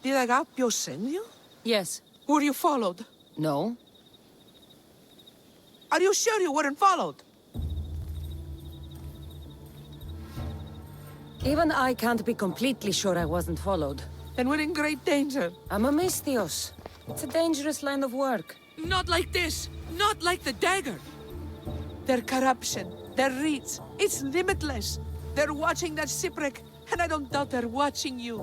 Did Agapio send you? Yes. Were you followed? No. Are you sure you weren't followed? Even I can't be completely sure I wasn't followed. Then we're in great danger. I'm a Misthios. It's a dangerous line of work. Not like this. Not like the dagger. Their corruption, their reach, it's limitless. They're watching that shipwreck, and I don't doubt they're watching you.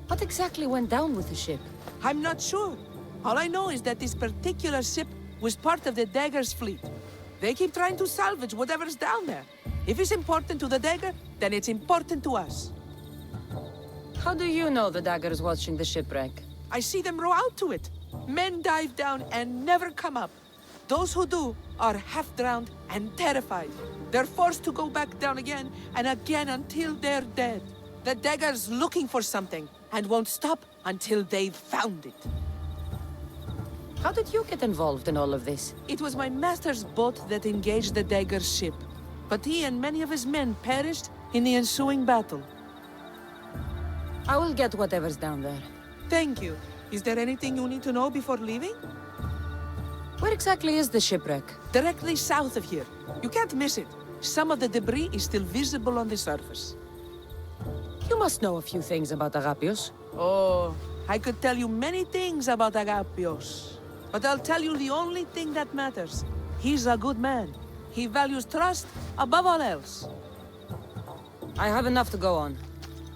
What exactly went down with the ship? I'm not sure. All I know is that this particular ship was part of the dagger's fleet. They keep trying to salvage whatever's down there. If it's important to the dagger, then it's important to us. How do you know the dagger is watching the shipwreck? I see them row out to it. Men dive down and never come up. Those who do are half-drowned and terrified. They're forced to go back down again and again until they're dead. The dagger's looking for something and won't stop until they've found it. How did you get involved in all of this? It was my master's boat that engaged the dagger's ship, but he and many of his men perished in the ensuing battle. I will get whatever's down there. Thank you. Is there anything you need to know before leaving? Where exactly is the shipwreck? Directly south of here. You can't miss it. Some of the debris is still visible on the surface. You must know a few things about Agapios. Oh, I could tell you many things about Agapios. But I'll tell you the only thing that matters. He's a good man. He values trust above all else. I have enough to go on.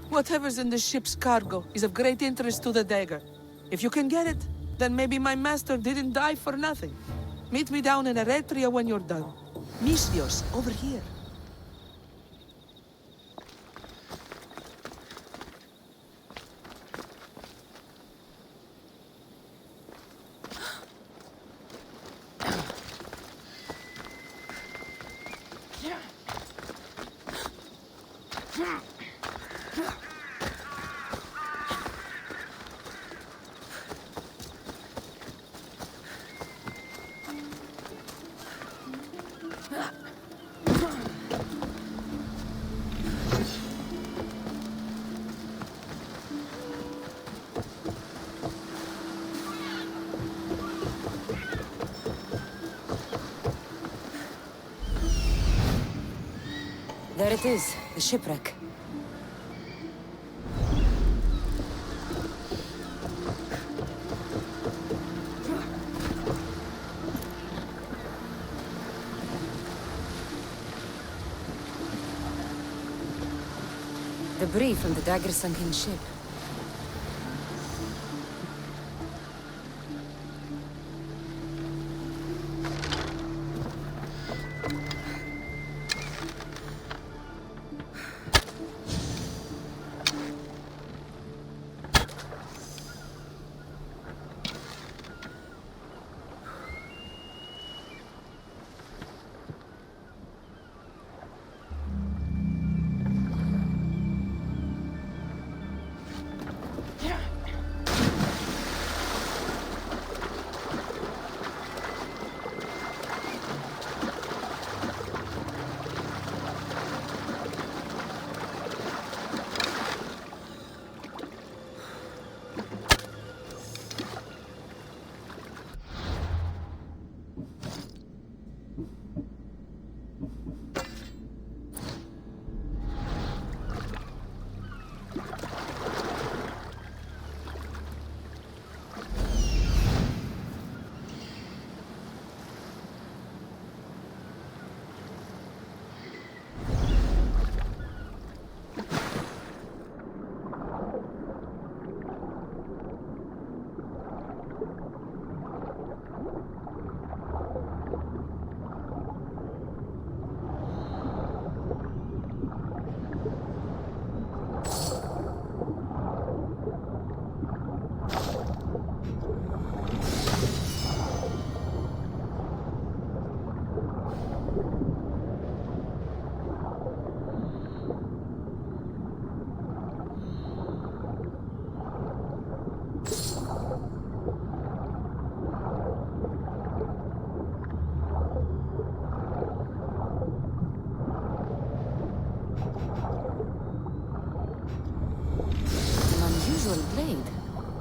Whatever's in the ship's cargo is of great interest to the dagger. If you can get it, then maybe my master didn't die for nothing. Meet me down in Eretria when you're done. Misthios, over here. There it is, the shipwreck. Debris from the dagger's sunken ship.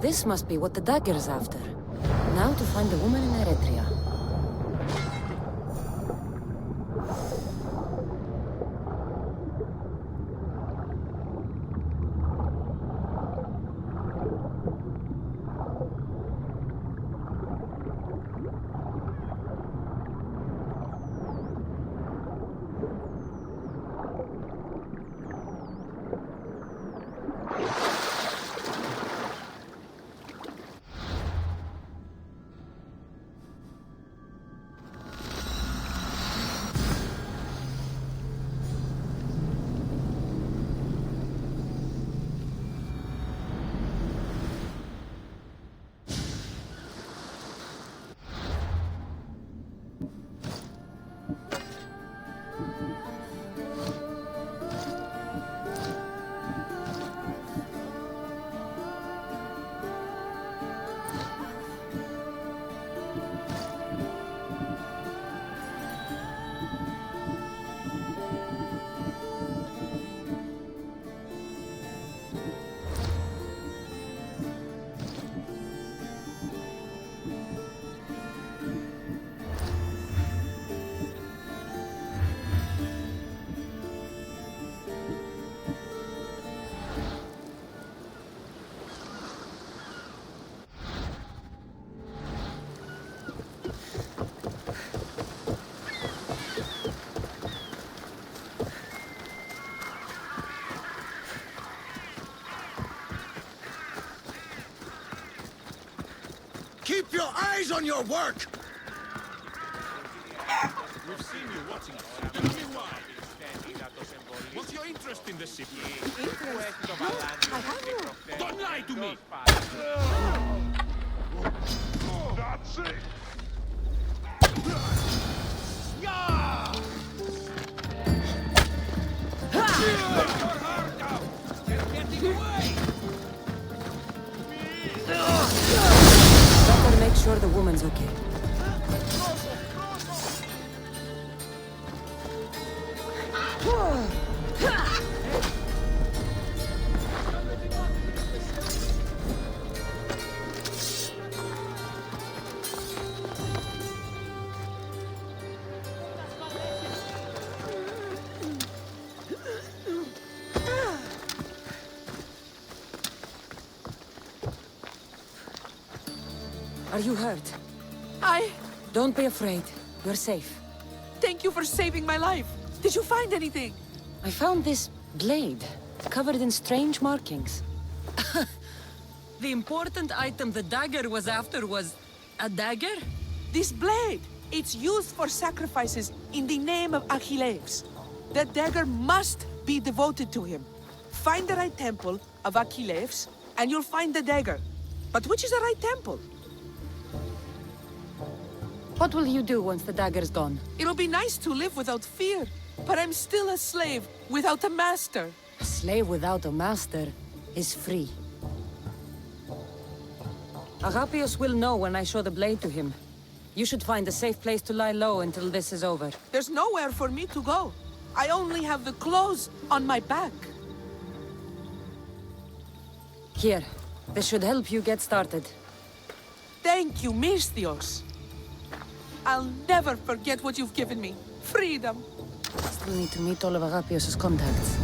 this must be what the dagger's after. Now to find the woman in Eretria. Keep your eyes on your work! We've seen you watching us. Tell me why. What's your interest in the city? Don't lie to me! That's it! Better make sure the woman's okay. Are you hurt? Don't be afraid. You're safe. Thank you for saving my life. Did you find anything? I found this blade, covered in strange markings. The important item the dagger was after was a dagger? This blade. It's used for sacrifices in the name of Achilles. The dagger must be devoted to him. Find the right temple of Achilles, and you'll find the dagger. But which is the right temple? What will you do once the dagger's gone? It'll be nice to live without fear, but I'm still a slave without a master. A slave without a master is free. Agapios will know when I show the blade to him. You should find a safe place to lie low until this is over. There's nowhere for me to go. I only have the clothes on my back. Here, this should help you get started. Thank you, Misthios. I'll never forget what you've given me. Freedom. Still need to meet all of Agapios' contacts.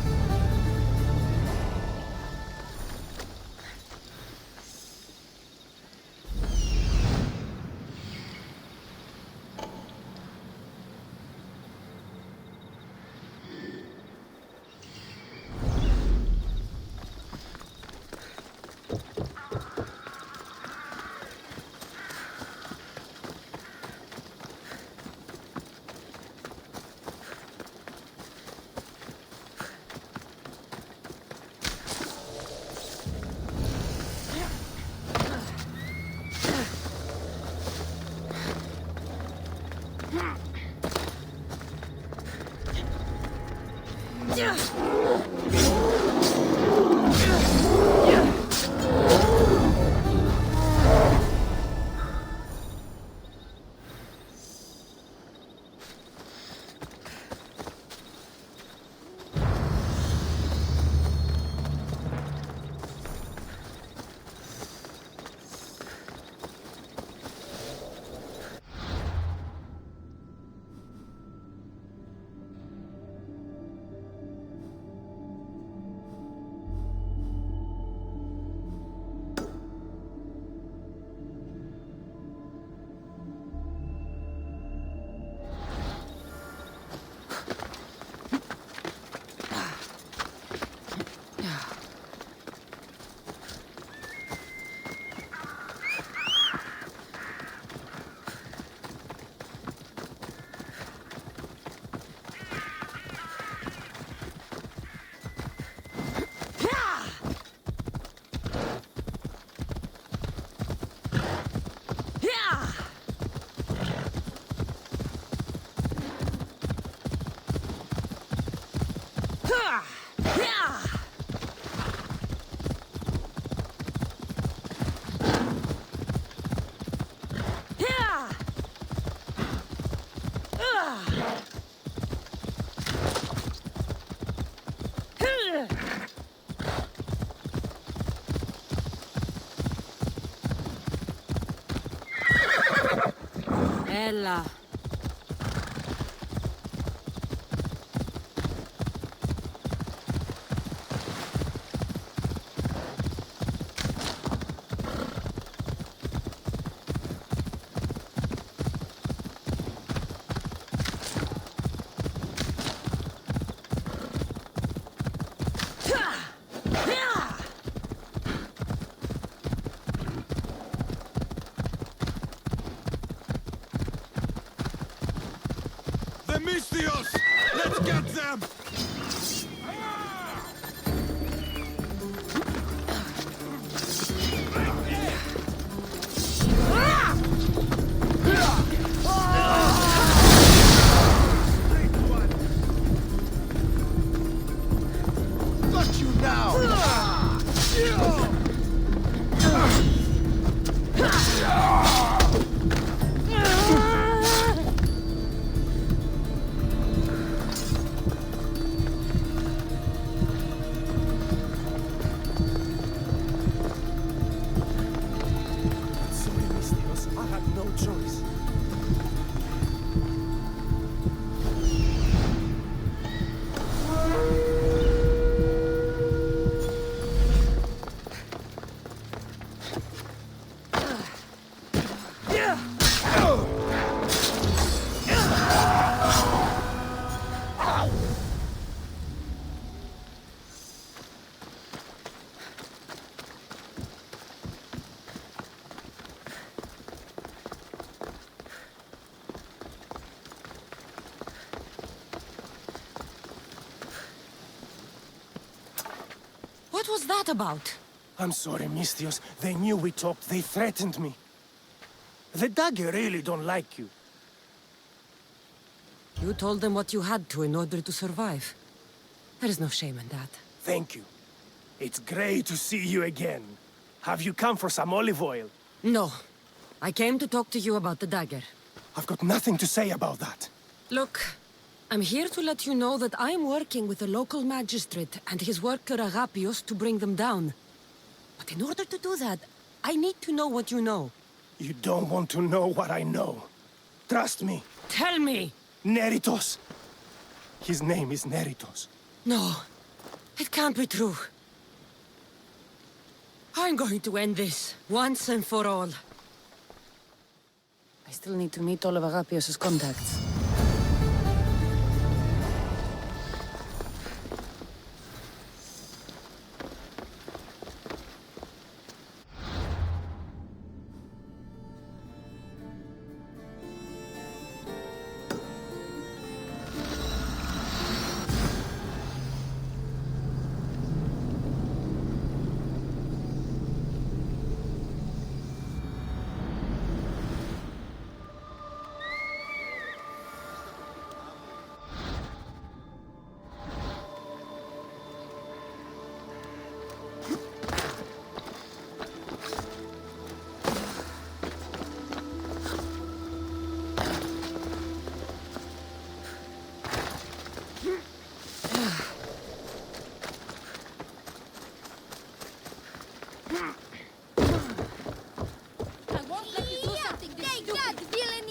Bella. The Mystios! Let's get them! Got you now! Sorry, Mystios. I had no choice. What was that about? I'm sorry, Mystios. They knew we talked. They threatened me. The dagger really don't like you. You told them what you had to in order to survive. There is no shame in that. Thank you. It's great to see you again. Have you come for some olive oil? No. I came to talk to you about the dagger. I've got nothing to say about that. Look, I'm here to let you know that I'm working with a local magistrate and his worker Agapios to bring them down. But in order to do that, I need to know what you know. You don't want to know what I know. Trust me. Tell me! Neritos. His name is Neritos. No, it can't be true. I'm going to end this, once and for all. I still need to meet all of Agapios' contacts.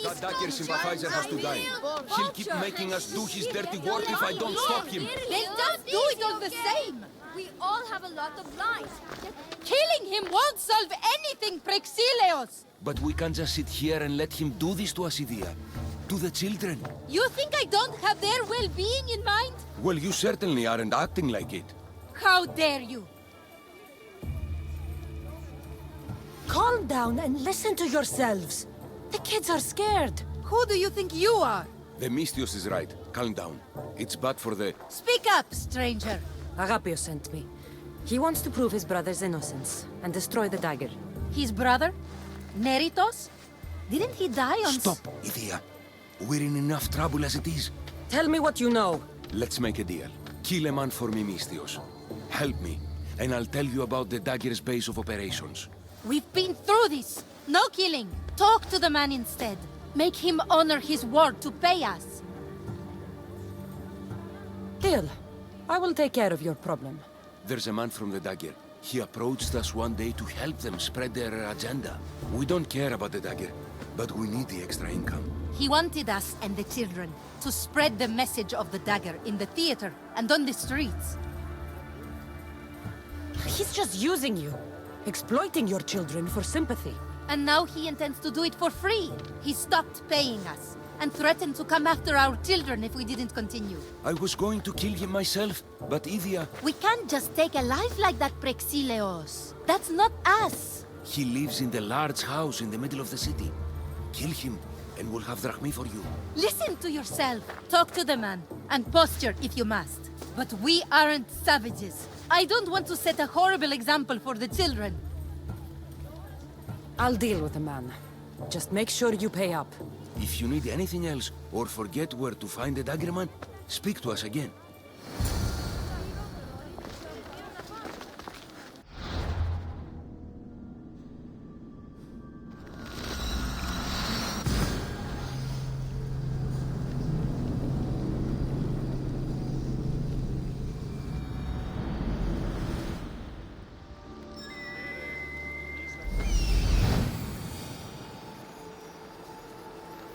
That dagger sympathizer has to die. He'll keep making us do his dirty work if I don't stop him. Then just do it all the same. We all have a lot of lives. Killing him won't solve anything, Prexileos. But we can't just sit here and let him do this to Asidia. To the children. You think I don't have their well-being in mind? Well, you certainly aren't acting like it. How dare you? Calm down and listen to yourselves. The kids are scared. Who do you think you are? The Mystios is right. Calm down. It's bad for the... Speak up, stranger. Agapios sent me. He wants to prove his brother's innocence and destroy the dagger. His brother? Neritos? Didn't he die on... Stop, Idia. We're in enough trouble as it is. Tell me what you know. Let's make a deal. Kill a man for me, Mystios. Help me, and I'll tell you about the dagger's base of operations. We've been through this. No killing. Talk to the man instead. Make him honor his word to pay us. Deal. I will take care of your problem. There's a man from the dagger. He approached us one day to help them spread their agenda. We don't care about the dagger, but we need the extra income. He wanted us and the children to spread the message of the dagger in the theater and on the streets. He's just using you. Exploiting your children for sympathy. And now he intends to do it for free. He stopped paying us and threatened to come after our children if we didn't continue. I was going to kill him myself, but Idia... We can't just take a life like that, Prexileos. That's not us. He lives in the large house in the middle of the city. Kill him, and we'll have drachmi for you. Listen to yourself. Talk to the man, and posture if you must. But we aren't savages. I don't want to set a horrible example for the children. I'll deal with the man. Just make sure you pay up. If you need anything else, or forget where to find the daggerman, speak to us again.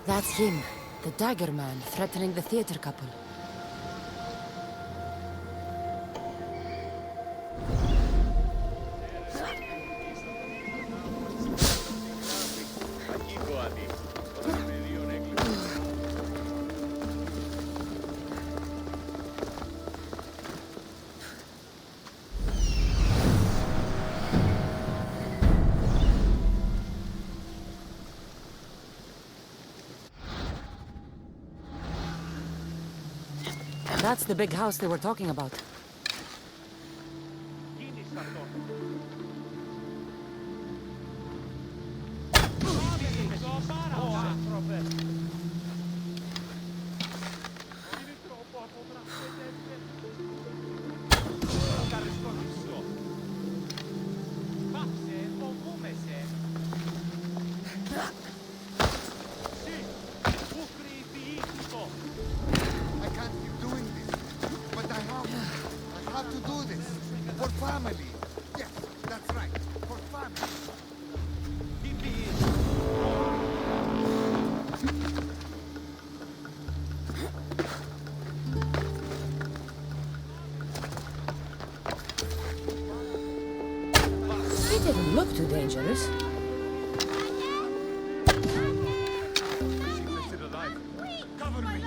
That's him, the dagger man threatening the theater couple. That's the big house they were talking about. I can't keep doing this, but I have to do this for family. Yes, that's right, for family. He didn't look too dangerous. Cover me.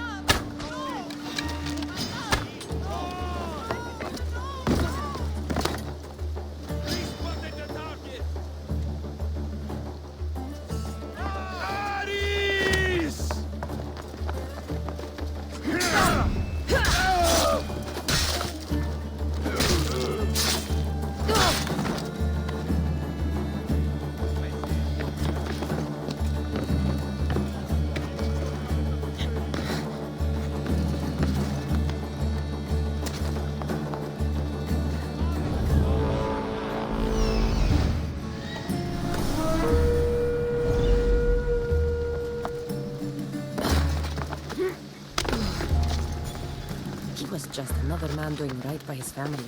He was just another man doing right by his family.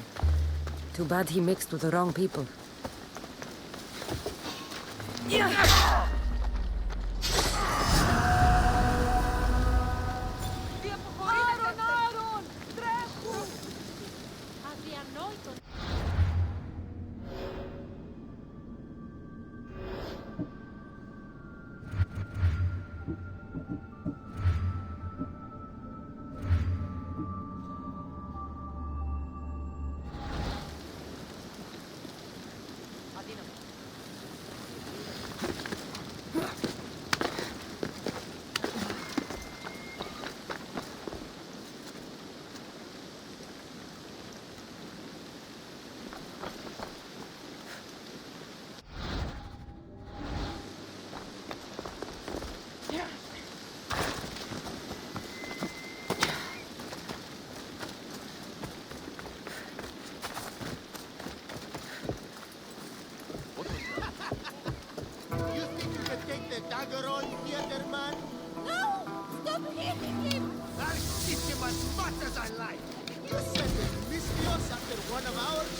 Too bad he mixed with the wrong people. You think you can take the dagger on theater man? No! Stop hitting him! I'll hit him as much as I like. You said the Mystios after one of ours?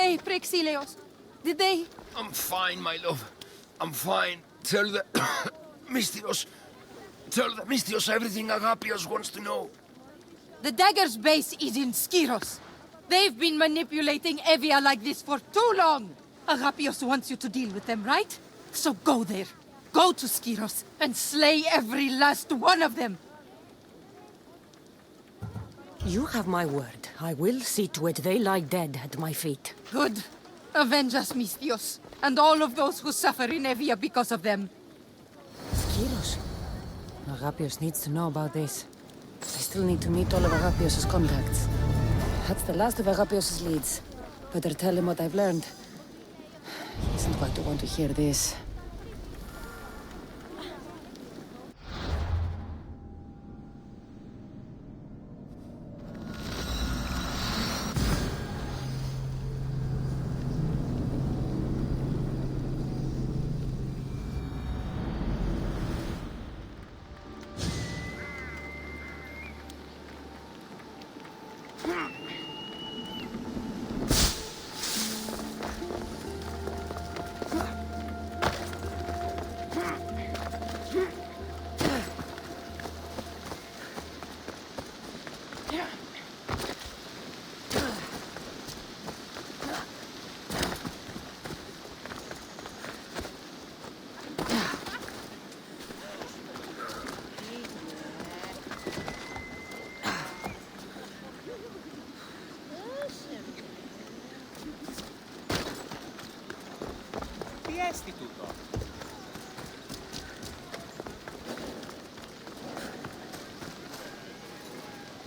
they, Praexileos? Did they... I'm fine, my love. I'm fine. Tell the... Mystios. Tell the Mystios everything Agapios wants to know. The Dagger's base is in Skiros. They've been manipulating Evia like this for too long. Agapios wants you to deal with them, right? So go there. Go to Skiros and slay every last one of them. You have my word. I will see to it they lie dead at my feet. Good. Avenge us, Mystios, and all of those who suffer in Evia because of them. Skiros. Agapios needs to know about this. I still need to meet all of Agapios' contacts. That's the last of Agapios' leads. Better tell him what I've learned. He isn't going to want to hear this. Τι έστι τούτο?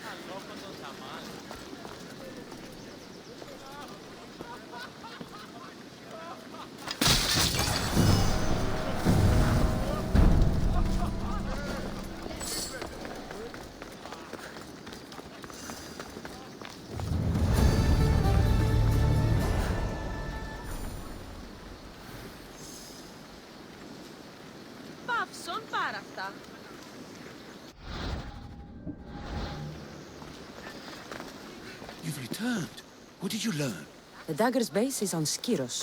Αλόκοτο ταμάν. Παύσον πάρα αυτά. You've returned. What did you learn? The Dagger's base is on Skiros.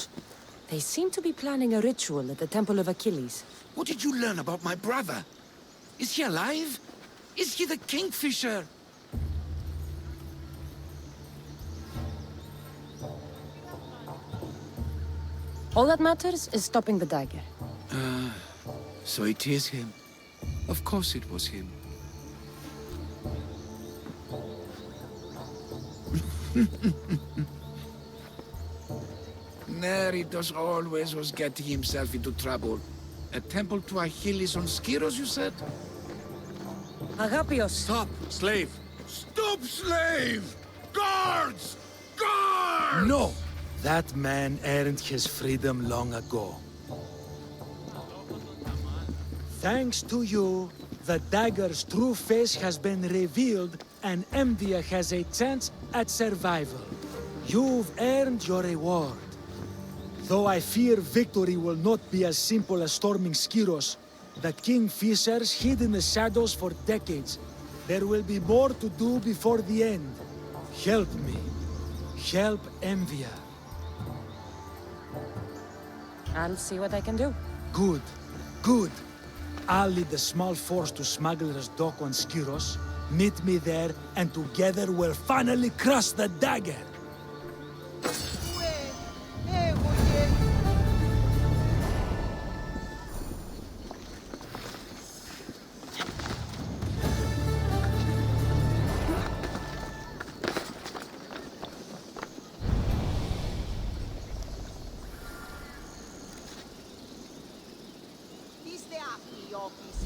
They seem to be planning a ritual at the Temple of Achilles. What did you learn about my brother? Is he alive? Is he the Kingfisher? All that matters is stopping the dagger. So it is him. Of course it was him. Neritos always was getting himself into trouble. A temple to Achilles on Skiros, you said? Agapios! Stop, slave! Stop, slave! Guards! Guards! No! That man earned his freedom long ago. Thanks to you, the dagger's true face has been revealed and Emdia has a chance at survival. You've earned your reward. Though I fear victory will not be as simple as storming Skiros, the Kingfishers hid in the shadows for decades. There will be more to do before the end. Help me. Help Emdia. I'll see what I can do. Good. Good. I'll lead a small force to Smuggler's Dock on Skiros. Meet me there, and together we'll finally crush the dagger! Είστε άπλοι, όπλεις.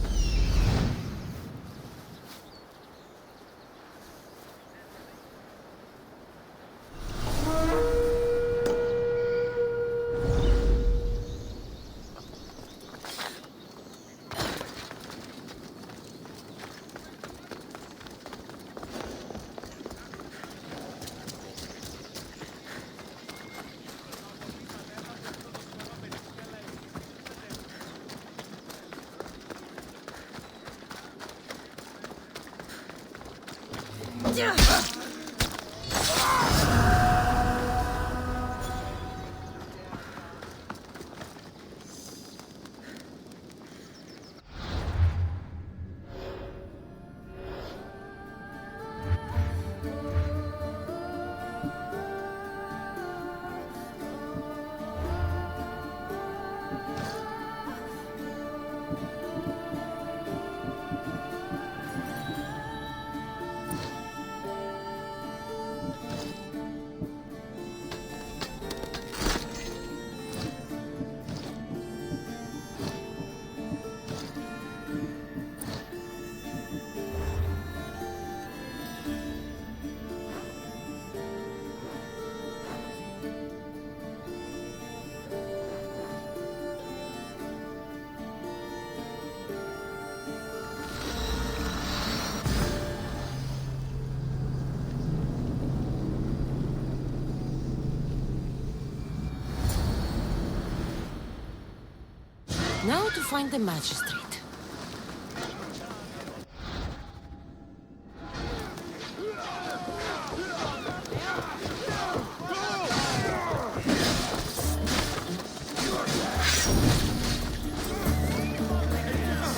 Now to find the magistrate.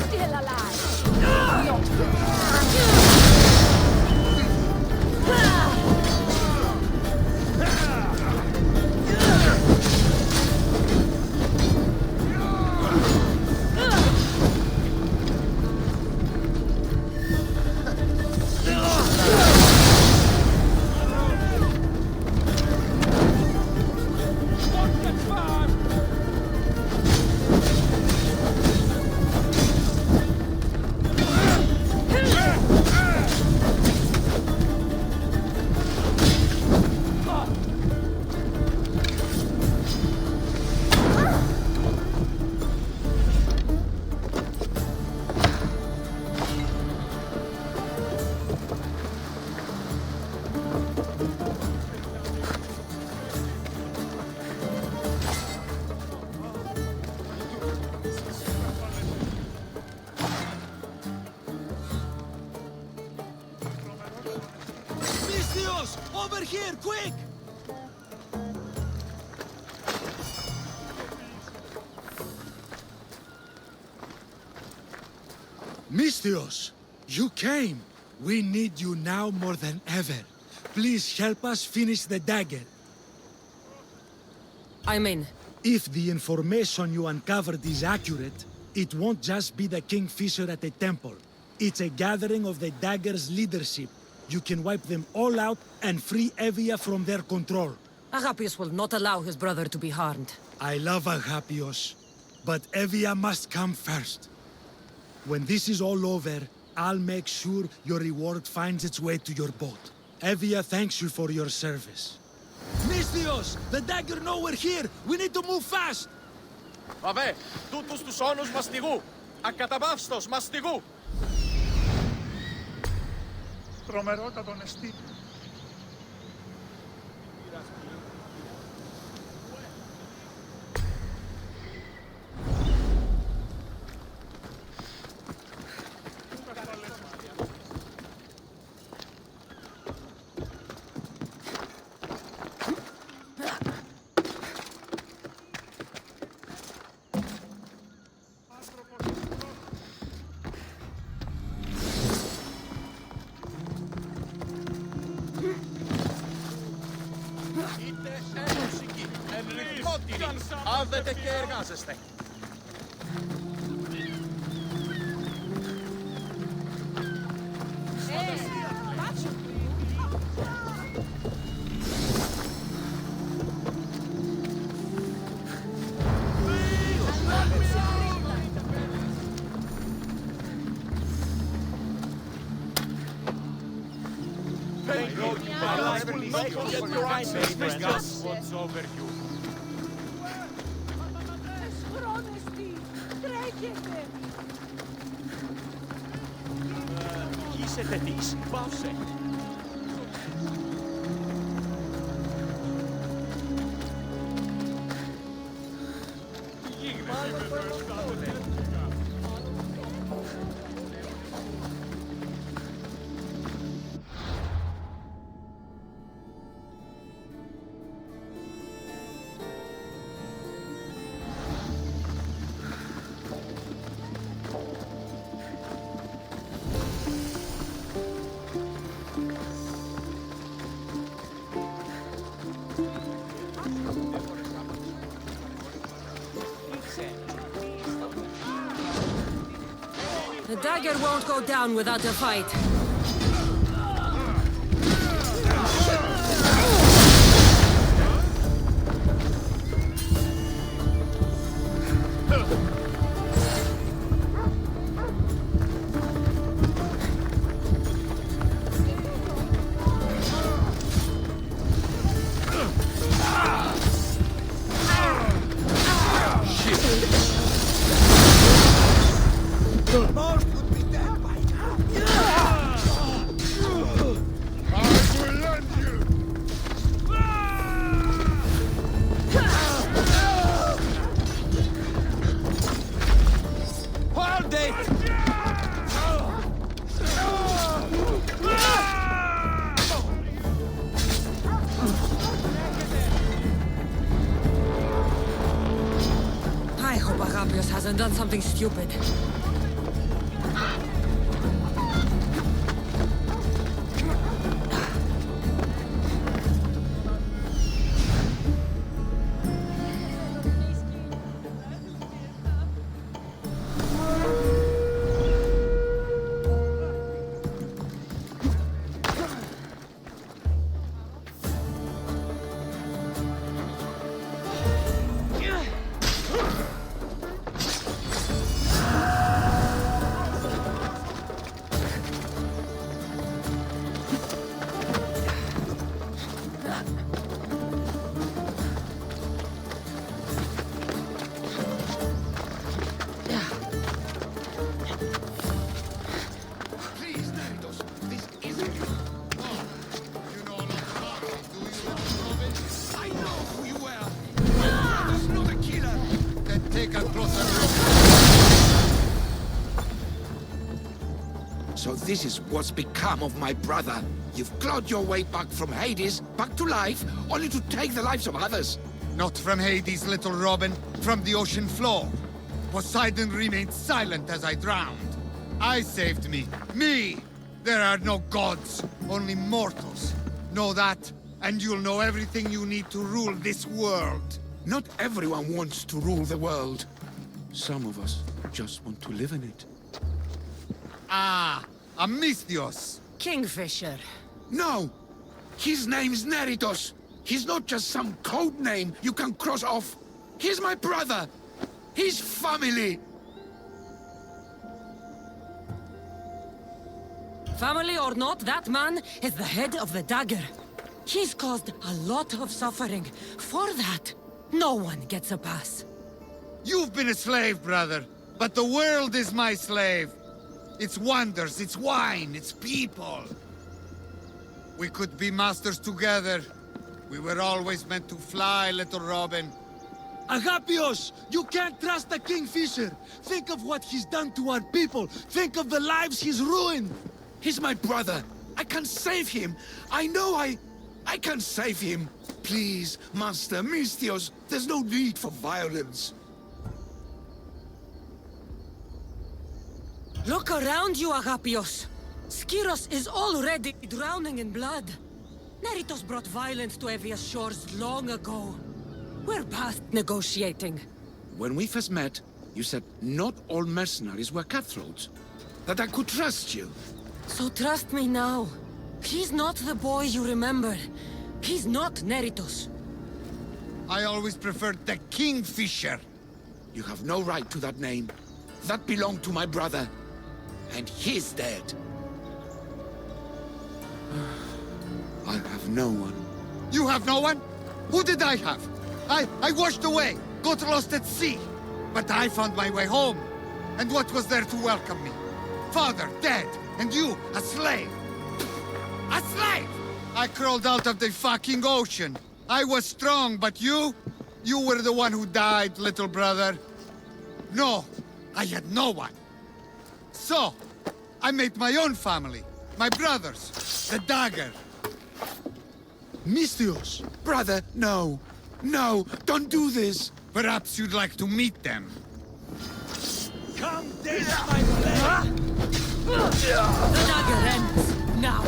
Still alive. Misthios! Over here, quick! Misthios, you came. We need you now more than ever. Please help us finish the dagger. I'm in. If the information you uncovered is accurate, it won't just be the Kingfisher at the temple. It's a gathering of the dagger's leadership. You can wipe them all out and free Evia from their control. Agapius will not allow his brother to be harmed. I love Agapios, but Evia must come first. When this is all over, I'll make sure your reward finds its way to your boat. Evia thanks you for your service. Misthios! The dagger nowhere here! We need to move fast! Βαβέ, τούτους τους όνους μαστιγού. Ακαταβαύστος μαστιγού. Τρομερότατον εστί. Είτε ένωσικοι, εν ρυθμότηροι, άδετε και εργάζεστε. Not forget your answers, Misthios. What's over you? Είσαι τετής, πάυσε. The dagger won't go down without a fight. Most would be dead by now. I will end you! Hold it! I hope Agapios hasn't done something stupid. Please, Neritos, this isn't... Oh, you know not about it, do you, little Robin? I know who you were. There's not a killer. Then take a closer look. So this is what's become of my brother. You've clawed your way back from Hades, back to life, only to take the lives of others. Not from Hades, little Robin, from the ocean floor. Poseidon remained silent as I drowned. I saved me. Me! There are no gods, only mortals. Know that, and you'll know everything you need to rule this world. Not everyone wants to rule the world. Some of us just want to live in it. Ah, Amisthios. Kingfisher. No! His name's Neritos. He's not just some code name you can cross off. He's my brother. He's family. Family or not, that man is the head of the dagger. He's caused a lot of suffering. For that, no one gets a pass. You've been a slave, brother, but the world is my slave. Its wonders, its wine, its people. We could be masters together. We were always meant to fly, little Robin. Agapios, you can't trust the Kingfisher. Think of what he's done to our people. Think of the lives he's ruined. He's my brother. I can save him. I know I can save him. Please, Master Misthios, there's no need for violence. Look around you, Agapios. Skiros is already drowning in blood. Neritos brought violence to Evia's shores long ago. We're past negotiating. When we first met, you said not all mercenaries were cutthroats. That I could trust you. So trust me now. He's not the boy you remember. He's not Neritos. I always preferred the Kingfisher. You have no right to that name. That belonged to my brother. And he's dead. I have no one. You have no one? Who did I have? I washed away, got lost at sea. But I found my way home. And what was there to welcome me? Father dead, and you, a slave. A slave! I crawled out of the fucking ocean. I was strong, but you? You were the one who died, little brother. No, I had no one. So, I made my own family. My brothers. The dagger. Misthios. Brother, no. No, don't do this. Perhaps you'd like to meet them. Come taste my blade. The dagger ends now.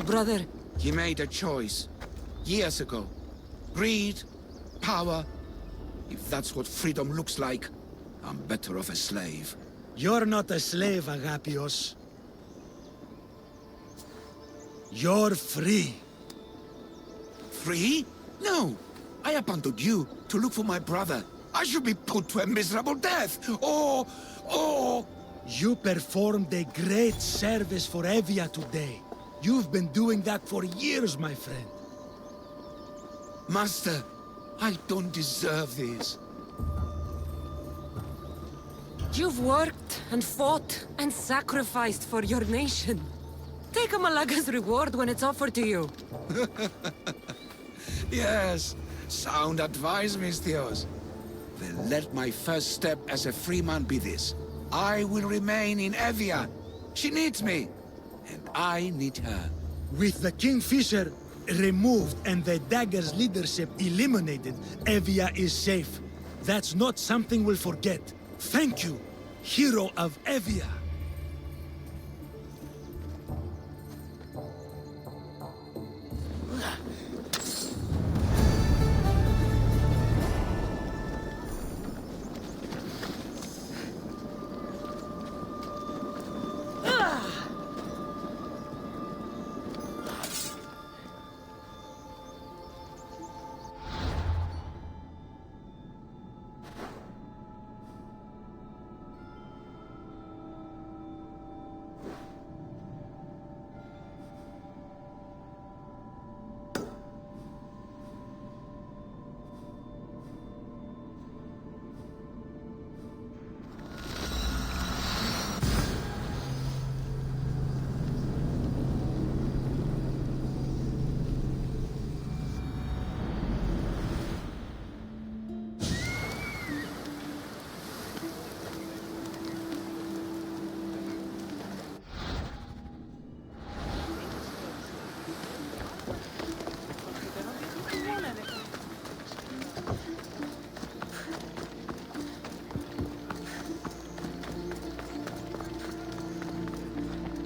brother. He made a choice. Years ago. Greed, power. If that's what freedom looks like, I'm better off a slave. You're not a slave, Agapios. You're free. Free? No. I abandoned you to look for my brother. I should be put to a miserable death. Or... You performed a great service for Evia today. You've been doing that for years, my friend. Master, I don't deserve this. You've worked and fought and sacrificed for your nation. Take a Malaga's reward when it's offered to you. Yes, sound advice, Misthios. Then let my first step as a free man be this. I will remain in Evia. She needs me, and I need her. With the Kingfisher removed and the Dagger's leadership eliminated, Evia is safe. That's not something we'll forget. Thank you, hero of Evia.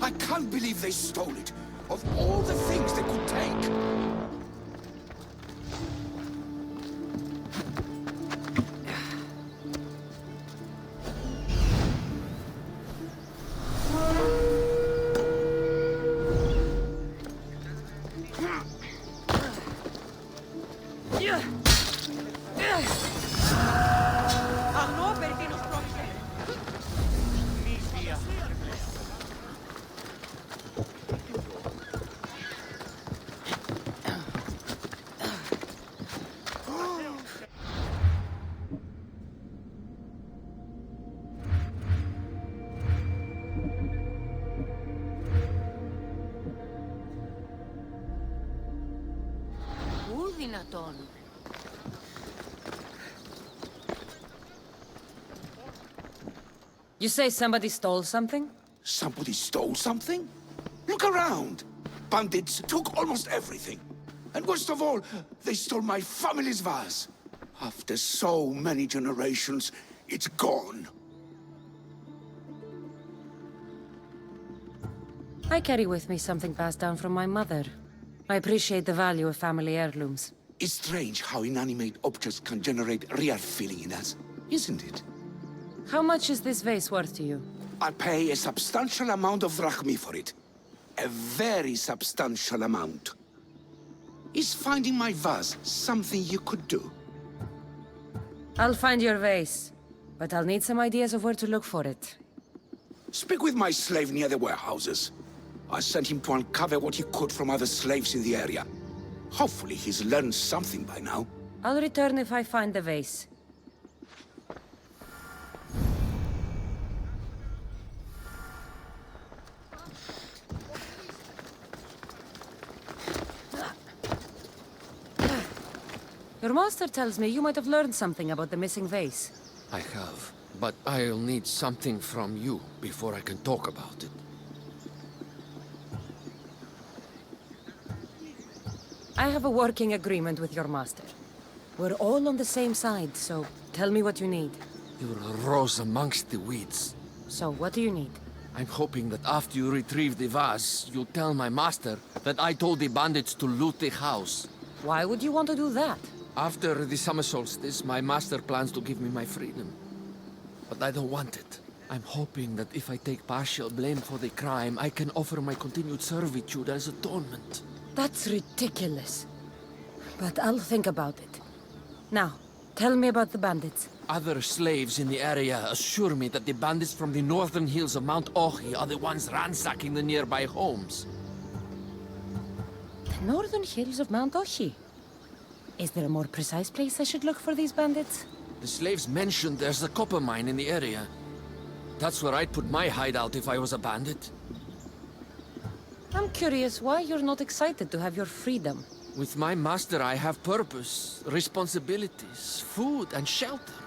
I can't believe they stole it. Of all the things they could take. You say somebody stole something? Somebody stole something? Look around. Bandits took almost everything. And worst of all, they stole my family's vase. After so many generations, it's gone. I carry with me something passed down from my mother. I appreciate the value of family heirlooms. It's strange how inanimate objects can generate real feeling in us, isn't it? How much is this vase worth to you? I pay a substantial amount of drachmi for it. A very substantial amount. Is finding my vase something you could do? I'll find your vase, but I'll need some ideas of where to look for it. Speak with my slave near the warehouses. I sent him to uncover what he could from other slaves in the area. Hopefully he's learned something by now. I'll return if I find the vase. Your master tells me you might have learned something about the missing vase. I have, but I'll need something from you before I can talk about it. I have a working agreement with your master. We're all on the same side, so tell me what you need. You're a rose amongst the weeds. So, what do you need? I'm hoping that after you retrieve the vase, you'll tell my master that I told the bandits to loot the house. Why would you want to do that? After the summer solstice, my master plans to give me my freedom. But I don't want it. I'm hoping that if I take partial blame for the crime, I can offer my continued servitude as atonement. That's ridiculous. But I'll think about it. Now, tell me about the bandits. Other slaves in the area assure me that the bandits from the northern hills of Mount Ohi are the ones ransacking the nearby homes. The northern hills of Mount Ohi. Is there a more precise place I should look for these bandits? The slaves mentioned there's a copper mine in the area. That's where I'd put my hideout if I was a bandit. I'm curious why you're not excited to have your freedom. With my master, I have purpose, responsibilities, food, and shelter.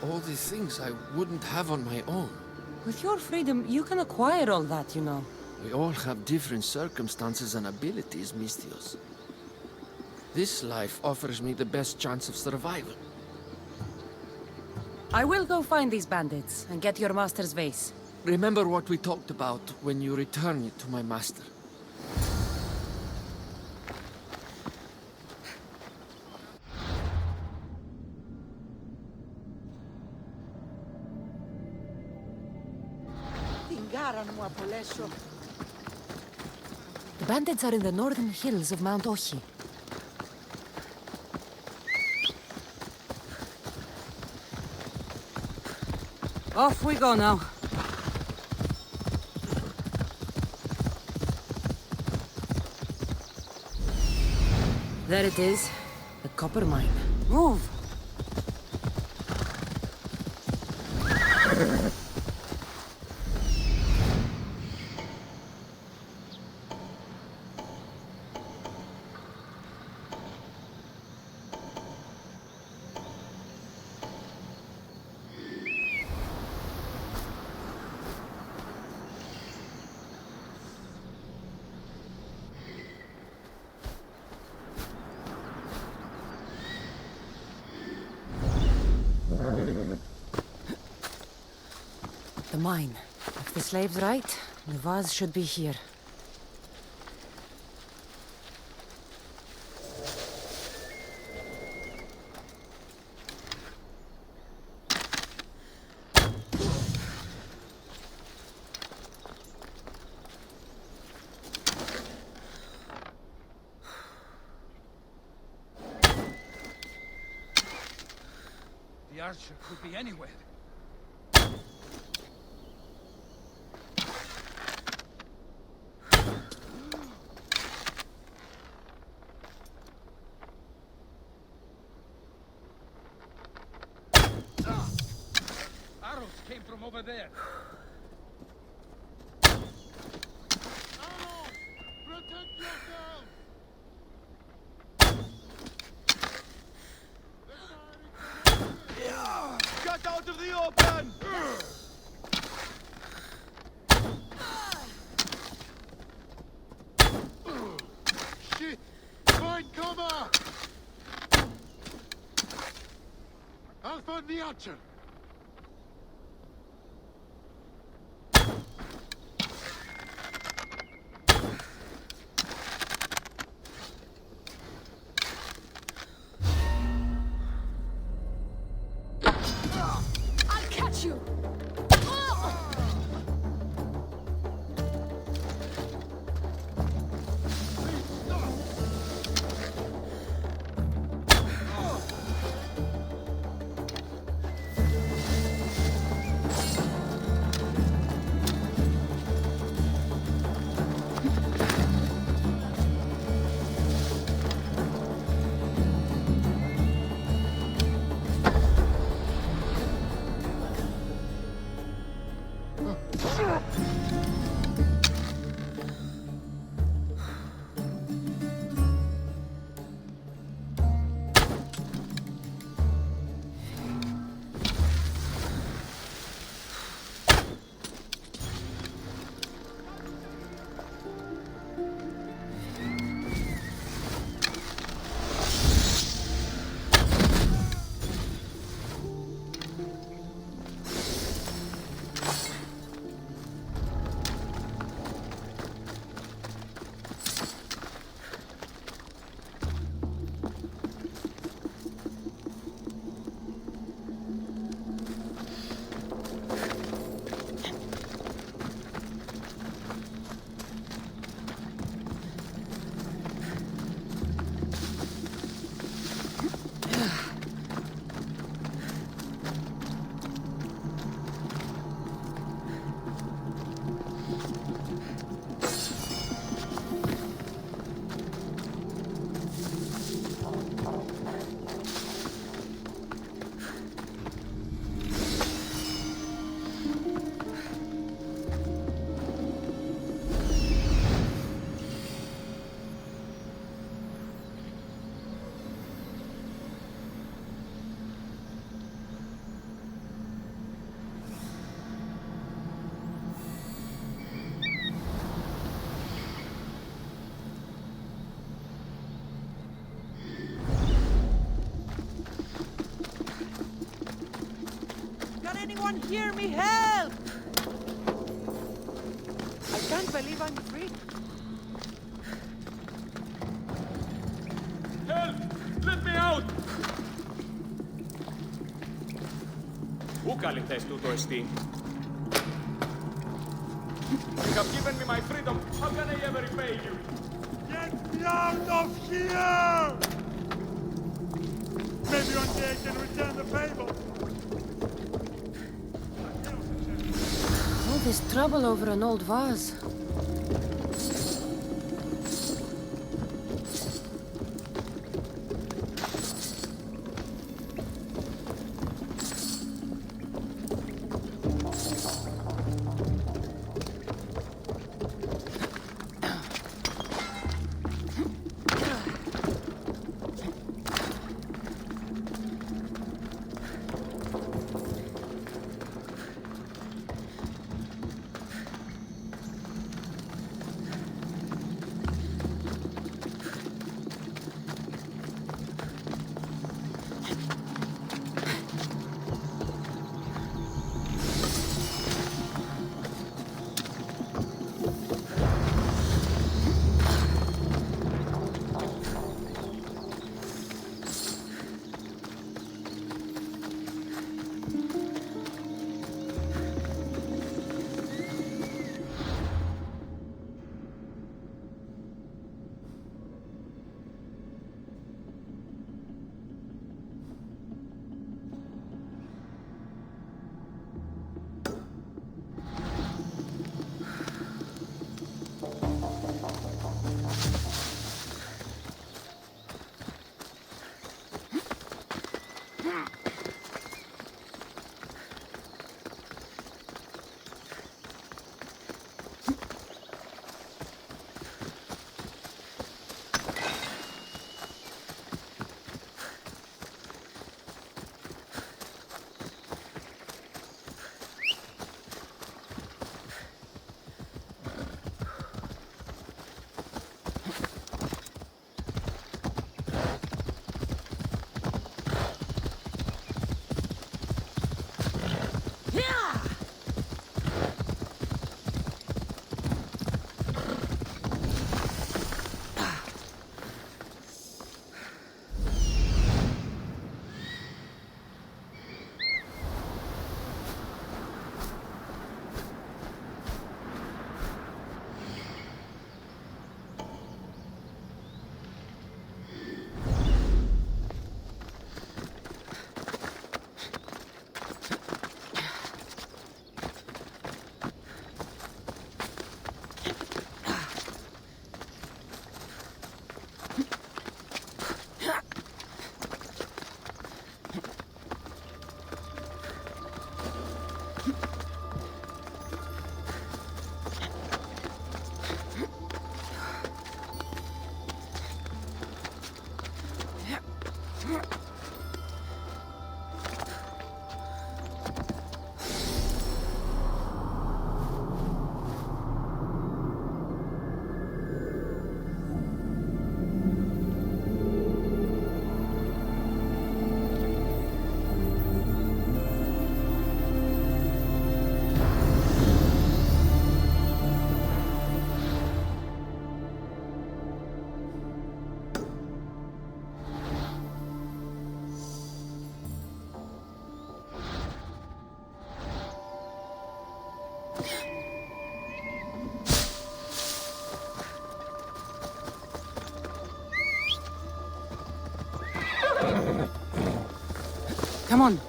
All the things I wouldn't have on my own. With your freedom, you can acquire all that, you know. We all have different circumstances and abilities, Mistios. This life offers me the best chance of survival. I will go find these bandits and get your master's vase. Remember what we talked about when you return it to my master. The bandits are in the northern hills of Mount Ohi. Off we go now. There it is, the copper mine. Move! The mine. If the slave's right, the vase should be here. The archer could be anywhere. Arrows came from over there. Arrows! Protect yourself! Get out of the open! Shit! Find cover! I'll find the archer. I'll catch you! hear me? Help! I can't believe I'm free. Help! Let me out! Who κάλυφθες τούτο εστί? You have given me my freedom. How can I ever repay you? Get me out of here! Maybe one day I can return the favor. All this trouble over an old vase. Come on.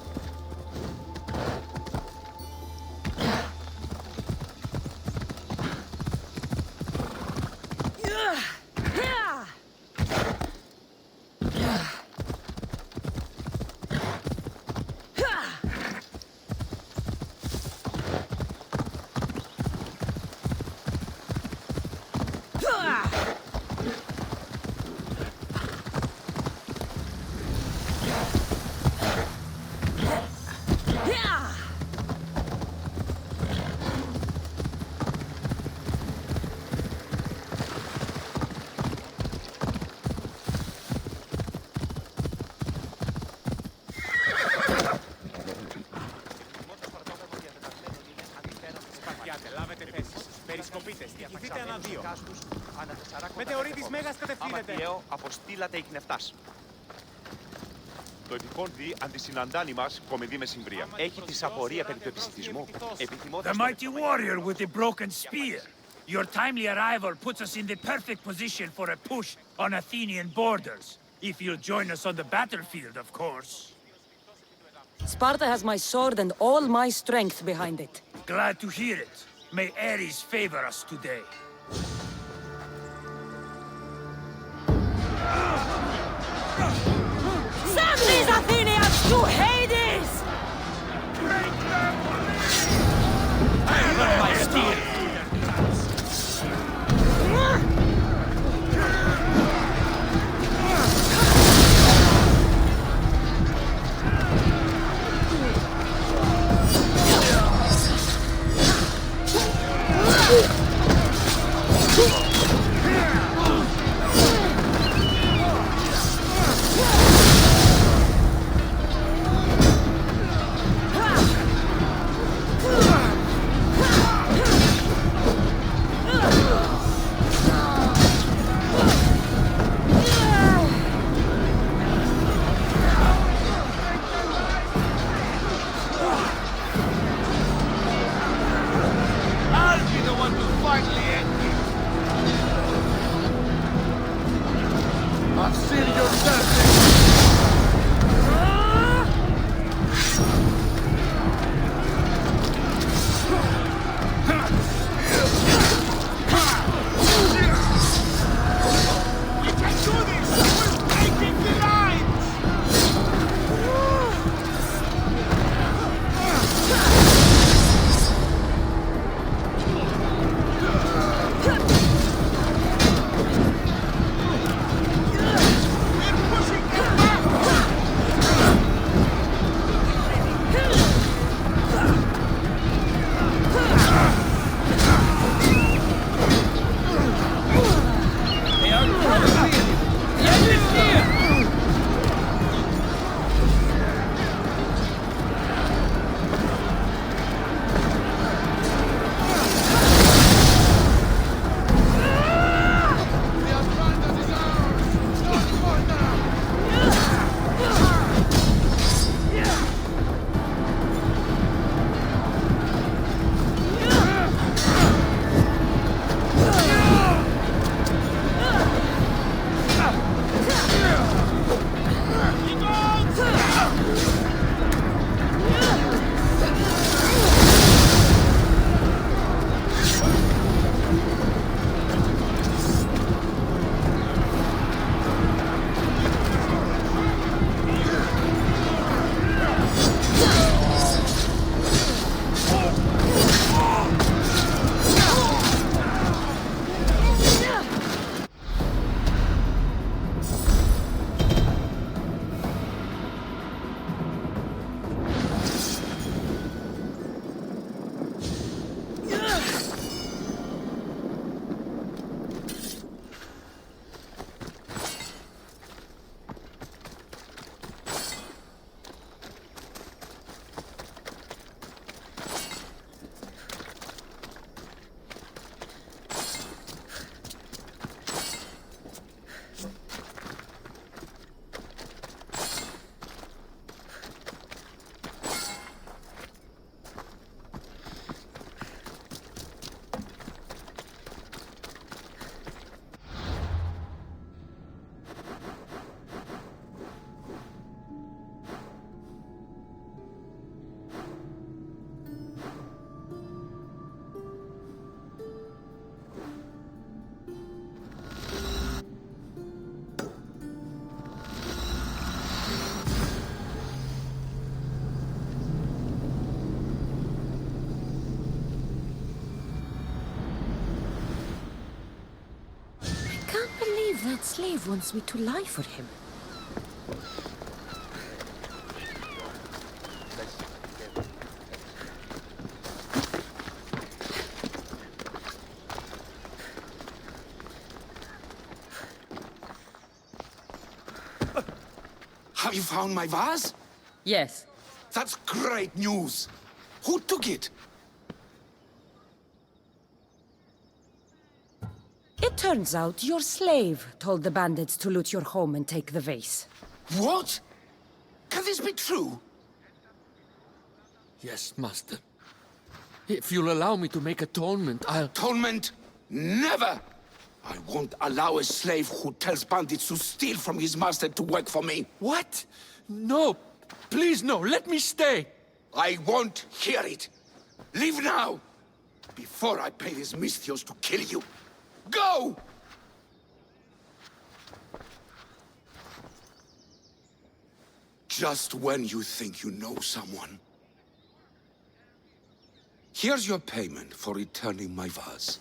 Μετεωρίτης Μέγας κατευθύνεται. αποστήλατε εκνευτάς. Το επιπών δι αντισυναντάνει μας κομιδί με συμβρία. Έχει τη σαπορία περί του επισητισμού. The mighty warrior with the broken spear. Your timely arrival puts us in the perfect position for a push on Athenian borders. If you'll join us on the battlefield, of course. Sparta has my sword and all my strength behind it. Glad to hear it. May Ares favor us today. Send these Athenians to Hades! I run my steed. I'll be the one to finally end it. I've seen your death. We can do this! We're breaking the lines! We're pushing them back! They are probably the end is near. Can't believe that slave wants me to lie for him. Have you found my vase? Yes. That's great news. Who took it? Turns out your slave told the bandits to loot your home and take the vase. What? Can this be true? Yes, Master. If you'll allow me to make atonement, I'll... Atonement? Never! I won't allow a slave who tells bandits to steal from his master to work for me. What? No! Please, no! Let me stay! I won't hear it! Leave now! Before I pay these Misthios to kill you! Go! Just when you think you know someone. Here's your payment for returning my vase.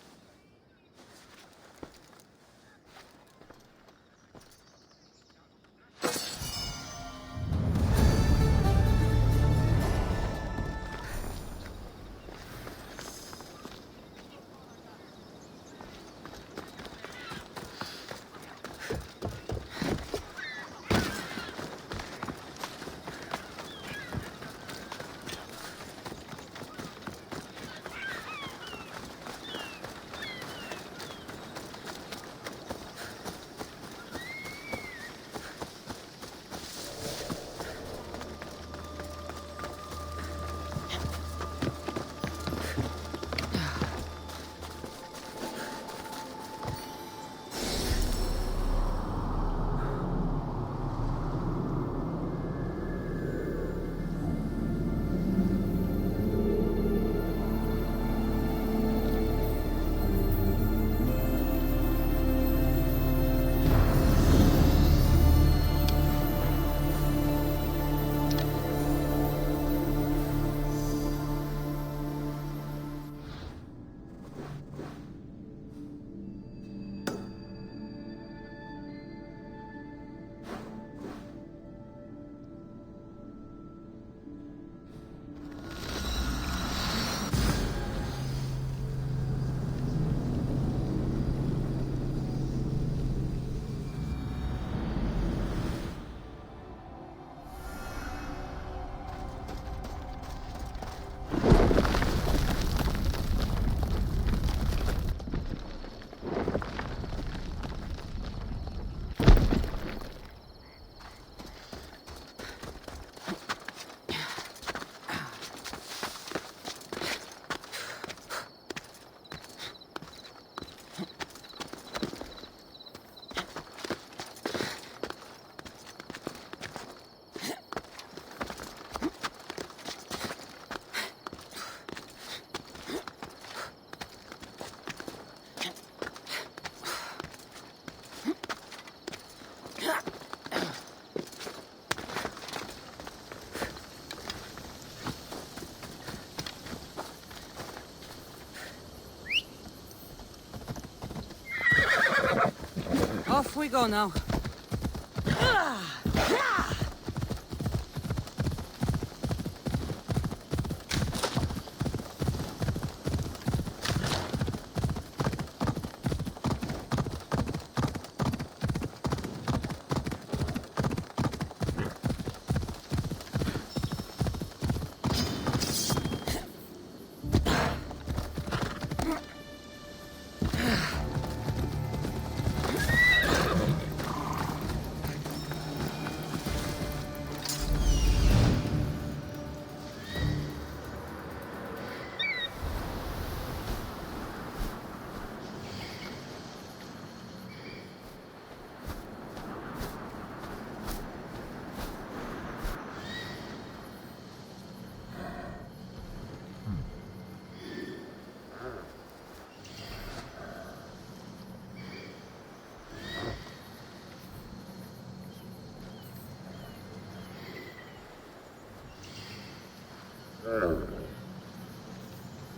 Off we go now.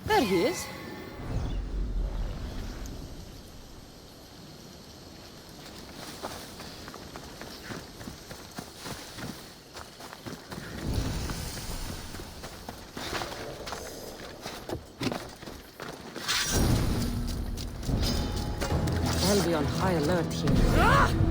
There he is. I'll be on high alert here.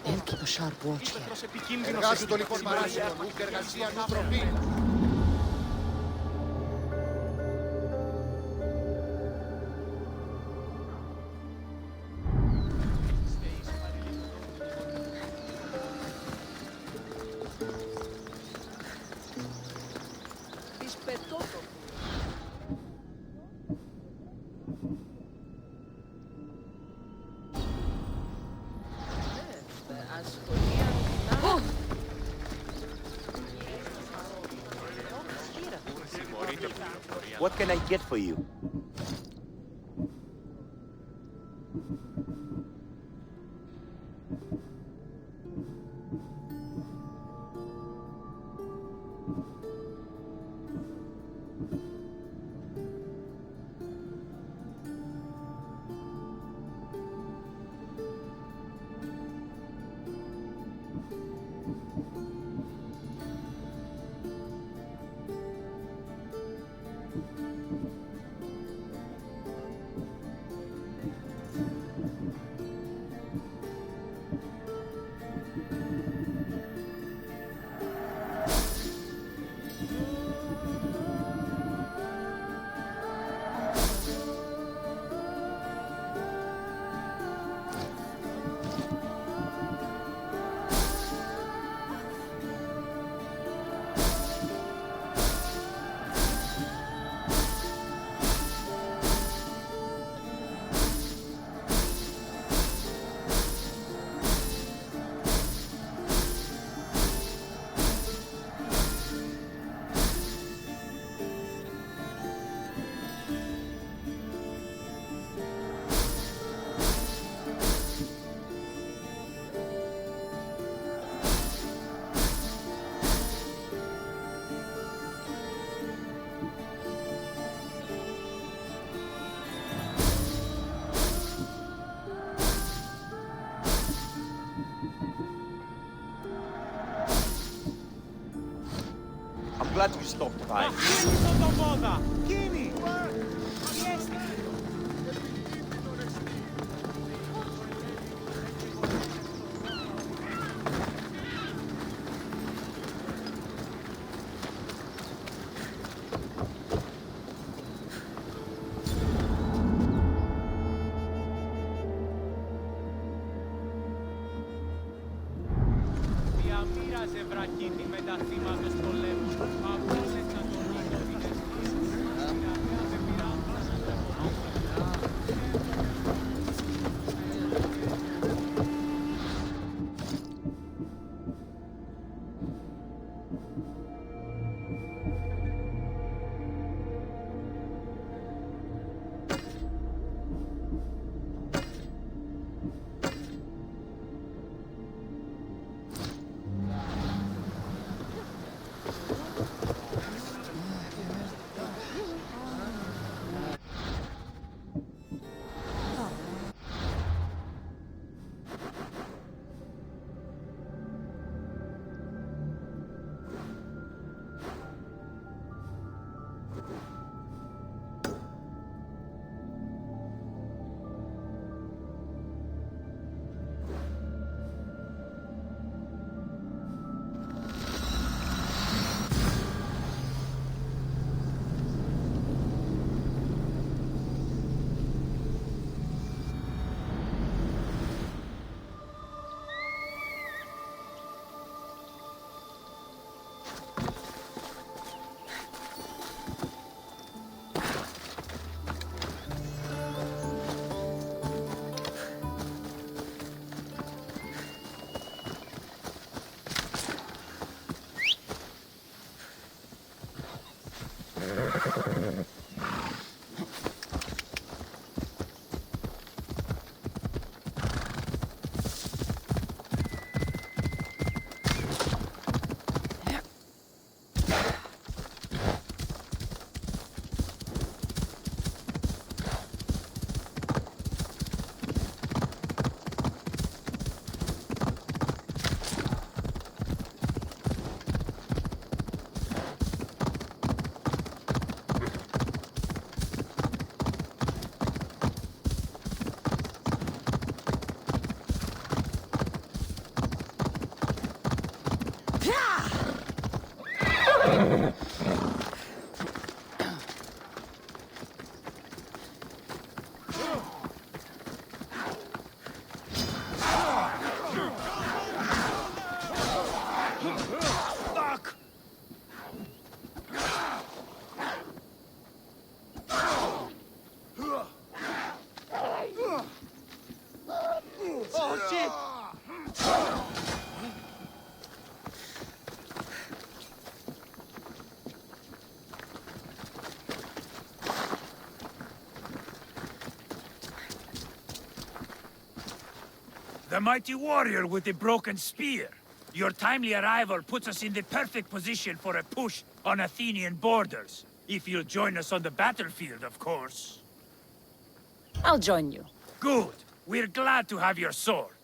They'll keep a sharp watch here. Εργάσου το λοιπόν Μαρίσιο, ουκ εργασία νου τροφή. What can I get for you? I'm glad you stopped by. Διαμοίραζε βρακίτη με τα θύματα στο λεύμα. Απόλυτα τον ίδιο. The mighty warrior with the broken spear. Your timely arrival puts us in the perfect position for a push on Athenian borders. If you'll join us on the battlefield, of course. I'll join you. Good. We're glad to have your sword.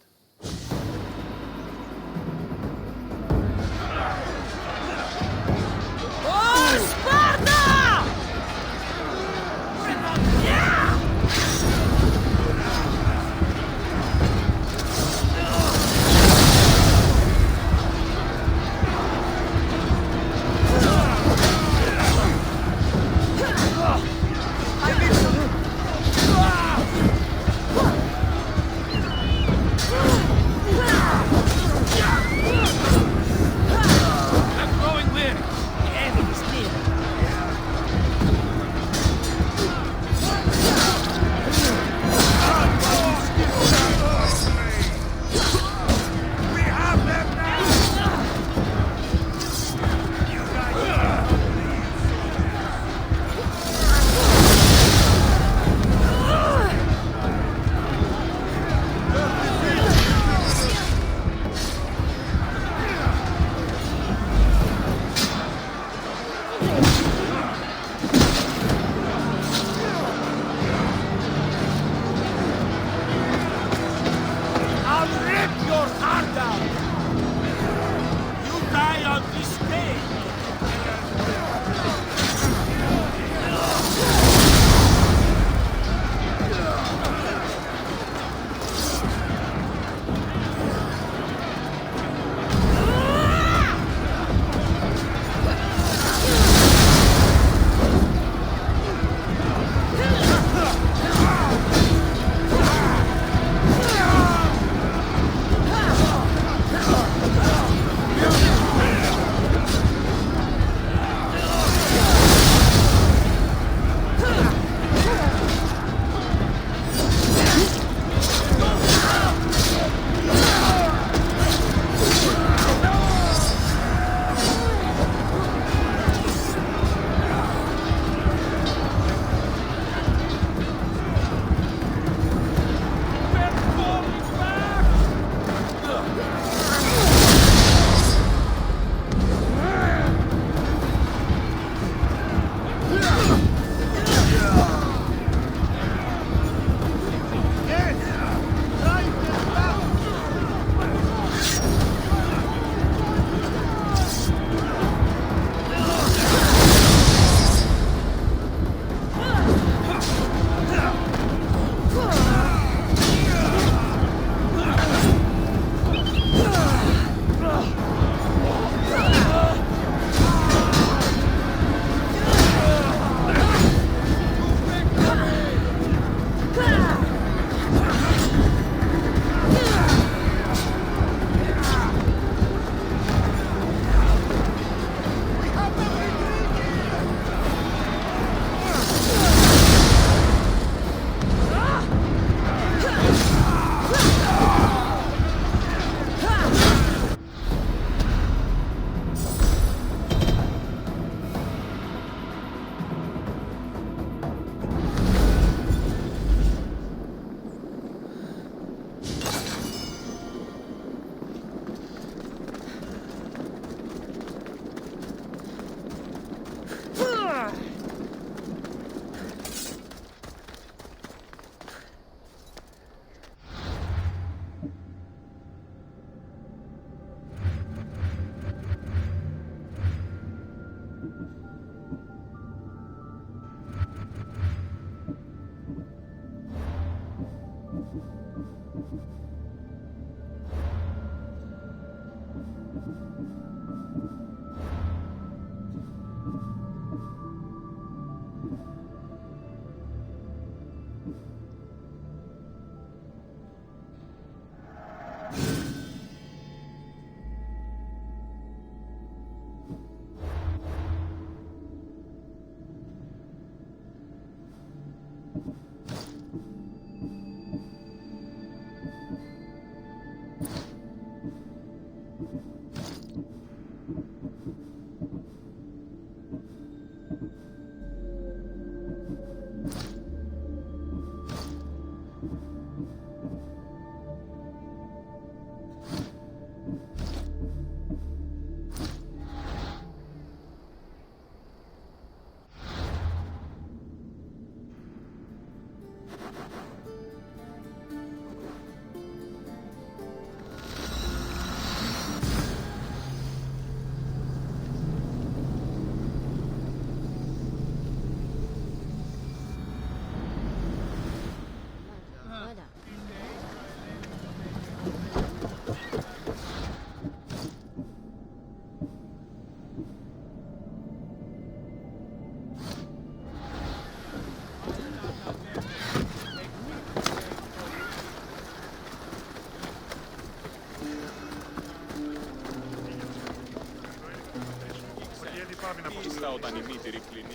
όταν η μήτηρη πληνεί.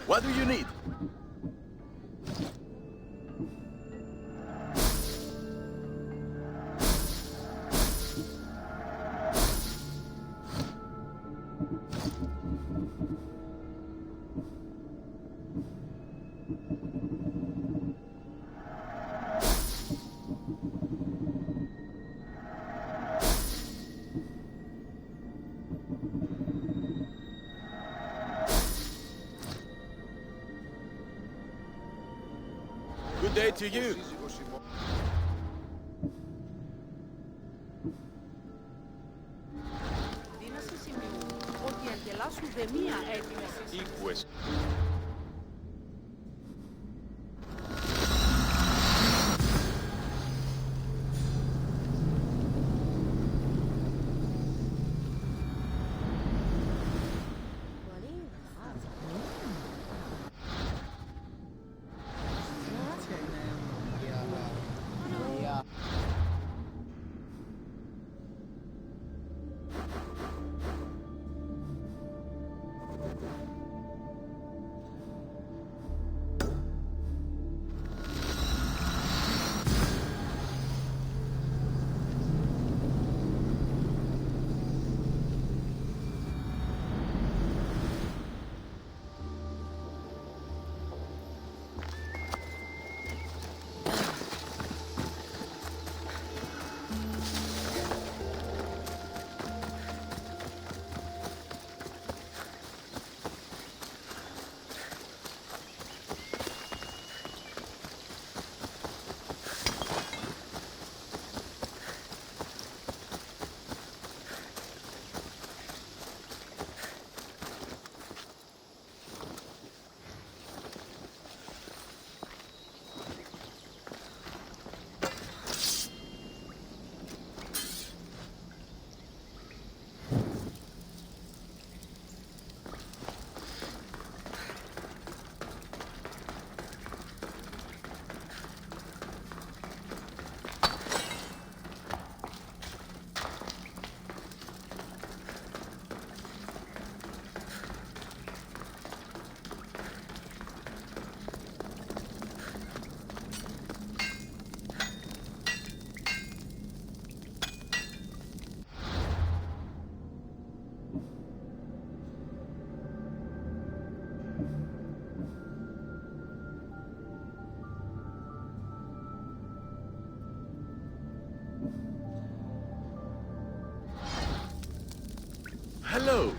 What do you need? Good day to you. Δύναση σημειούν ότι οι αγγελάς ουδεμία έτοιμες Οίκουες. Hello.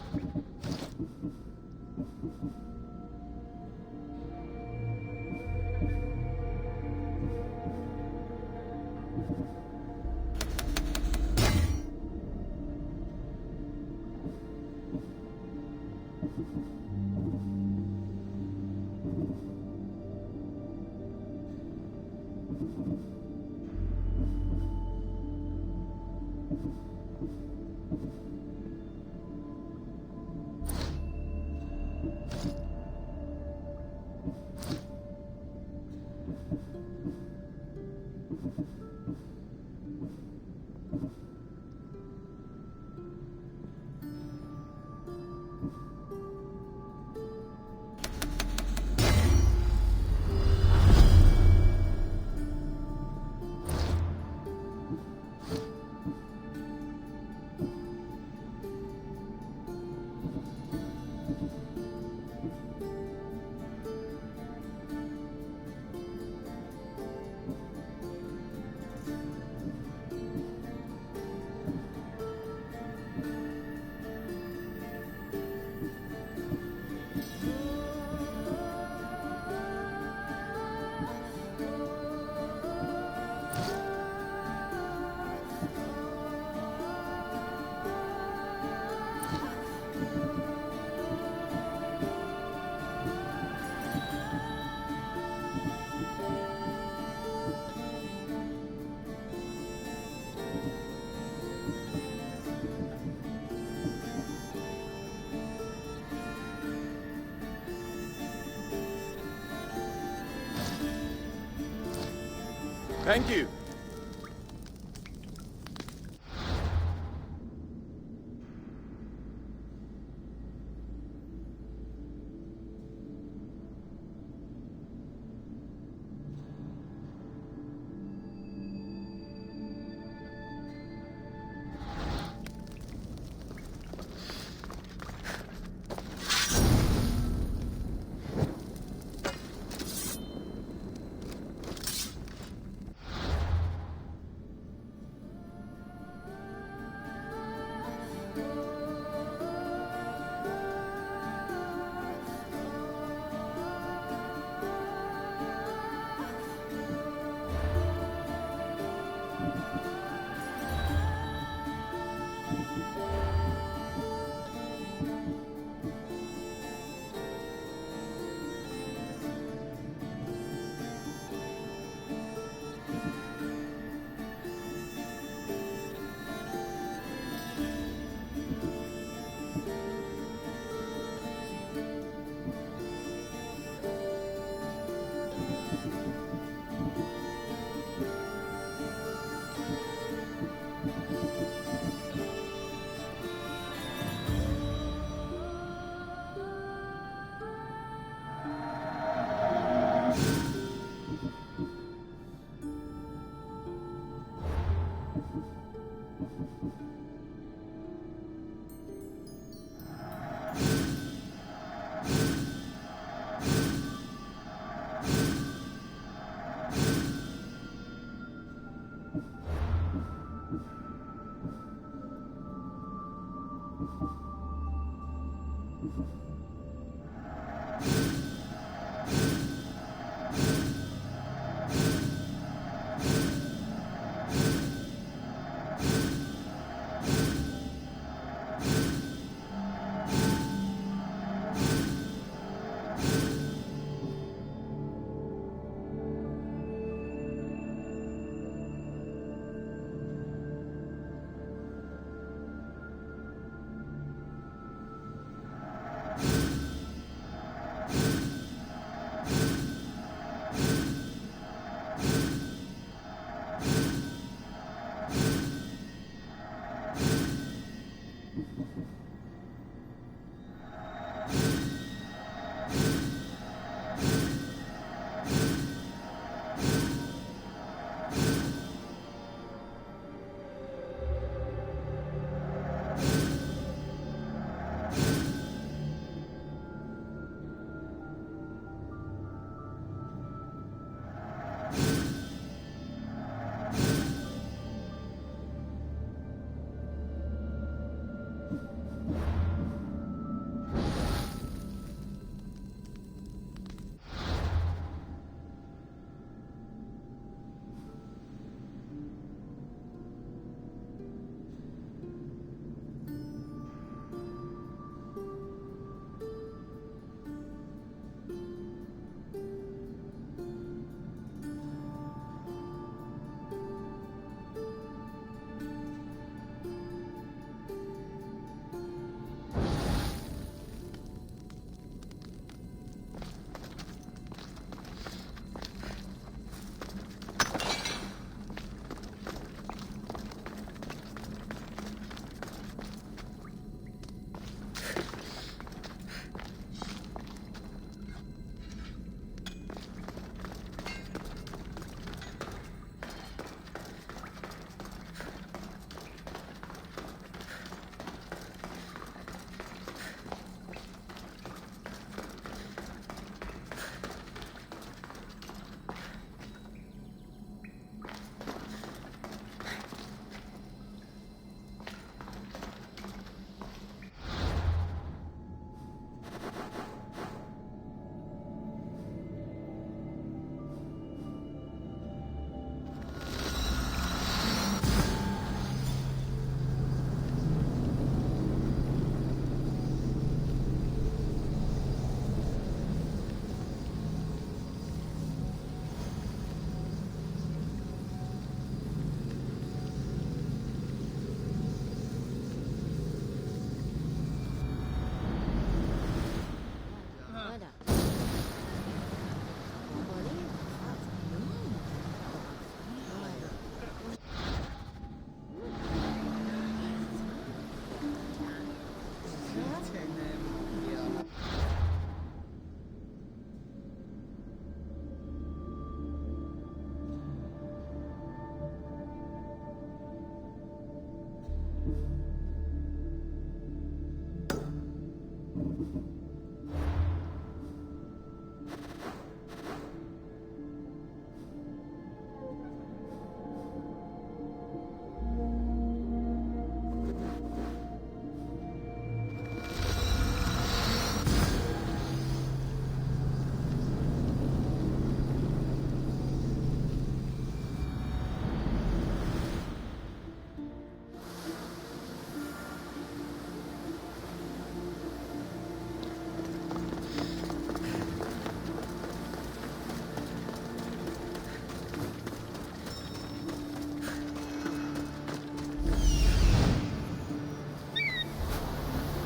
Thank you.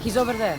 He's over there.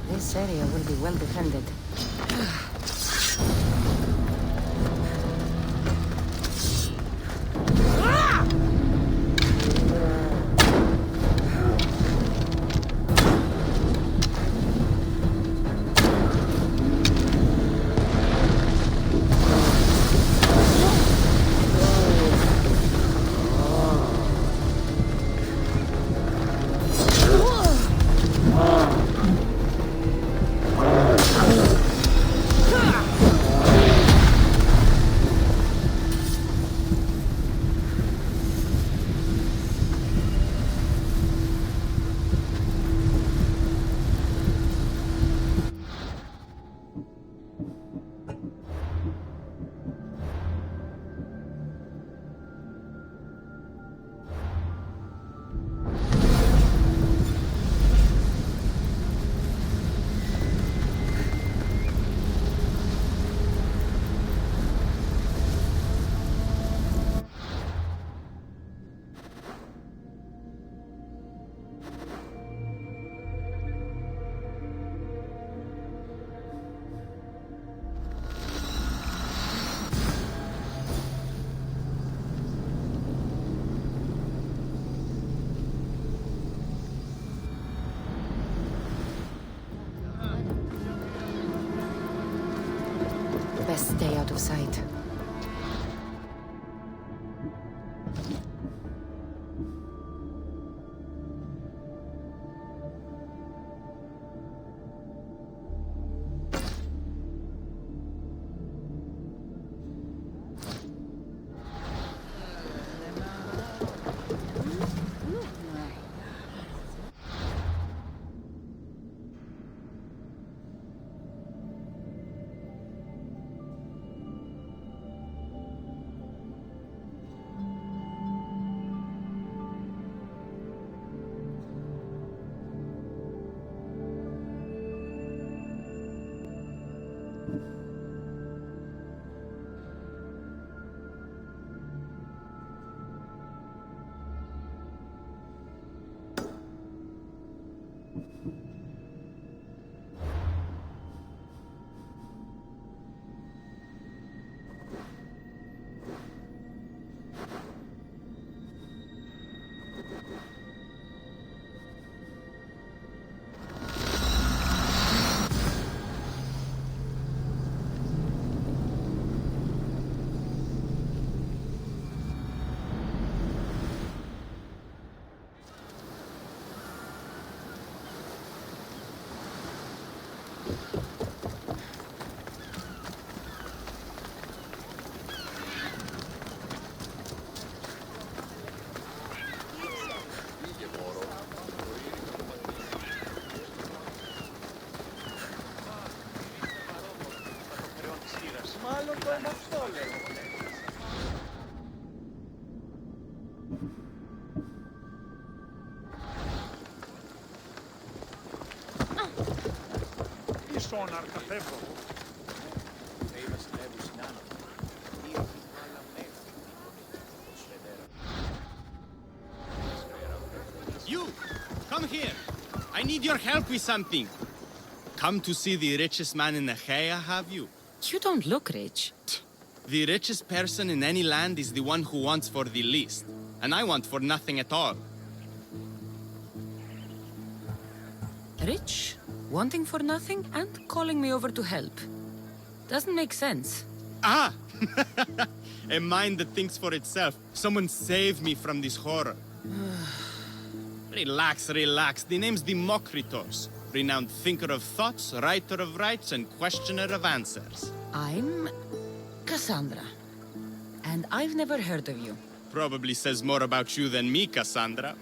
This area will be well defended. Best stay out of sight. You! Come here! I need your help with something. Come to see the richest man in Achaia, have you? You don't look rich. The richest person in any land is the one who wants for the least. And I want for nothing at all. Rich, wanting for nothing, and calling me over to help. Doesn't make sense. Ah! A mind that thinks for itself. Someone save me from this horror. Relax, relax. The name's Demokritos. Renowned thinker of thoughts, writer of rights, and questioner of answers. I'm Cassandra. And I've never heard of you. probably says more about you than me, Cassandra.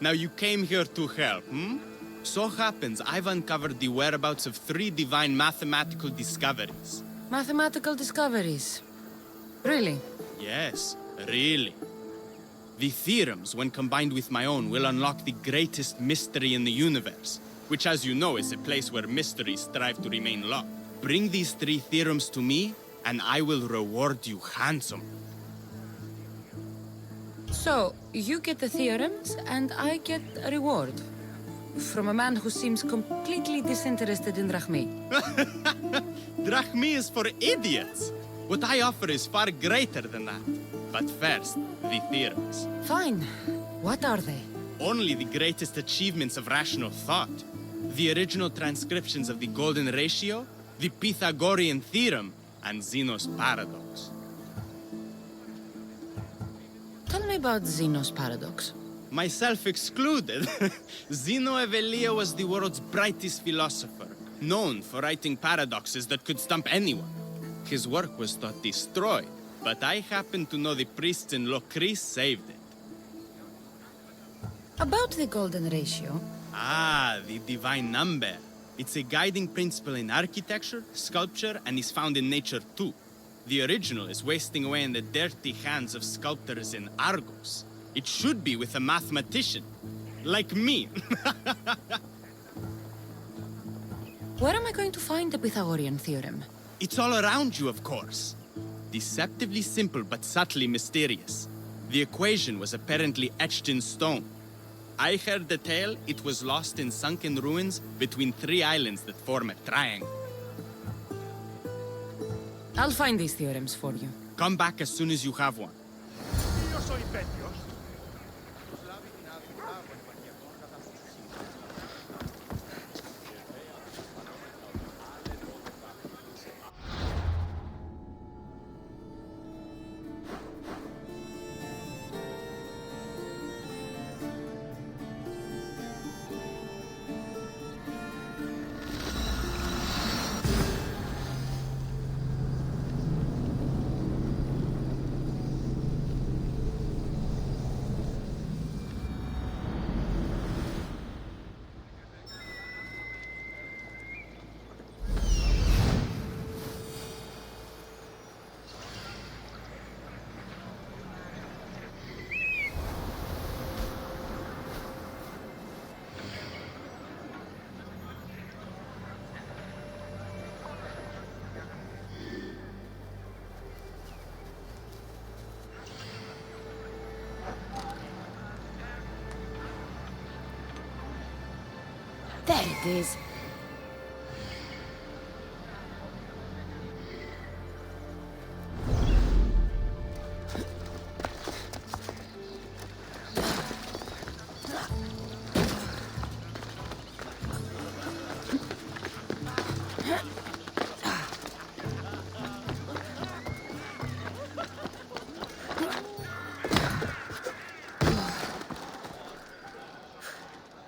Now, you came here to help, hmm? So happens I've uncovered the whereabouts of 3 divine mathematical discoveries. Mathematical discoveries. Really? Yes, really. The theorems, when combined with my own, will unlock the greatest mystery in the universe, which, as you know, is a place where mysteries strive to remain locked. Bring these 3 theorems to me, and I will reward you handsomely. So, you get the theorems, and I get a reward. From a man who seems completely disinterested in Drachmi. Drachmi is for idiots! What I offer is far greater than that. But first, the theorems. Fine. What are they? Only the greatest achievements of rational thought. The original transcriptions of the Golden Ratio, the Pythagorean Theorem, and Zeno's Paradox. Tell me about Zeno's Paradox. Myself excluded. Zeno of Elea was the world's brightest philosopher, known for writing paradoxes that could stump anyone. His work was thought destroyed, but I happen to know the priests in Locris saved it. About the Golden Ratio. Ah, the divine number. It's a guiding principle in architecture, sculpture, and is found in nature too. The original is wasting away in the dirty hands of sculptors in Argos. It should be with a mathematician, like me. Where am I going to find the Pythagorean theorem? It's all around you, of course. Deceptively simple, but subtly mysterious. The equation was apparently etched in stone. I heard the tale it was lost in sunken ruins between 3 islands that form a triangle. I'll find these theorems for you. Come back as soon as you have one. There it is.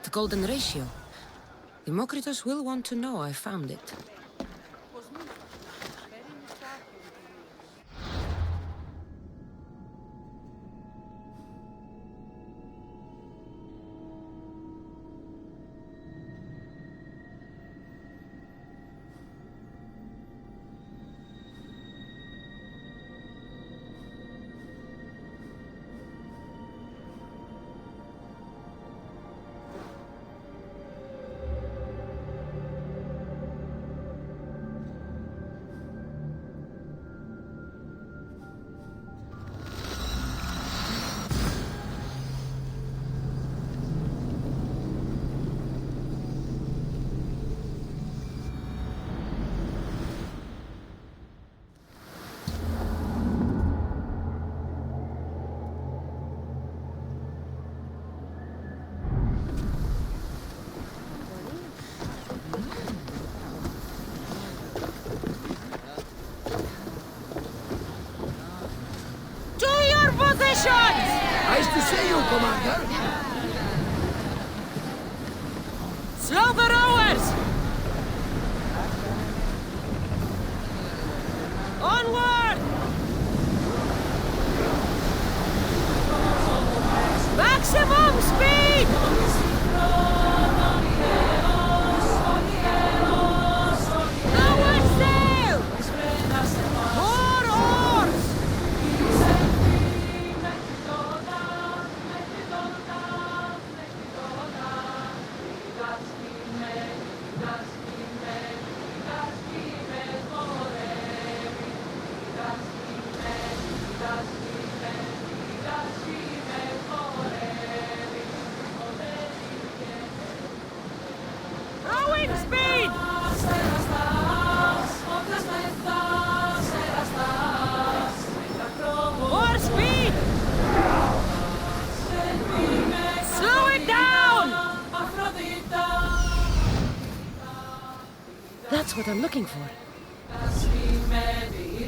The Golden Ratio. Democritus will want to know I found it. Nice to see you, Commander. Slow the rowers! Onward! That's what I'm looking for.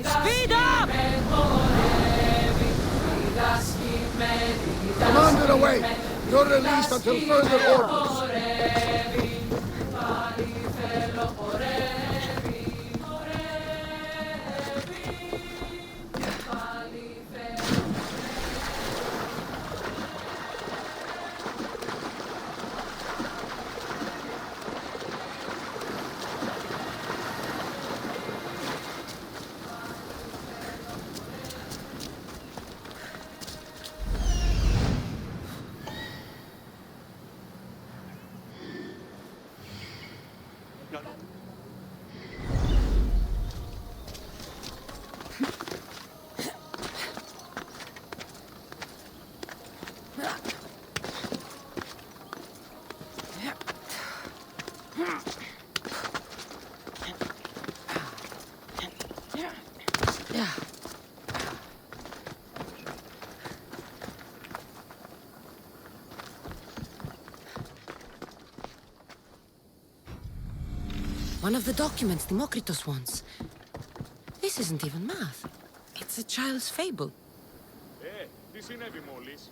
Speed up! Commander away! You're released until further orders. One of the documents Democritus wants. This isn't even math. It's a child's fable. Τι συνέβη μόλις?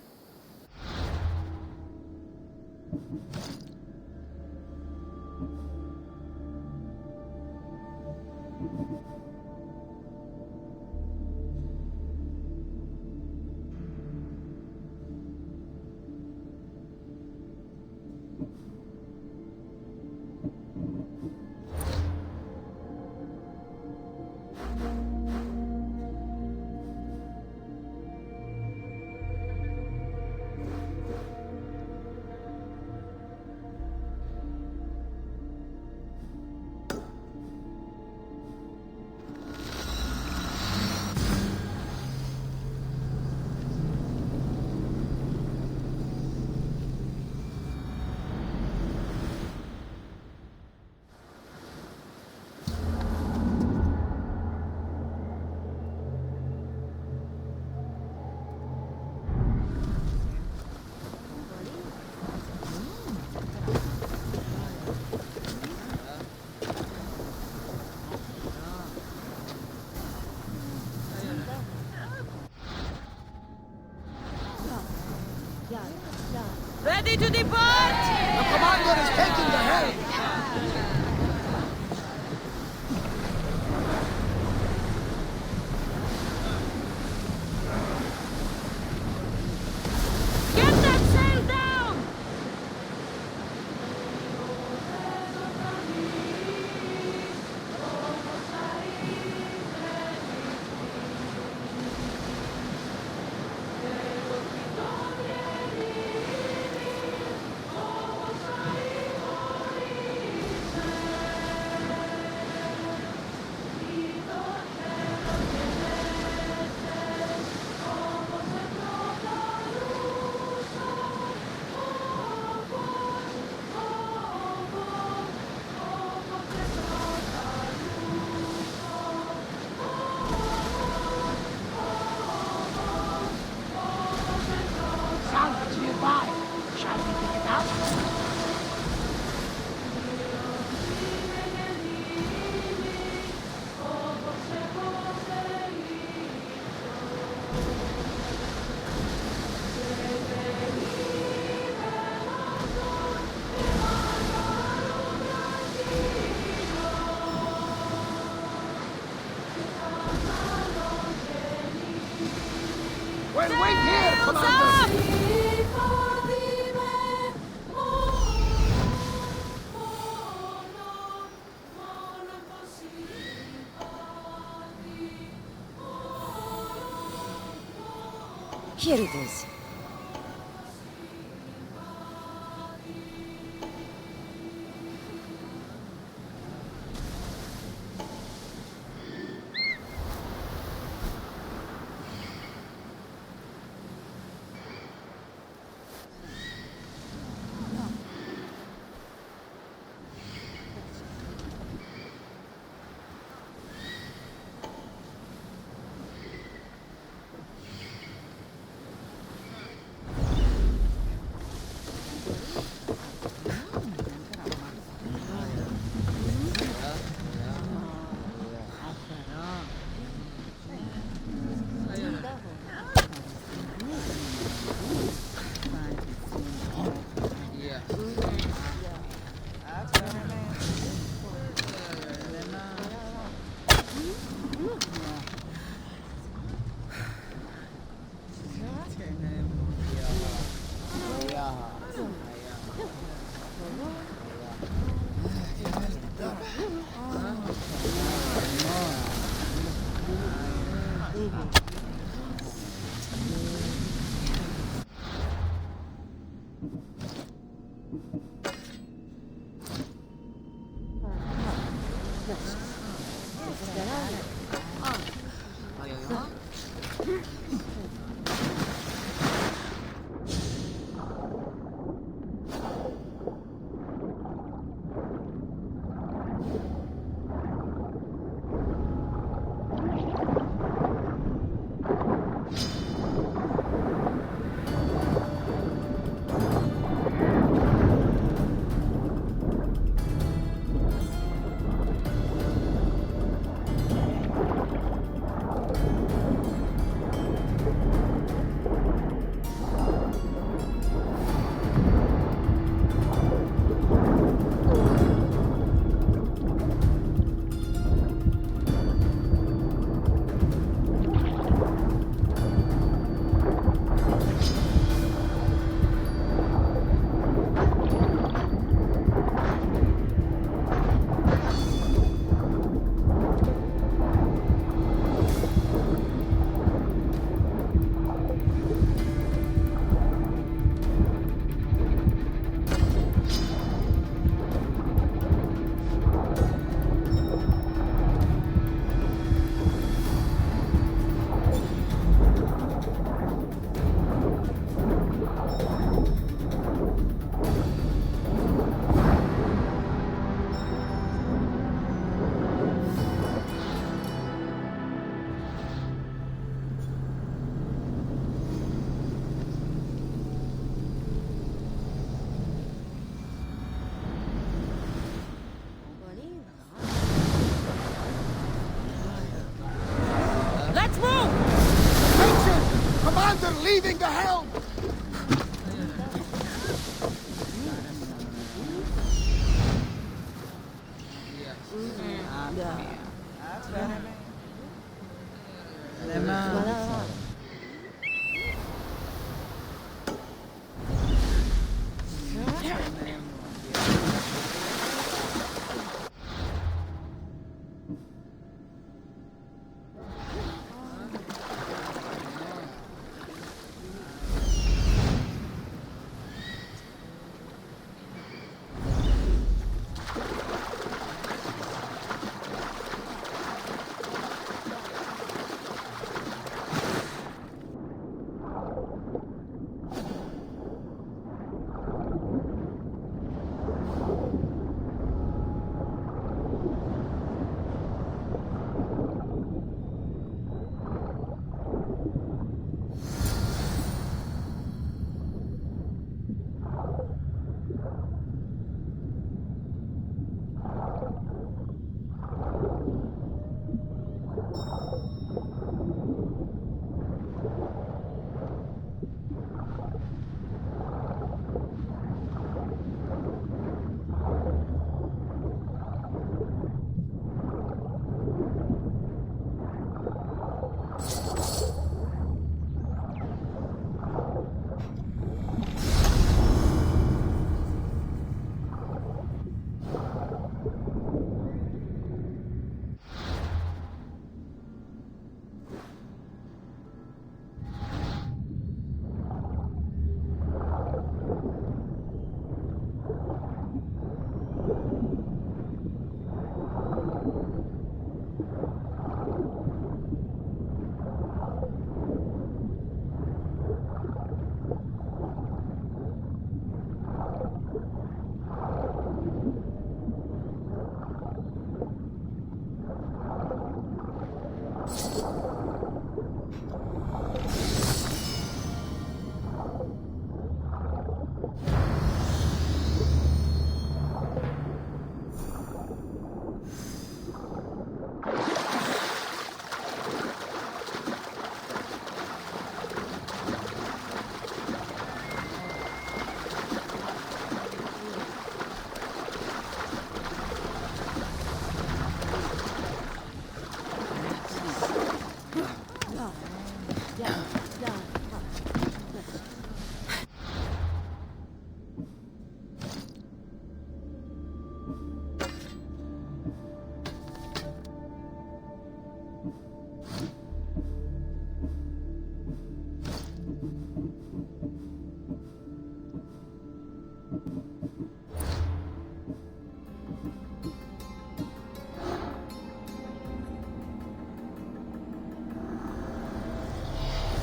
Ready to depart! The commander is taking the helm! Get that sail down! Sounds nearby. Shall we pick it up? Well, wait here, commander! Here it is. Let's move! Attention! Commander leaving the helm!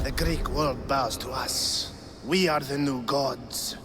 The Greek world bows to us. We are the new gods.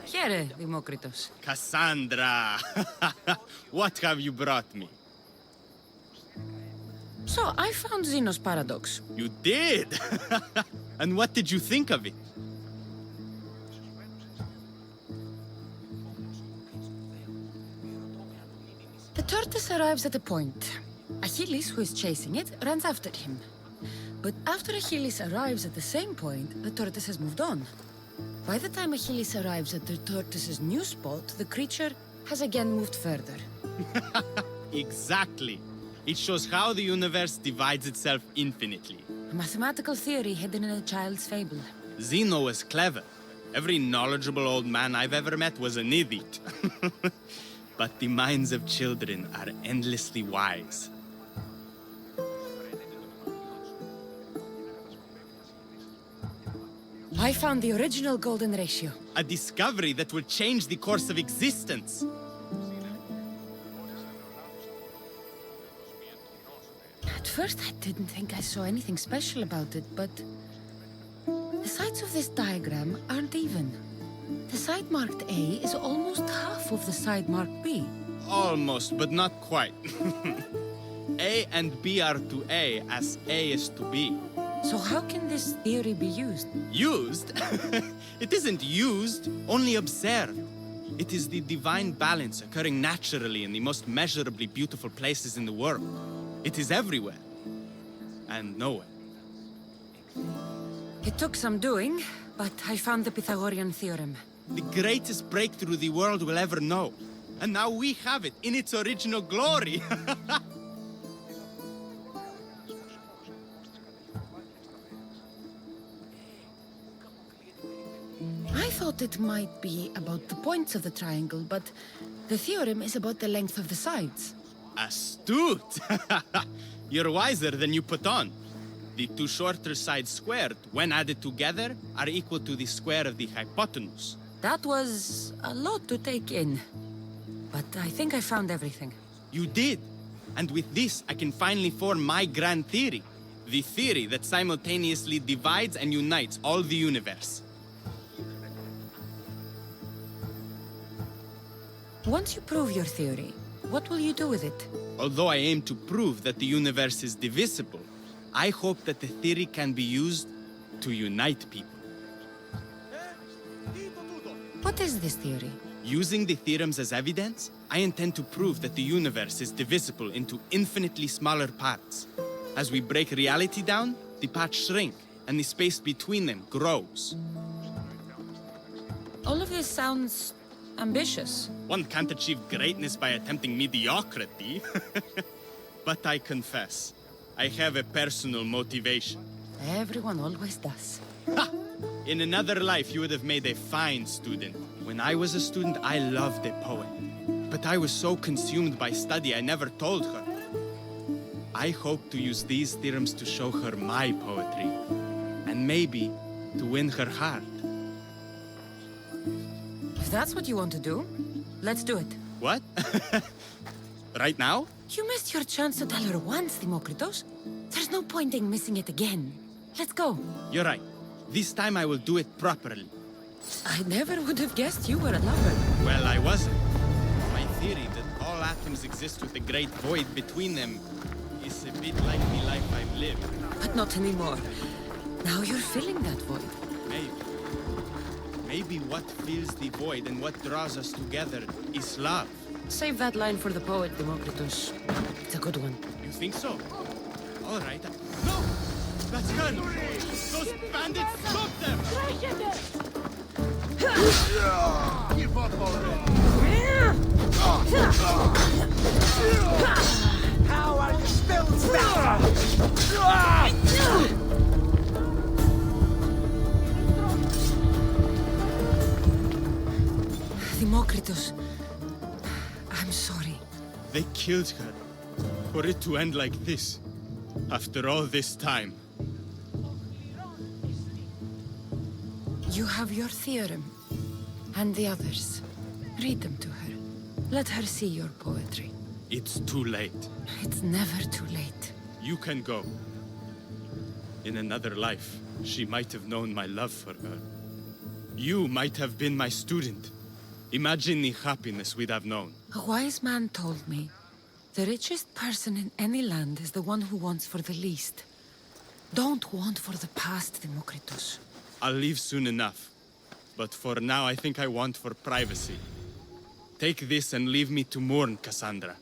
Χαίρε, Δημόκριτος. Cassandra! What have you brought me? So, I found Xenos Paradox. You did? And what did you think of it? The tortoise arrives at a point. Achilles, who is chasing it, runs after him. But after Achilles arrives at the same point, the tortoise has moved on. By the time Achilles arrives at the tortoise's new spot, the creature has again moved further. Exactly. It shows how the universe divides itself infinitely. A mathematical theory hidden in a child's fable. Zeno was clever. Every knowledgeable old man I've ever met was an idiot. But the minds of children are endlessly wise. I found the original golden ratio. A discovery that will change the course of existence. At first, I didn't think I saw anything special about it, but the sides of this diagram aren't even. The side marked A is almost half of the side marked B. Almost, but not quite. A and B are to A as A is to B. So how can this theory be used? Used? It isn't used, only observed. It is the divine balance occurring naturally in the most measurably beautiful places in the world. It is everywhere. And nowhere. It took some doing, but I found the Pythagorean theorem. The greatest breakthrough the world will ever know. And now we have it in its original glory. I thought it might be about the points of the triangle, but the theorem is about the length of the sides. Astute! You're wiser than you put on. The two shorter sides squared, when added together, are equal to the square of the hypotenuse. That was a lot to take in. But I think I found everything. You did! And with this, I can finally form my grand theory. The theory that simultaneously divides and unites all the universe. Once you prove your theory, what will you do with it? Although I aim to prove that the universe is divisible, I hope that the theory can be used to unite people. What is this theory? Using the theorems as evidence, I intend to prove that the universe is divisible into infinitely smaller parts. As we break reality down, the parts shrink, and the space between them grows. All of this sounds ambitious. One can't achieve greatness by attempting mediocrity. But I confess, I have a personal motivation. Everyone always does. Ha! In another life, you would have made a fine student. When I was a student, I loved a poet. But I was so consumed by study, I never told her. I hope to use these theorems to show her my poetry. And maybe to win her heart. If that's what you want to do, let's do it. What? Right now? You missed your chance to tell her once, Demokritos. There's no point in missing it again. Let's go. You're right. This time I will do it properly. I never would have guessed you were a lover. Well, I wasn't. My theory that all atoms exist with a great void between them is a bit like the life I've lived. But not anymore. Now you're filling that void. Maybe. Maybe what fills the void and what draws us together is love. Save that line for the poet, Demokritos. It's a good one. You think so? All right. No! That's her! Those bandits, stop them! Give up already! How are you still standing? Demokritos, I'm sorry. They killed her. For it to end like this. After all this time. You have your theorem. And the others. Read them to her. Let her see your poetry. It's too late. It's never too late. You can go. In another life, she might have known my love for her. You might have been my student. Imagine the happiness we'd have known. A wise man told me, the richest person in any land is the one who wants for the least. Don't want for the past, Demokritos. I'll leave soon enough. But for now, I think I want for privacy. Take this and leave me to mourn, Cassandra.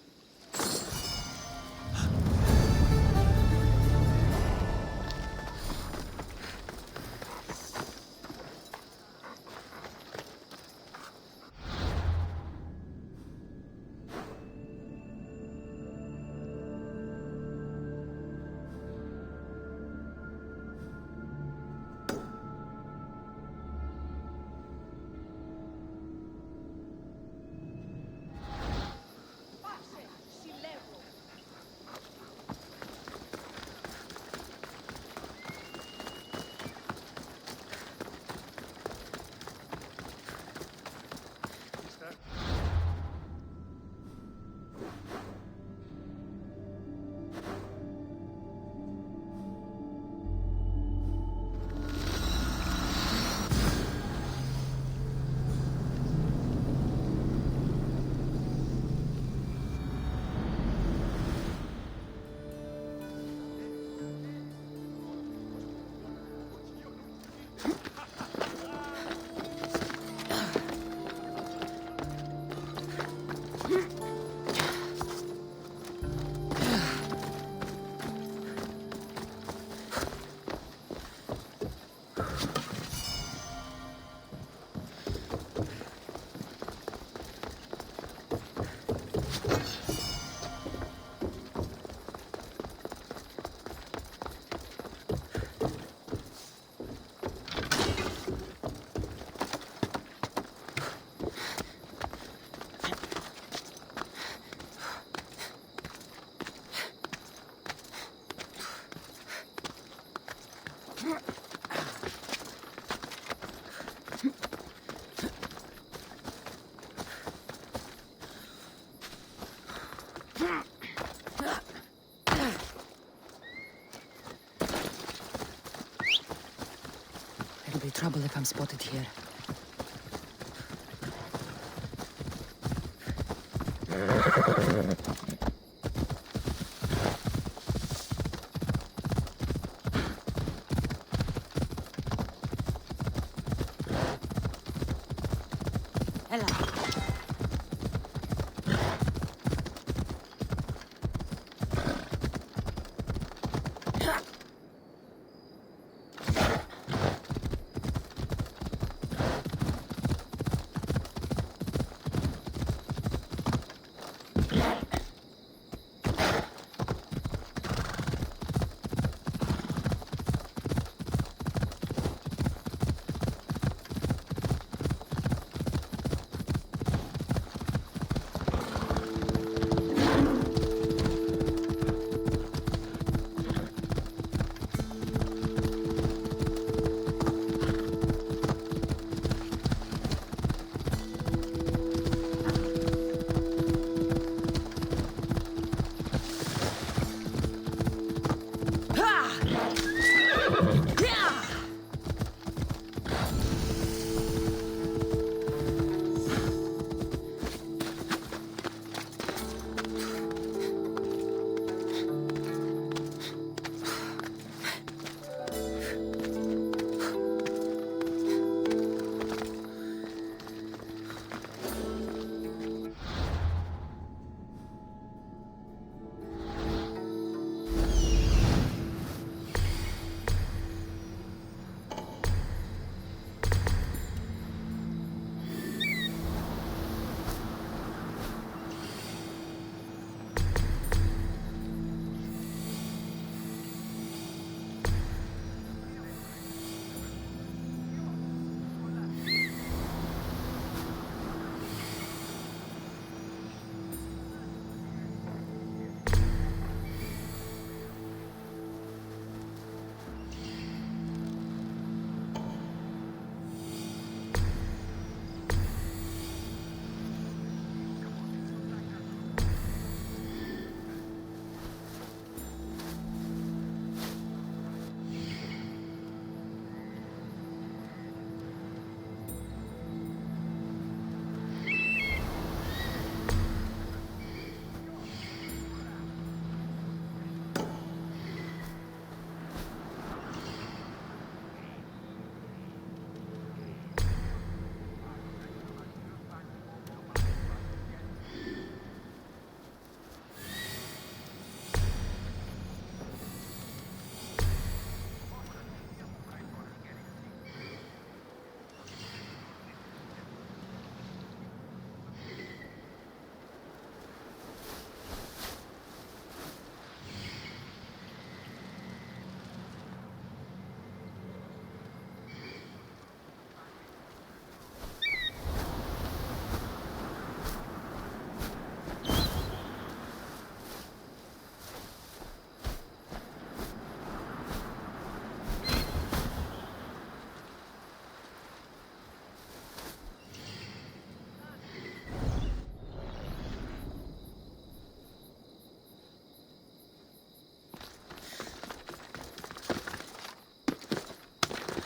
There'll be trouble if I'm spotted here. Ella.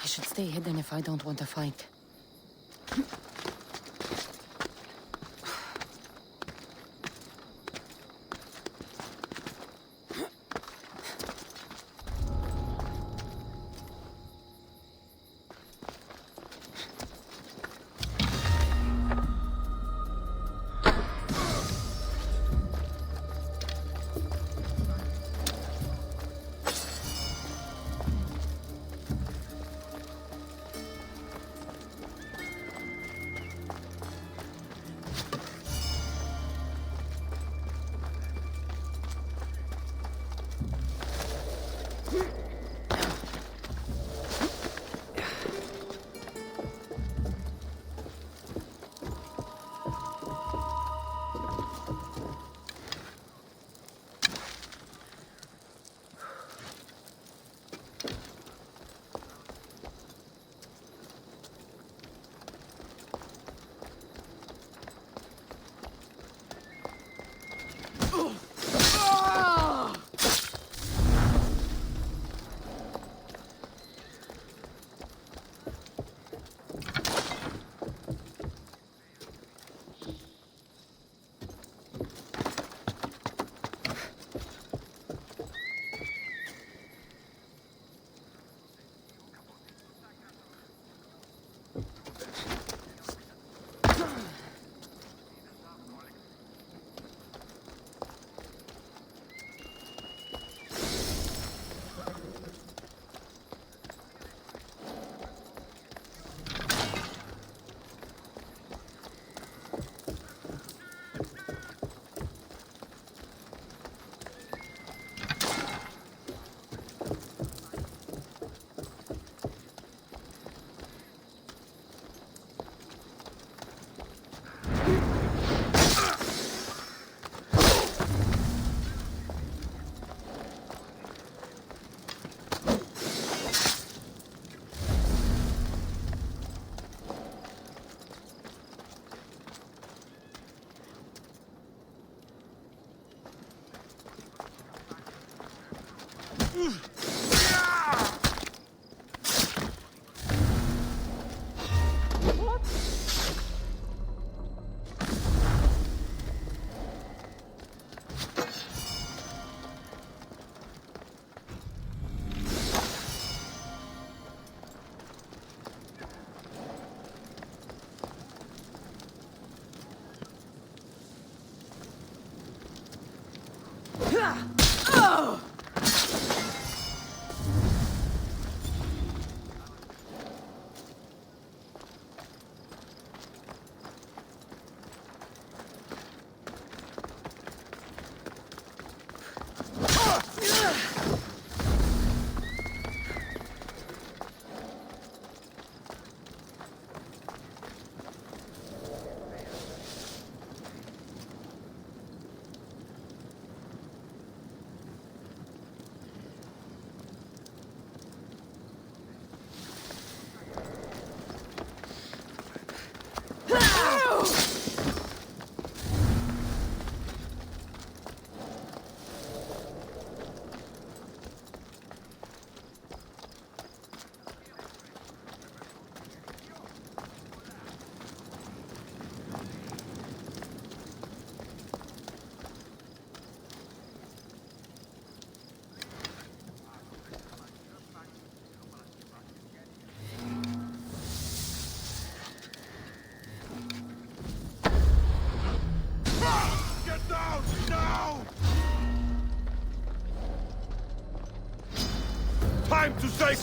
I should stay hidden if I don't want to fight.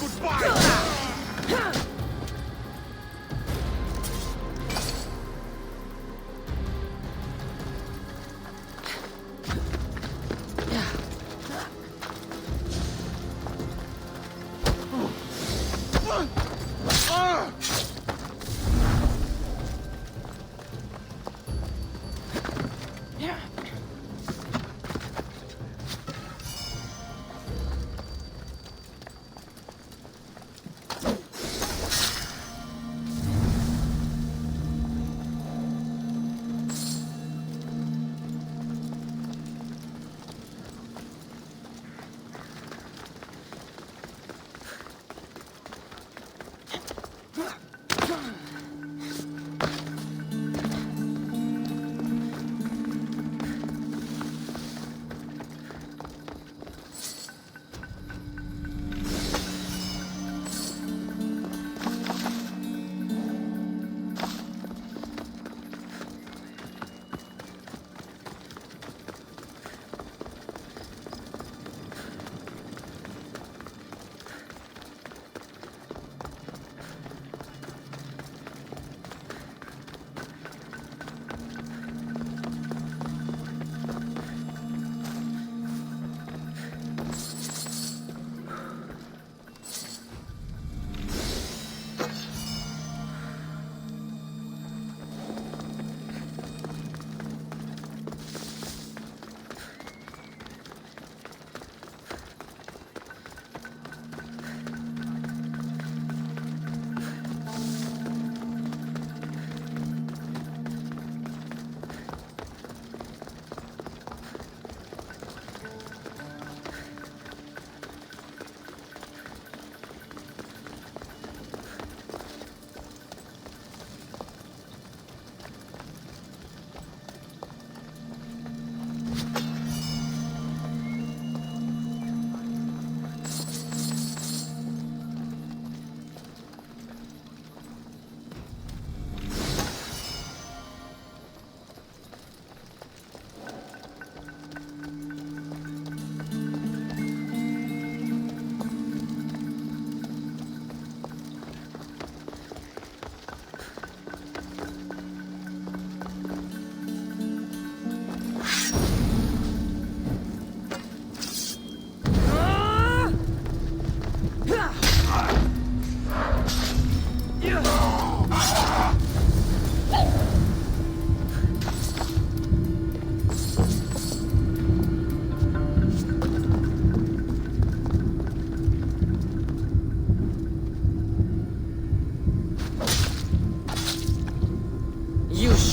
Goodbye!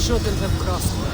shouldn't have crossed me.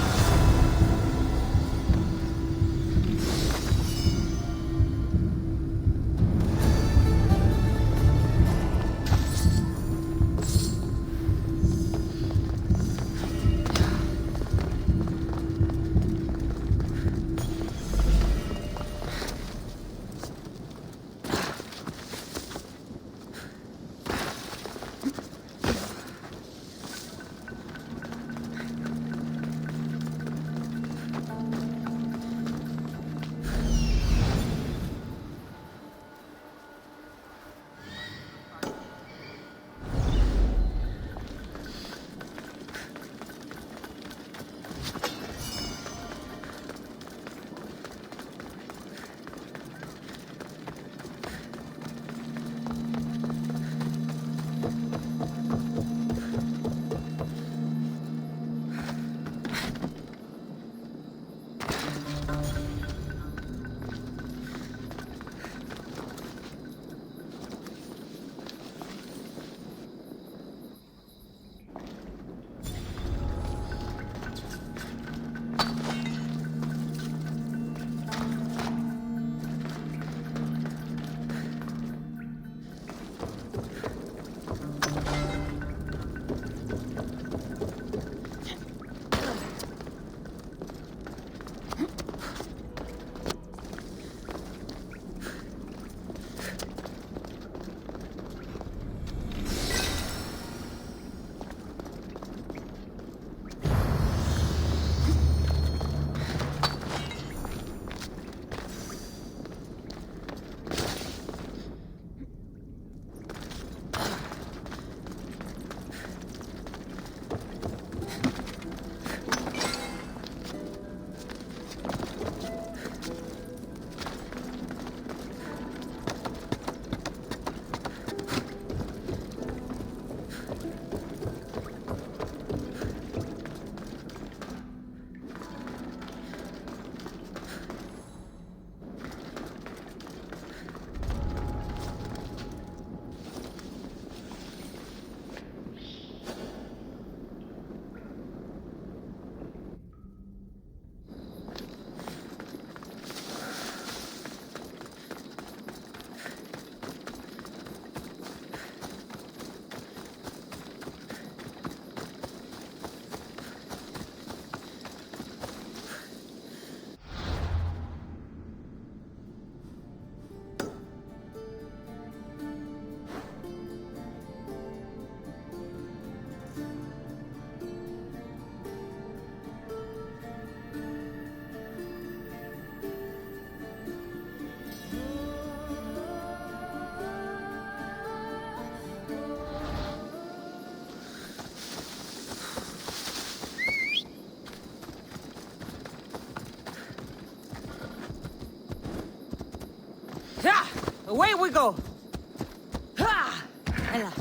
Away we go! Ha! Ella.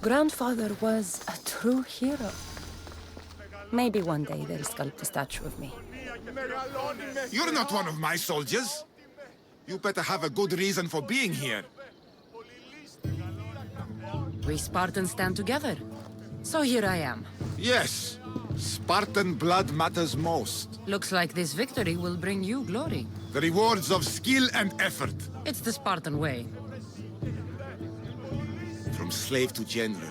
Grandfather was a true hero. Maybe one day they'll sculpt a statue of me. You're not one of my soldiers. You better have a good reason for being here. We Spartans stand together. So here I am. Yes, Spartan blood matters most. Looks like this victory will bring you glory. The rewards of skill and effort. It's the Spartan way. From slave to general,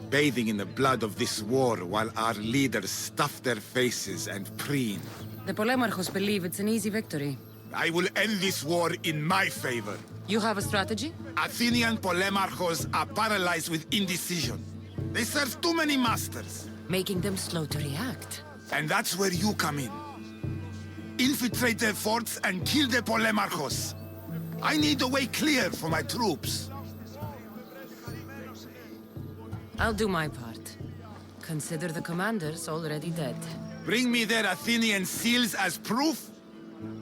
bathing in the blood of this war while our leaders stuff their faces and preen. The Polemarchos believe it's an easy victory. I will end this war in my favor. You have a strategy? Athenian Polemarchos are paralyzed with indecision. They serve too many masters. Making them slow to react. And that's where you come in. Infiltrate their forts and kill the Polemarchos. I need a way clear for my troops. I'll do my part. Consider the commanders already dead. Bring me their Athenian seals as proof.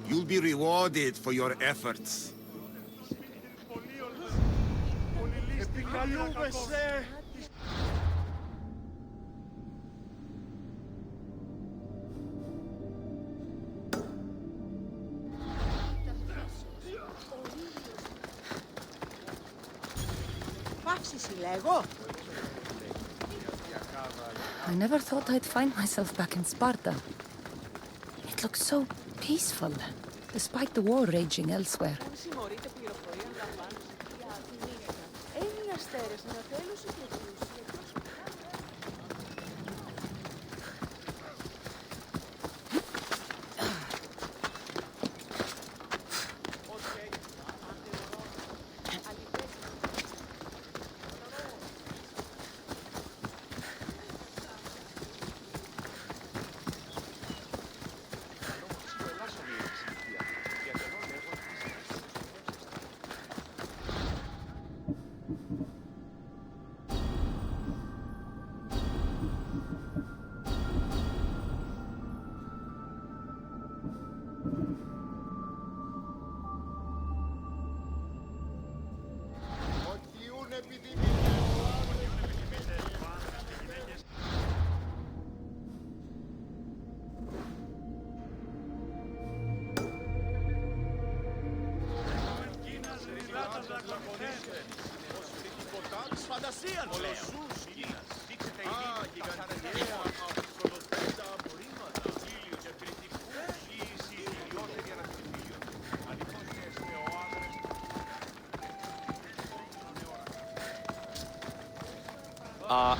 You'll be rewarded for your efforts. I never thought I'd find myself back in Sparta. It looks so peaceful, despite the war raging elsewhere.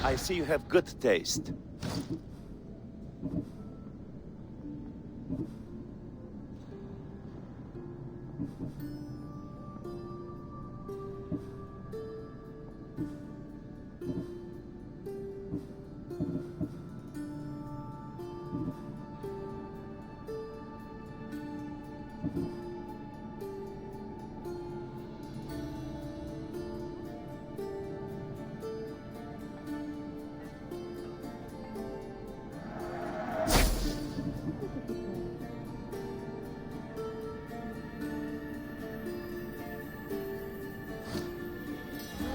I see you have good taste.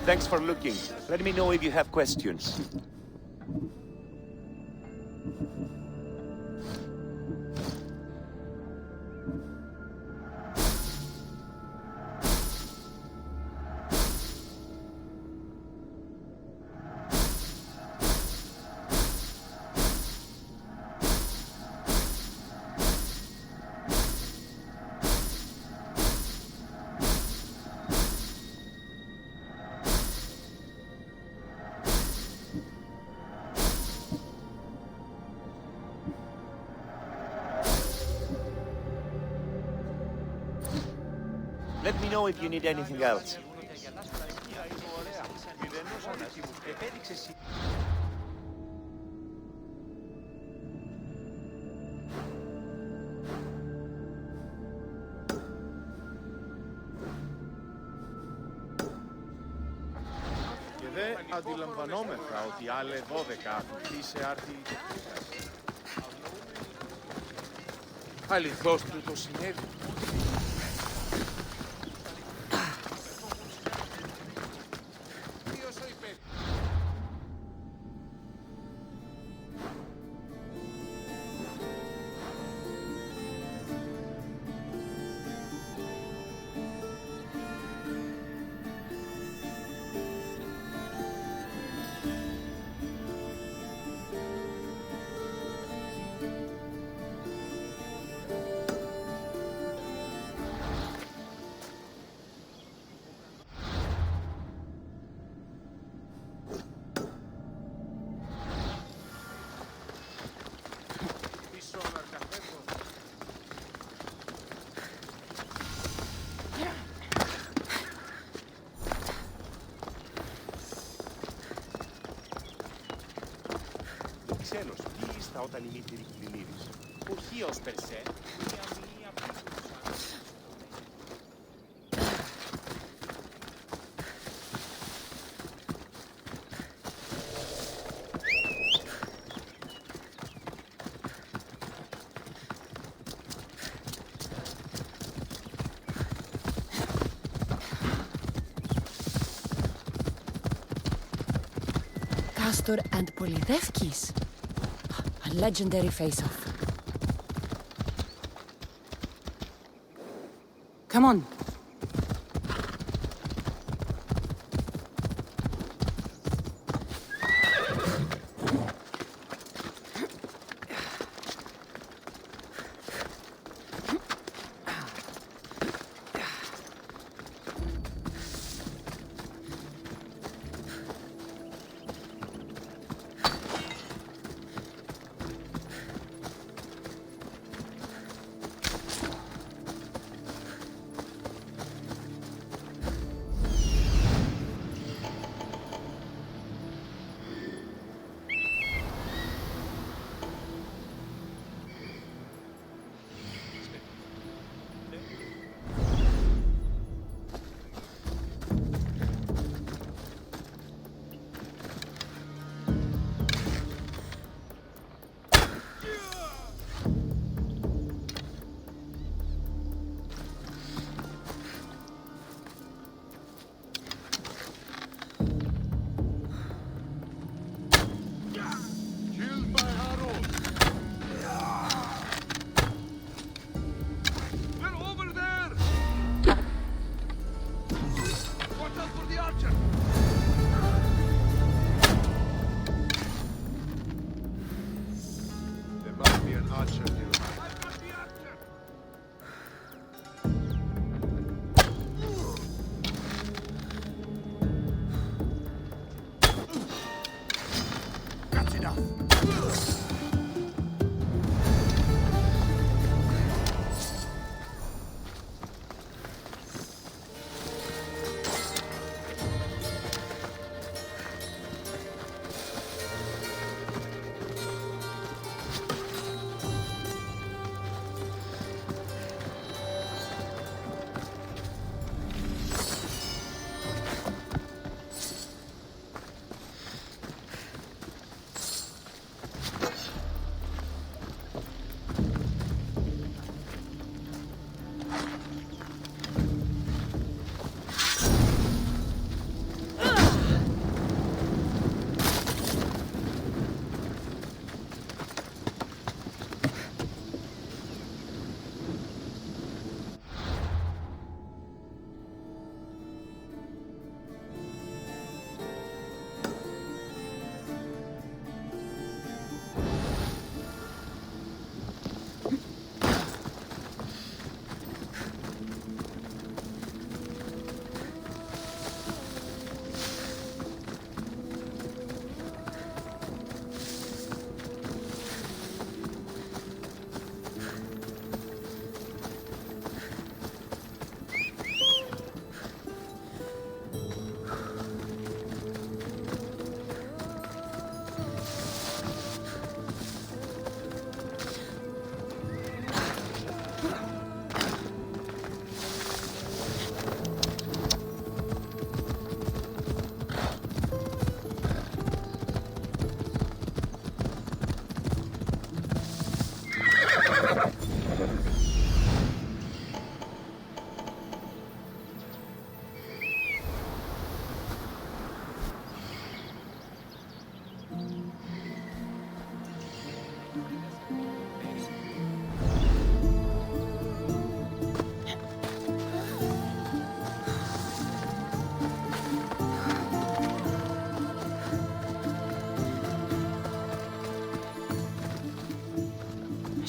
Thanks for looking. Let me know if you have questions. Let me know if you need anything else. Και δε αντιλαμβανόμεθα ότι άλλε 12 σε άρτη. Αληθώς του το συνέβη. όταν η μήτηρη πλημμύρισε. Όχι ως περσέ, μία πλήρους. Castor and Polydevkis. A legendary face-off. Come on.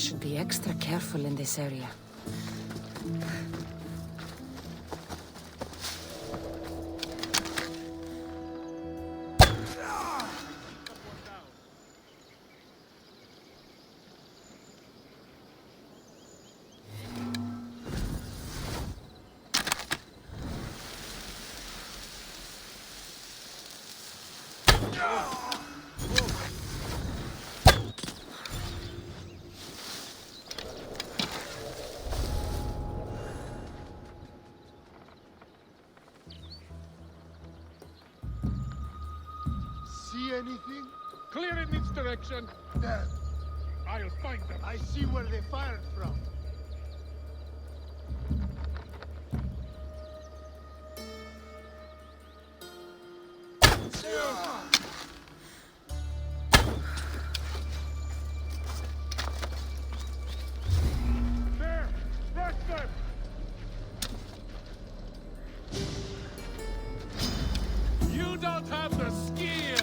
Should be extra careful in this area. see anything? Clear in its direction. There. I'll find them. I see where they fired from. There! Rush them! You don't have the skill!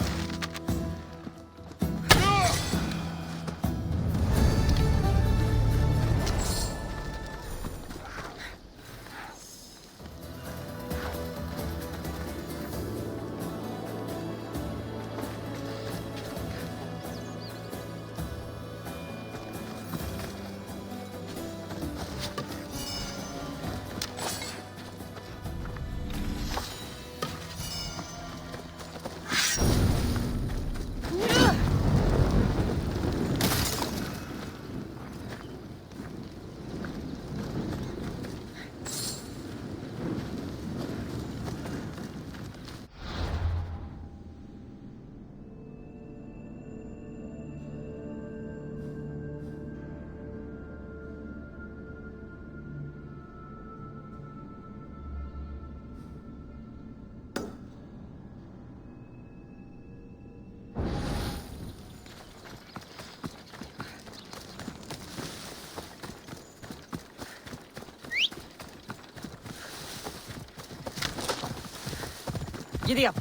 Giddy up.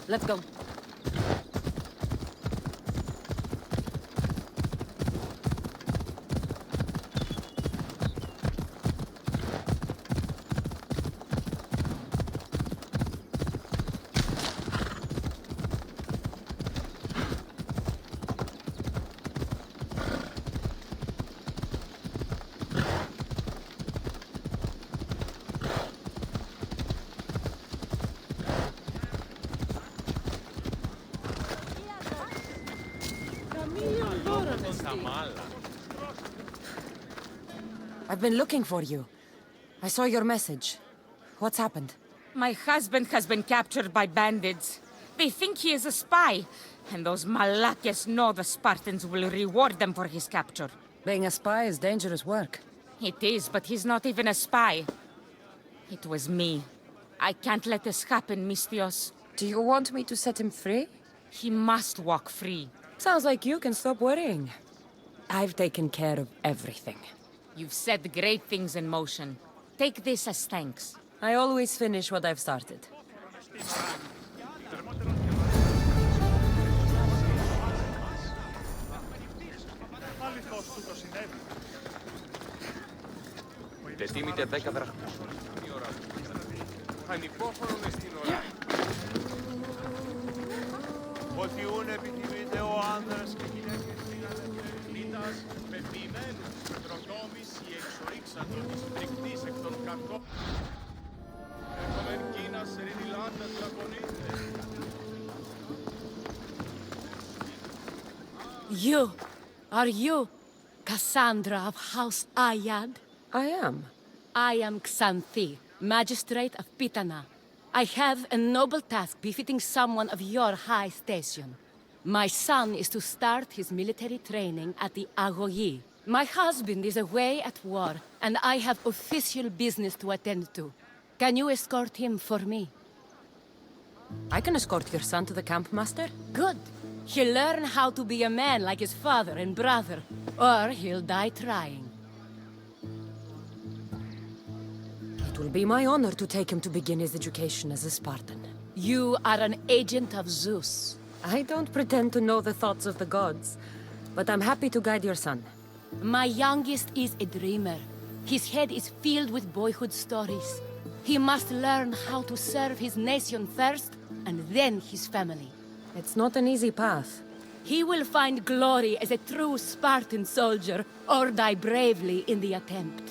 Let's go. I've been looking for you. I saw your message. What's happened? My husband has been captured by bandits. They think he is a spy, and those Malakas know the Spartans will reward them for his capture. Being a spy is dangerous work. It is, but he's not even a spy. It was me. I can't let this happen, Misthios. Do you want me to set him free? He must walk free. Sounds like you can stop worrying. I've taken care of everything. You've set great things in motion. Take this as thanks. I always finish what I've started. Τετίμητε 10 δραχμούς. Ανυπόφορον εστιν ώρα. Ότι ούν επιθυμείτε ο άνδρας και γυναίκες πήγανε Λίτας πεποιημένους τροτόμηση εξορίξατο της τρικτής εκ των κακών. Εκομεν κίνας ερηνιλάντα τραπονείτε. Are you Cassandra of House Ayad? I am. I am Xanthi, magistrate of Pitana. I have a noble task befitting someone of your high station. My son is to start his military training at the Agoyi. My husband is away at war, and I have official business to attend to. Can you escort him for me? I can escort your son to the camp, Master. Good. He'll learn how to be a man like his father and brother, or he'll die trying. It will be my honor to take him to begin his education as a Spartan. You are an agent of Zeus. I don't pretend to know the thoughts of the gods, but I'm happy to guide your son. My youngest is a dreamer. His head is filled with boyhood stories. He must learn how to serve his nation first, and then his family. It's not an easy path. He will find glory as a true Spartan soldier, or die bravely in the attempt.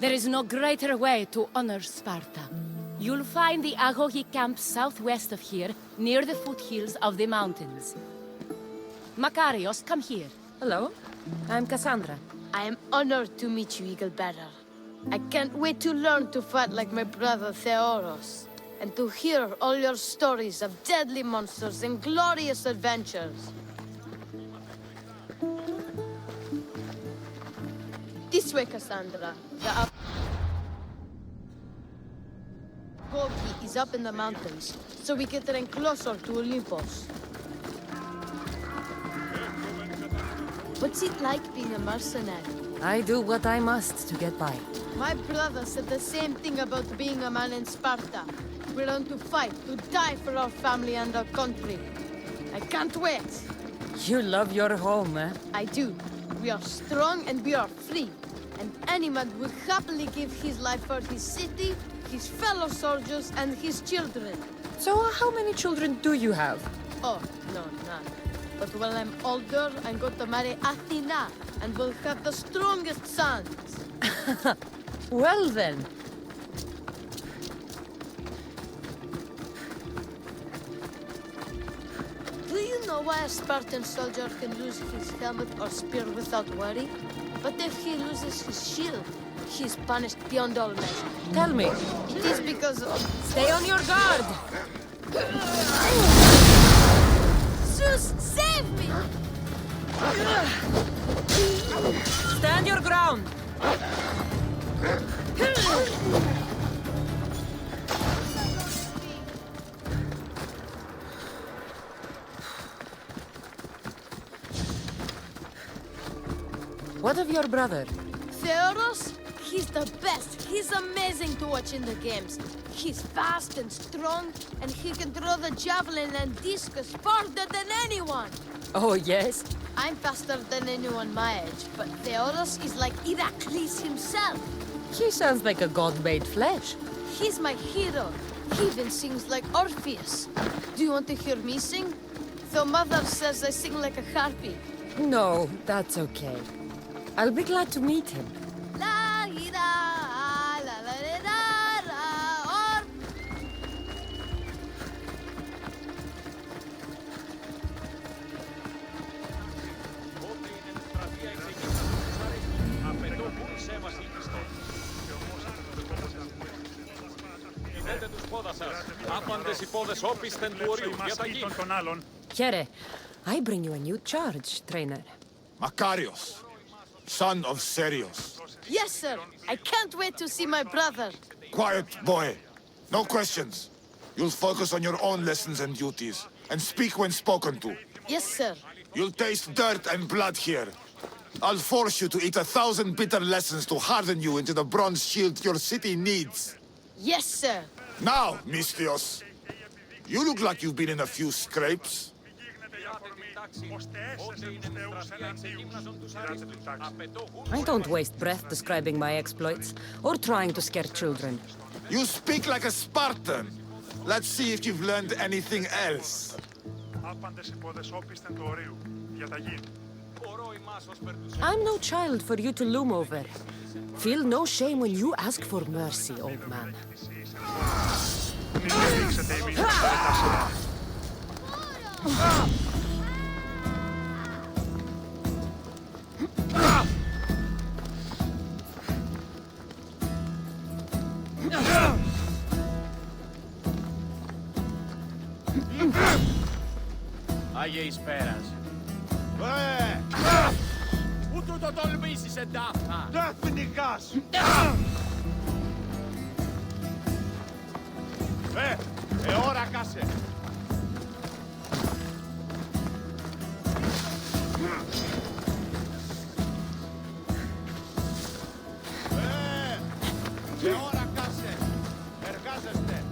There is no greater way to honor Sparta. You'll find the Agohi camp southwest of here, near the foothills of the mountains. Makarios, come here. Hello, I'm Cassandra. I am honored to meet you, Eagle Bearer. I can't wait to learn to fight like my brother Theoros, and to hear all your stories of deadly monsters and glorious adventures. This way, Cassandra. The Agohi is up in the mountains, so we can train closer to Olympus. What's it like being a mercenary? I do what I must to get by. My brother said the same thing about being a man in Sparta. We learn to fight, to die for our family and our country. I can't wait. You love your home, eh? I do. We are strong and we are free. And any man would happily give his life for his city, his fellow soldiers, and his children. So how many children do you have? Oh, no, none. But when I'm older, I'm going to marry Athena, and we'll have the strongest sons. Well then. Do you know why a Spartan soldier can lose his helmet or spear without worry? But if he loses his shield, he's punished beyond all measure. Tell me. It is because of... Stay on your guard! Zeus, save me! Stand your ground! What of your brother? Theoros? He's the best. He's amazing to watch in the games. He's fast and strong, and he can throw the javelin and discus farther than anyone. Oh, yes? I'm faster than anyone my age, but Theoros is like Heracles himself. He sounds like a god made flesh. He's my hero. He even sings like Orpheus. Do you want to hear me sing? Though Mother says I sing like a harpy. No, that's okay. I'll be glad to meet him. La ira, la la la la, or... Here, I bring you a new charge, trainer. Makarios, son of Serios. Yes, sir. I can't wait to see my brother. Quiet, boy. No questions. You'll focus on your own lessons and duties, and speak when spoken to. Yes, sir. You'll taste dirt and blood here. I'll force you to eat 1,000 bitter lessons to harden you into the bronze shield your city needs. Yes, sir. Now, Mistios, you look like you've been in a few scrapes. I don't waste breath describing my exploits, or trying to scare children. You speak like a Spartan. Let's see if you've learned anything else. I'm no child for you to loom over. Feel no shame when you ask for mercy, old man. Άγιες πέρας. Ούτου το τολμήσεις, εντάφνα. Δεν πνιγάς! Ώρα κάσε. Ώρα κάσε. Εργάζεστε.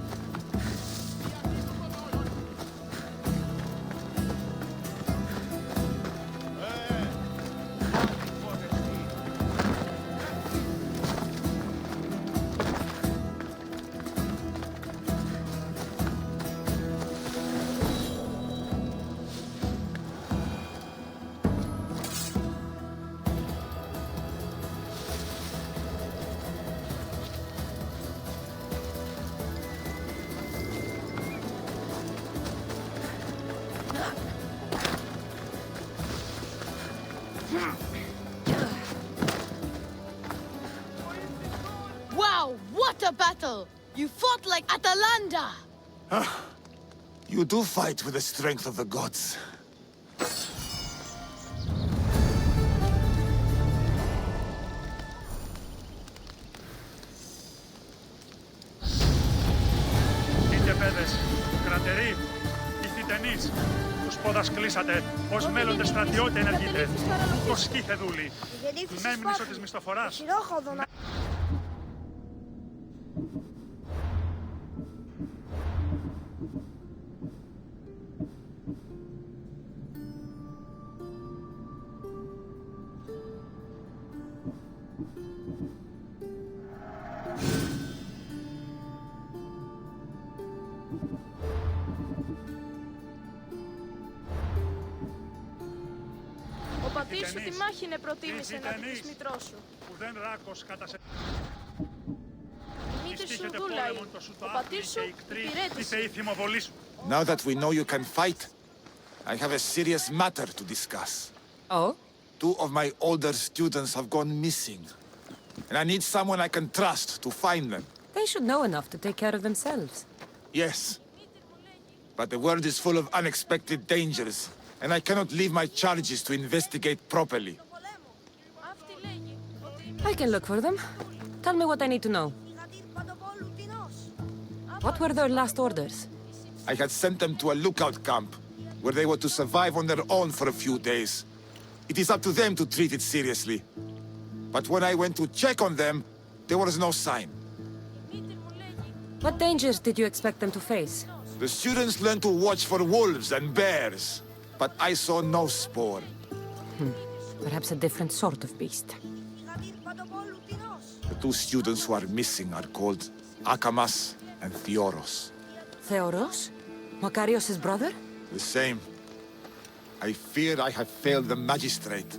Wow, what a battle! You fought like Atalanta! You do fight with the strength of the gods. Είτε παιδες, κρατεροί, ηθιτενείς, τους πόδας κλείσατε, ως μέλλοντες στρατιώτε ενεργείτε. Το σκήθε δούλη. Μέμνησο της μισθοφοράς. Ο πατήρ σου τη μάχη είναι προτίμησε να της μητρός σου. Που δεν ράκος κατά σε... Η μήτρη σου δούλαει. Ο πατήρ σου υπηρέτησε. Now that we know you can fight, I have a serious matter to discuss. Oh? Two of my older students have gone missing. And I need someone I can trust to find them. They should know enough to take care of themselves. Yes. But the world is full of unexpected dangers, and I cannot leave my charges to investigate properly. I can look for them. Tell me what I need to know. What were their last orders? I had sent them to a lookout camp, where they were to survive on their own for a few days. It is up to them to treat it seriously. But when I went to check on them, there was no sign. What dangers did you expect them to face? The students learned to watch for wolves and bears, but I saw no spore. Perhaps a different sort of beast. The two students who are missing are called Akamas and Theoros. Theoros? Makarios' brother? The same. I fear I have failed the magistrate.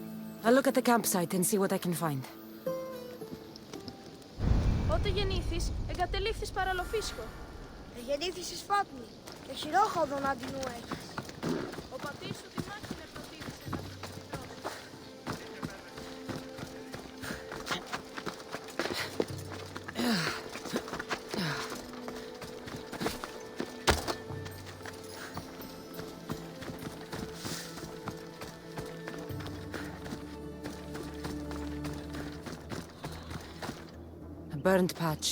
I'll look at the campsite and see what I can find. Ότε γεννήθης, εγκατελείφθης παραλοφίσκο. Γεννήθης εις Φάτμη και χειρόχοδον αντινού έχεις. Ο πατήρ σου τη μάχη είναι προτίμησε να της A burned patch.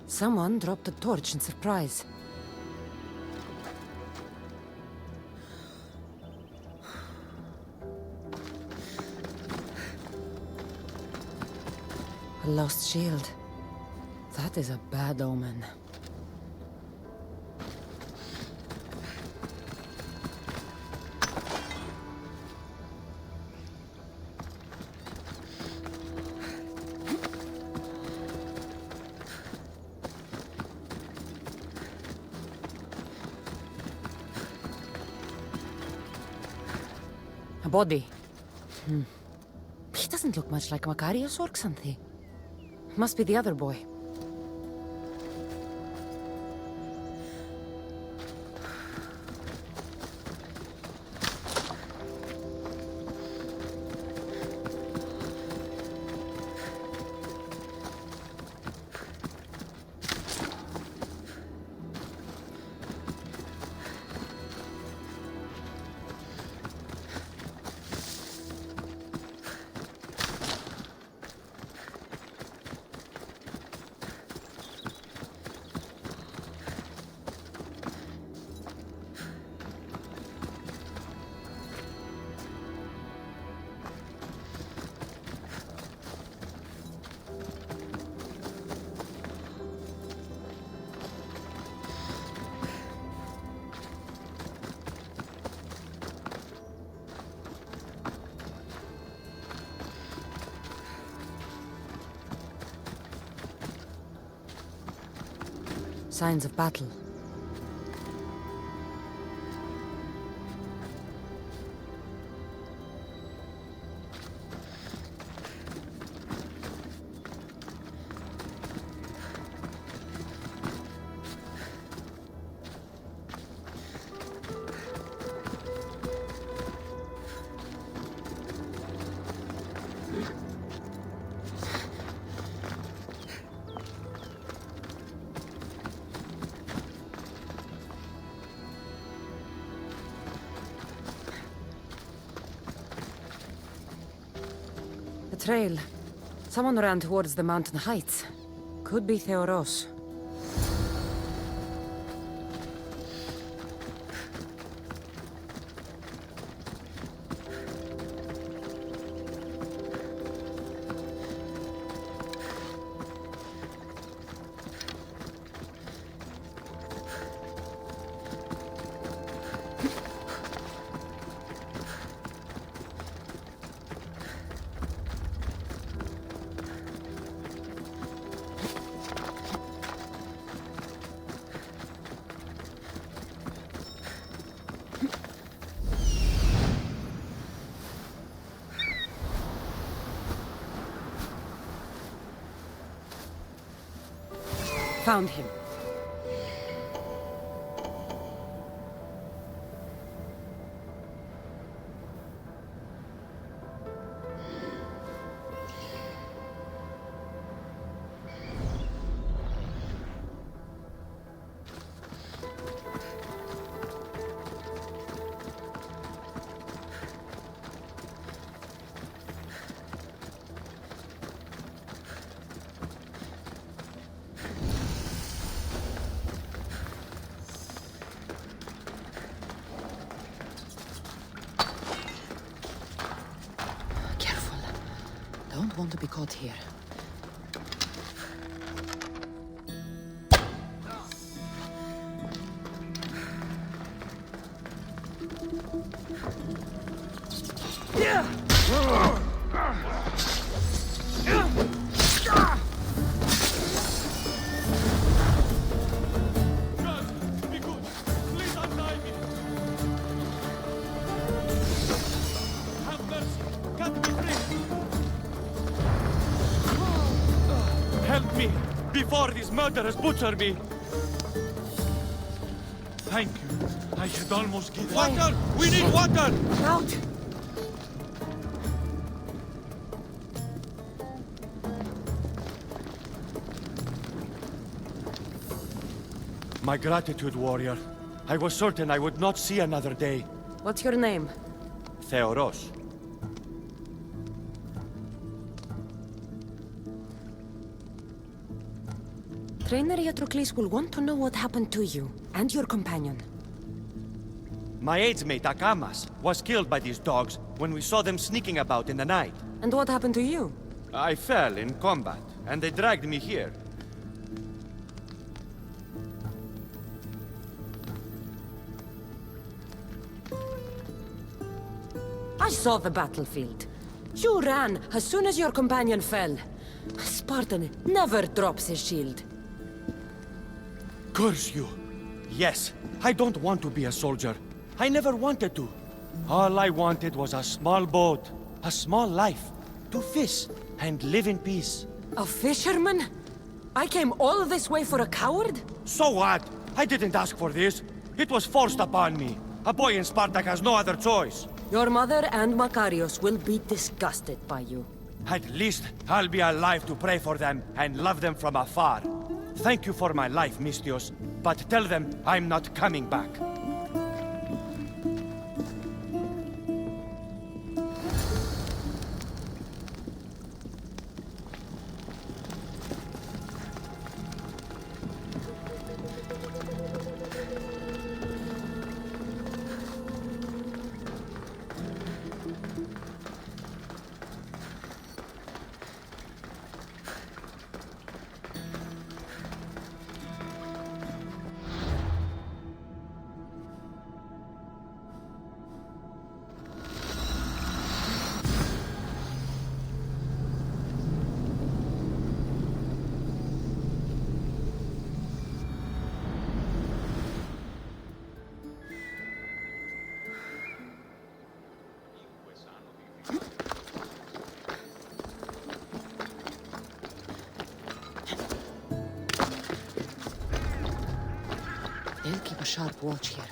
Someone dropped a torch in surprise. A lost shield. That is a bad omen. A body. He doesn't look much like Makarios or Xanthi. Must be the other boy. Signs of battle. Trail. Someone ran towards the mountain heights. Could be Theoros. Found him. Don't want to be caught here. Before these murderers butcher me! Thank you. I had almost given... Water! We need water! Out! My gratitude, warrior. I was certain I would not see another day. What's your name? Theoros. Trainer Iatrocles will want to know what happened to you and your companion. My aide's mate, Akamas, was killed by these dogs when we saw them sneaking about in the night. And what happened to you? I fell in combat, and they dragged me here. I saw the battlefield. You ran as soon as your companion fell. Spartan never drops his shield. Curse you! Yes, I don't want to be a soldier. I never wanted to. All I wanted was a small boat, a small life, to fish and live in peace. A fisherman? I came all this way for a coward? So what? I didn't ask for this. It was forced upon me. A boy in Spartak has no other choice. Your mother and Makarios will be disgusted by you. At least I'll be alive to pray for them and love them from afar. Thank you for my life, Mistios, but tell them I'm not coming back. They'll keep a sharp watch here.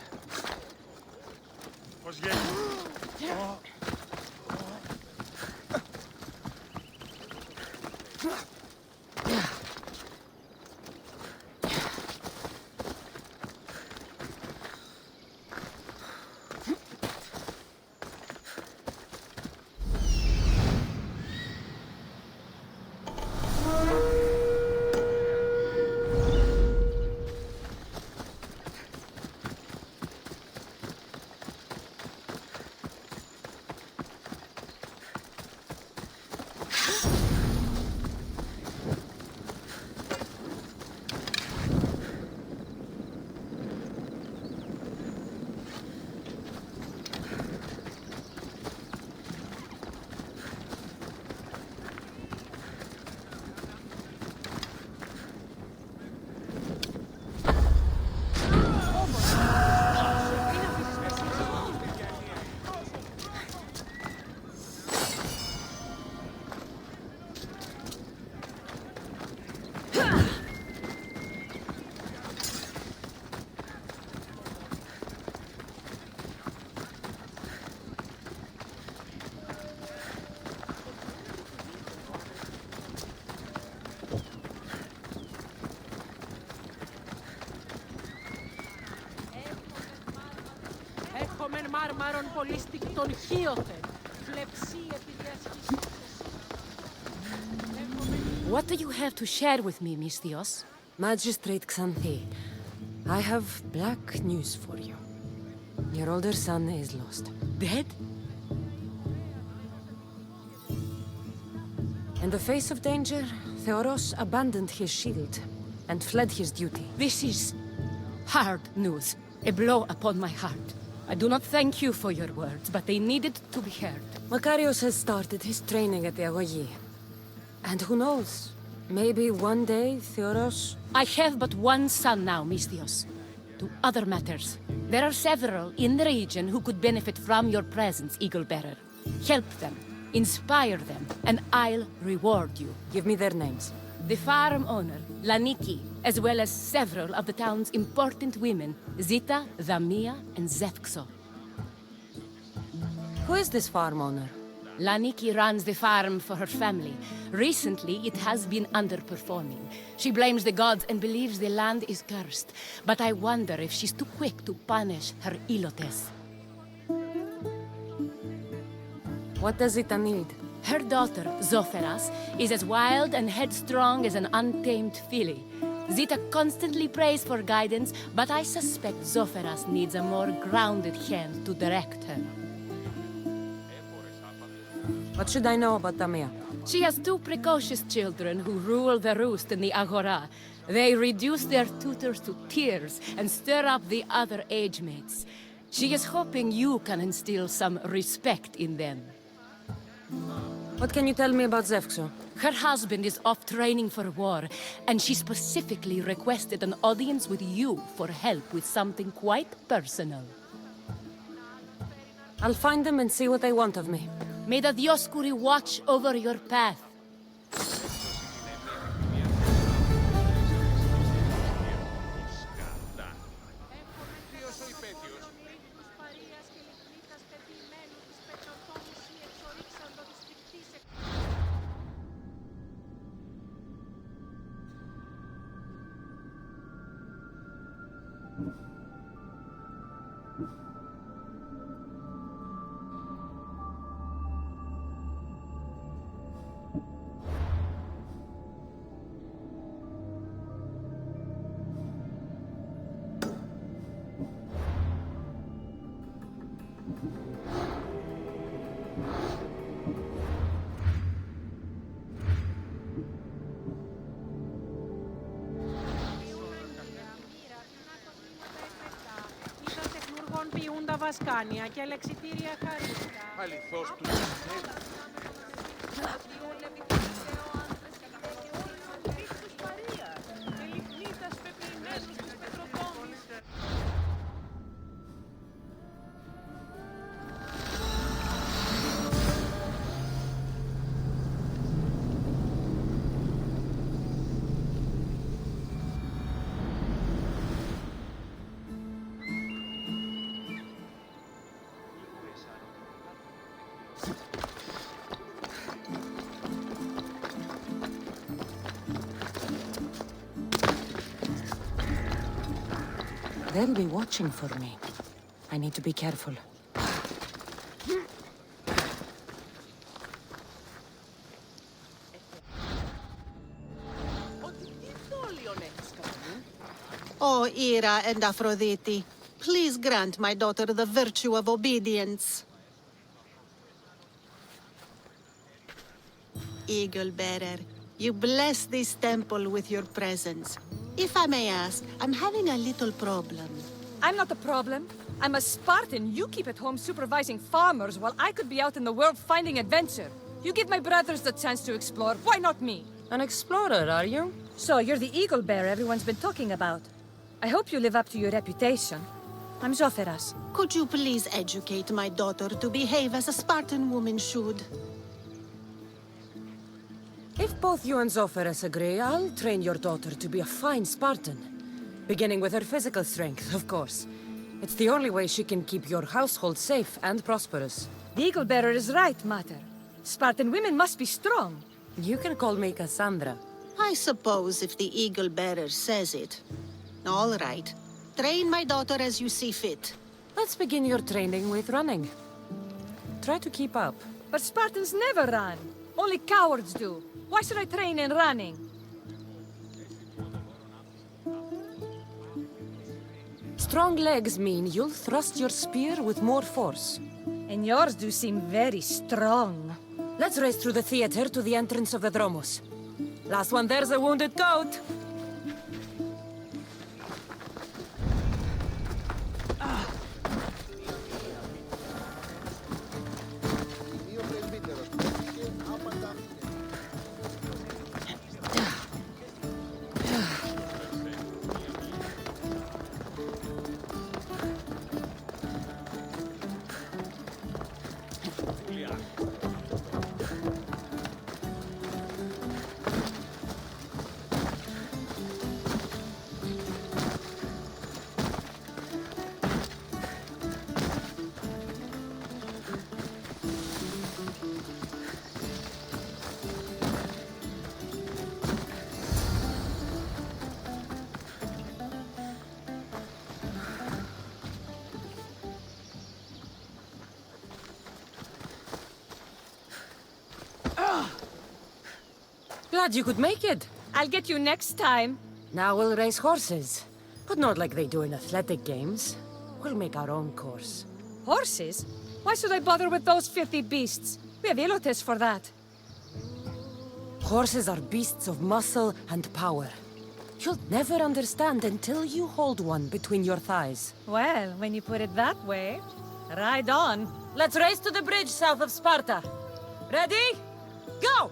Έχομεν μάρμαρον πολύστικτον χίωθεν. Φλεψί επιδιασχισ. What do you have to share with me, Mistios? Magistrate Xanthi, I have black news for you. Your older son is lost. Dead? In the face of danger, Theoros abandoned his shield and fled his duty. This is hard news. A blow upon my heart. I do not thank you for your words, but they needed to be heard. Makarios has started his training at the Agogi. And who knows? Maybe one day, Theoros... I have but one son now, Mistios. To other matters. There are several in the region who could benefit from your presence, Eagle-Bearer. Help them, inspire them, and I'll reward you. Give me their names. The farm owner, Laniki, as well as several of the town's important women, Zita, Damia, and Zevkso. Who is this farm owner? Laniki runs the farm for her family. Recently, it has been underperforming. She blames the gods and believes the land is cursed. But I wonder if she's too quick to punish her ilotes. What does Zita need? Her daughter, Zoferas, is as wild and headstrong as an untamed filly. Zita constantly prays for guidance, but I suspect Zoferas needs a more grounded hand to direct her. What should I know about Damia? She has two precocious children who rule the roost in the Agora. They reduce their tutors to tears and stir up the other age mates. She is hoping you can instill some respect in them. What can you tell me about Zevkso? Her husband is off training for war, and she specifically requested an audience with you for help with something quite personal. I'll find them and see what they want of me. May the Dioscuri watch over your path. Ποιούν τα βασκάνια και αλεξιτήρια χαρίστα. Αληθώς τους They'll be watching for me. I need to be careful. O Ira and Aphrodite, please grant my daughter the virtue of obedience. Eagle Bearer, you bless this temple with your presence. If I may ask, I'm having a little problem. I'm not the problem. I'm a Spartan. You keep at home supervising farmers while I could be out in the world finding adventure. You give my brothers the chance to explore. Why not me? An explorer, are you? So you're the eagle bearer everyone's been talking about. I hope you live up to your reputation. I'm Zoferas. Could you please educate my daughter to behave as a Spartan woman should? If both you and Zoferas agree, I'll train your daughter to be a fine Spartan. Beginning with her physical strength, of course. It's the only way she can keep your household safe and prosperous. The eagle bearer is right, Mater. Spartan women must be strong. You can call me Cassandra. I suppose if the Eagle Bearer says it. All right. Train my daughter as you see fit. Let's begin your training with running. Try to keep up. But Spartans never run. Only cowards do. Why should I train in running? Strong legs mean you'll thrust your spear with more force. And yours do seem very strong. Let's race through the theater to the entrance of the Dromos. Last one there's a wounded goat. Glad you could make it. I'll get you next time. Now we'll race horses. But not like they do in athletic games. We'll make our own course. Horses? Why should I bother with those filthy beasts? We have Elotes for that. Horses are beasts of muscle and power. You'll never understand until you hold one between your thighs. Well, when you put it that way, ride on. Let's race to the bridge south of Sparta. Ready? Go!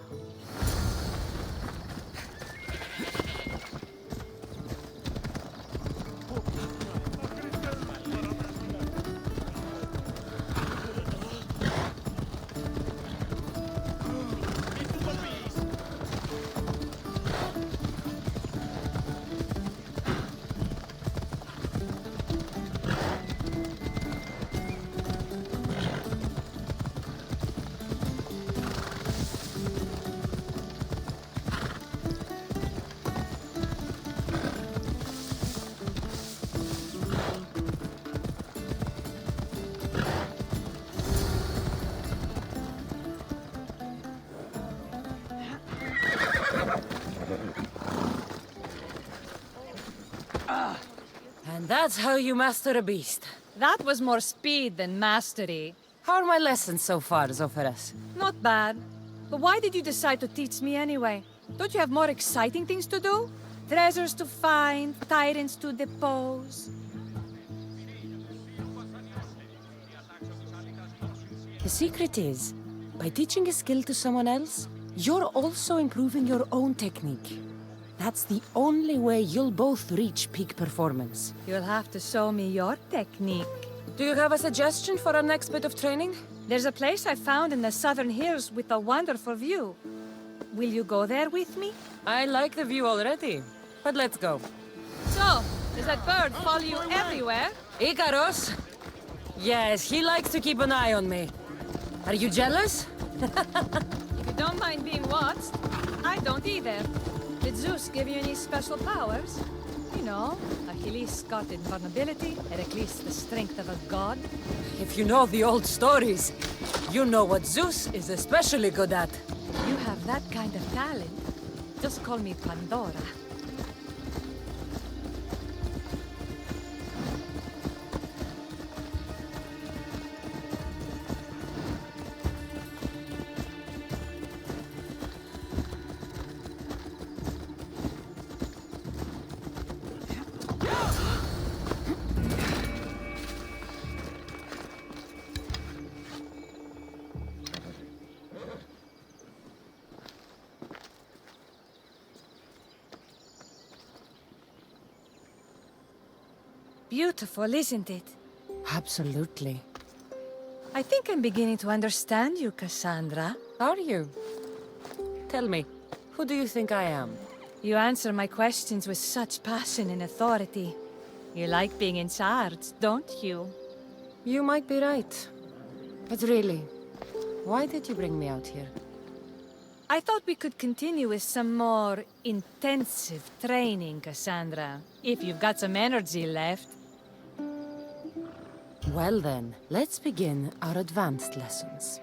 And that's how you master a beast. That was more speed than mastery. How are my lessons so far, Zoferas? Not bad. But why did you decide to teach me anyway? Don't you have more exciting things to do? Treasures to find, tyrants to depose. The secret is, by teaching a skill to someone else, you're also improving your own technique. That's the only way you'll both reach peak performance. You'll have to show me your technique. Do you have a suggestion for our next bit of training? There's a place I found in the southern hills with a wonderful view. Will you go there with me? I like the view already, but let's go. So, does that bird follow you everywhere? Icaros? Yes, he likes to keep an eye on me. Are you jealous? If you don't mind being watched, I don't either. Did Zeus give you any special powers? You know, Achilles got invulnerability, Heracles the strength of a god. If you know the old stories, you know what Zeus is especially good at. You have that kind of talent. Just call me Pandora. Beautiful, isn't it? Absolutely. I think I'm beginning to understand you, Cassandra. Are you? Tell me, who do you think I am? You answer my questions with such passion and authority. You like being in charge, don't you? You might be right. But really, why did you bring me out here? I thought we could continue with some more intensive training, Cassandra. If you've got some energy left. Well then, let's begin our advanced lessons.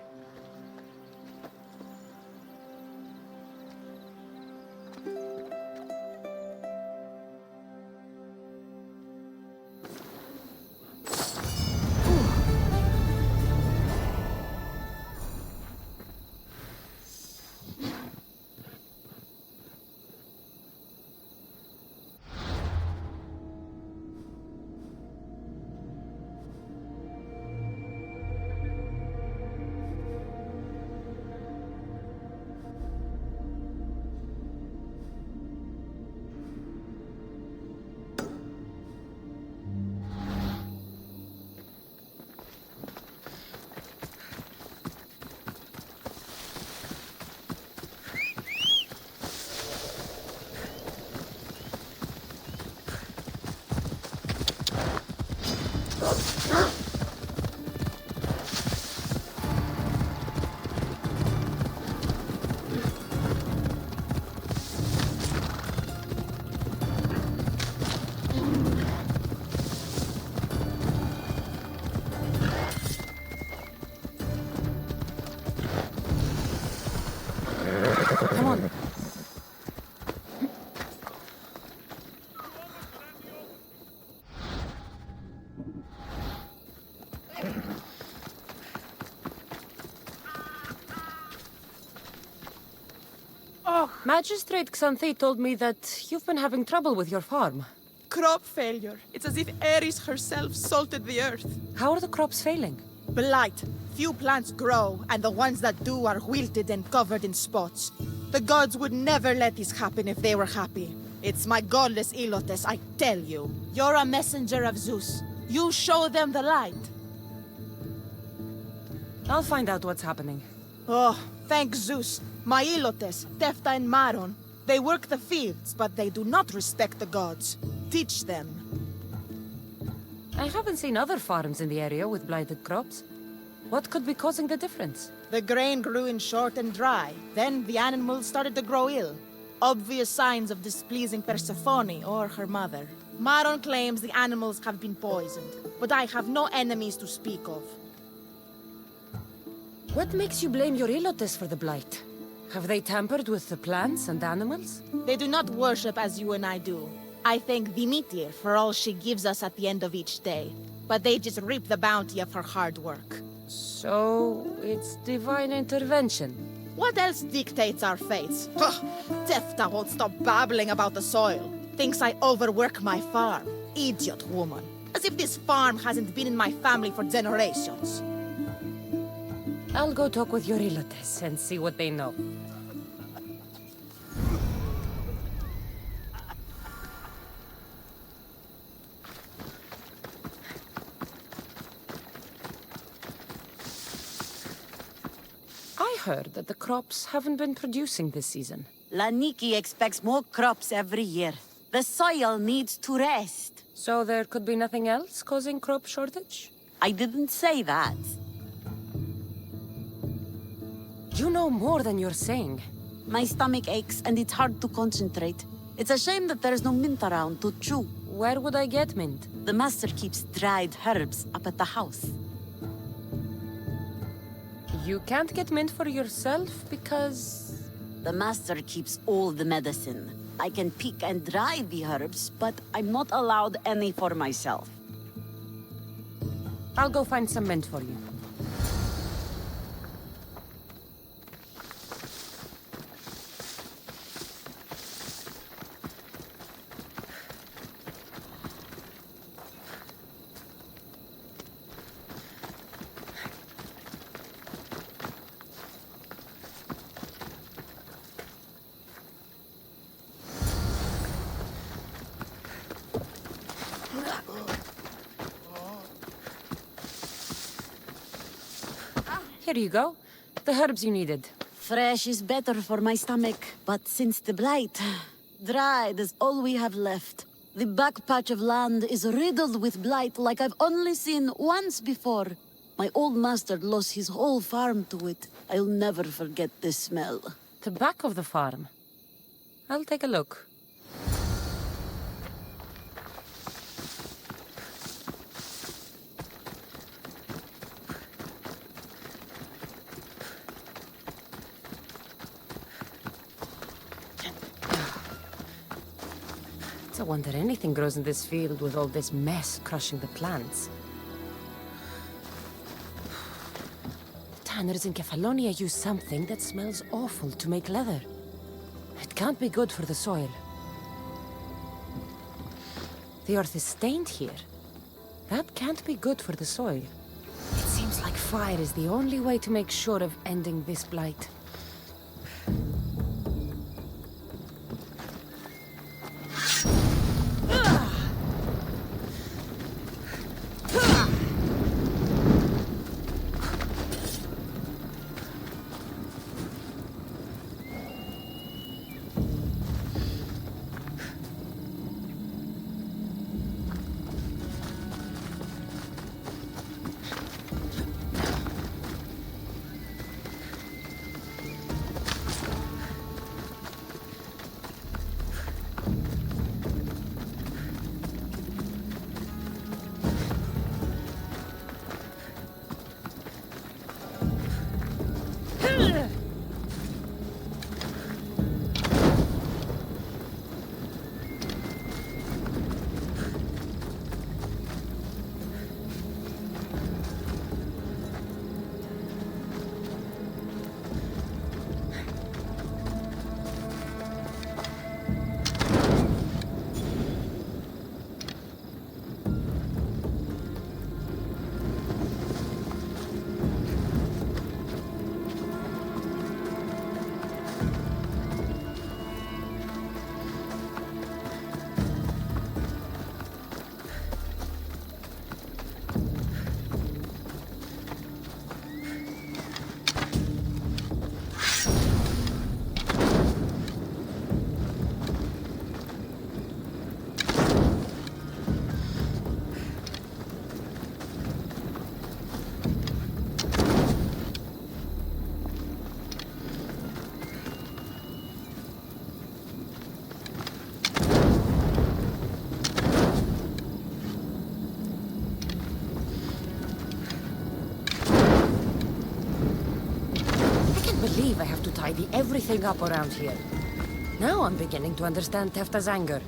Magistrate Xanthi told me that you've been having trouble with your farm. Crop failure. It's as if Ares herself salted the earth. How are the crops failing? Blight. Few plants grow, and the ones that do are wilted and covered in spots. The gods would never let this happen if they were happy. It's my godless Ilotes, I tell you. You're a messenger of Zeus. You show them the light. I'll find out what's happening. Oh, thank Zeus. My Ilotes, Tefta and Maron. They work the fields, but they do not respect the gods. Teach them. I haven't seen other farms in the area with blighted crops. What could be causing the difference? The grain grew in short and dry. Then the animals started to grow ill. Obvious signs of displeasing Persephone or her mother. Maron claims the animals have been poisoned, but I have no enemies to speak of. What makes you blame your Ilotes for the blight? Have they tampered with the plants and animals? They do not worship as you and I do. I thank Demeter for all she gives us at the end of each day. But they just reap the bounty of her hard work. So, it's divine intervention. What else dictates our fates? Ugh, Tefta won't stop babbling about the soil. Thinks I overwork my farm. Idiot woman. As if this farm hasn't been in my family for generations. I'll go talk with your Ilotes and see what they know. I heard that the crops haven't been producing this season. Laniki expects more crops every year. The soil needs to rest. So there could be nothing else causing crop shortage? I didn't say that. You know more than you're saying. My stomach aches and it's hard to concentrate. It's a shame that there's no mint around to chew. Where would I get mint? The master keeps dried herbs up at the house. You can't get mint for yourself because... The master keeps all the medicine. I can pick and dry the herbs, but I'm not allowed any for myself. I'll go find some mint for you. Here you go. The herbs you needed. Fresh is better for my stomach, but since the blight, dried is all we have left. The back patch of land is riddled with blight like I've only seen once before. My old master lost his whole farm to it. I'll never forget this smell. The back of the farm. I'll take a look. I wonder anything grows in this field with all this mess crushing the plants. The tanners in Kefalonia use something that smells awful to make leather. It can't be good for the soil. The earth is stained here. That can't be good for the soil. It seems like fire is the only way to make sure of ending this blight. tidy everything up around here. Now I'm beginning to understand Tefta's anger.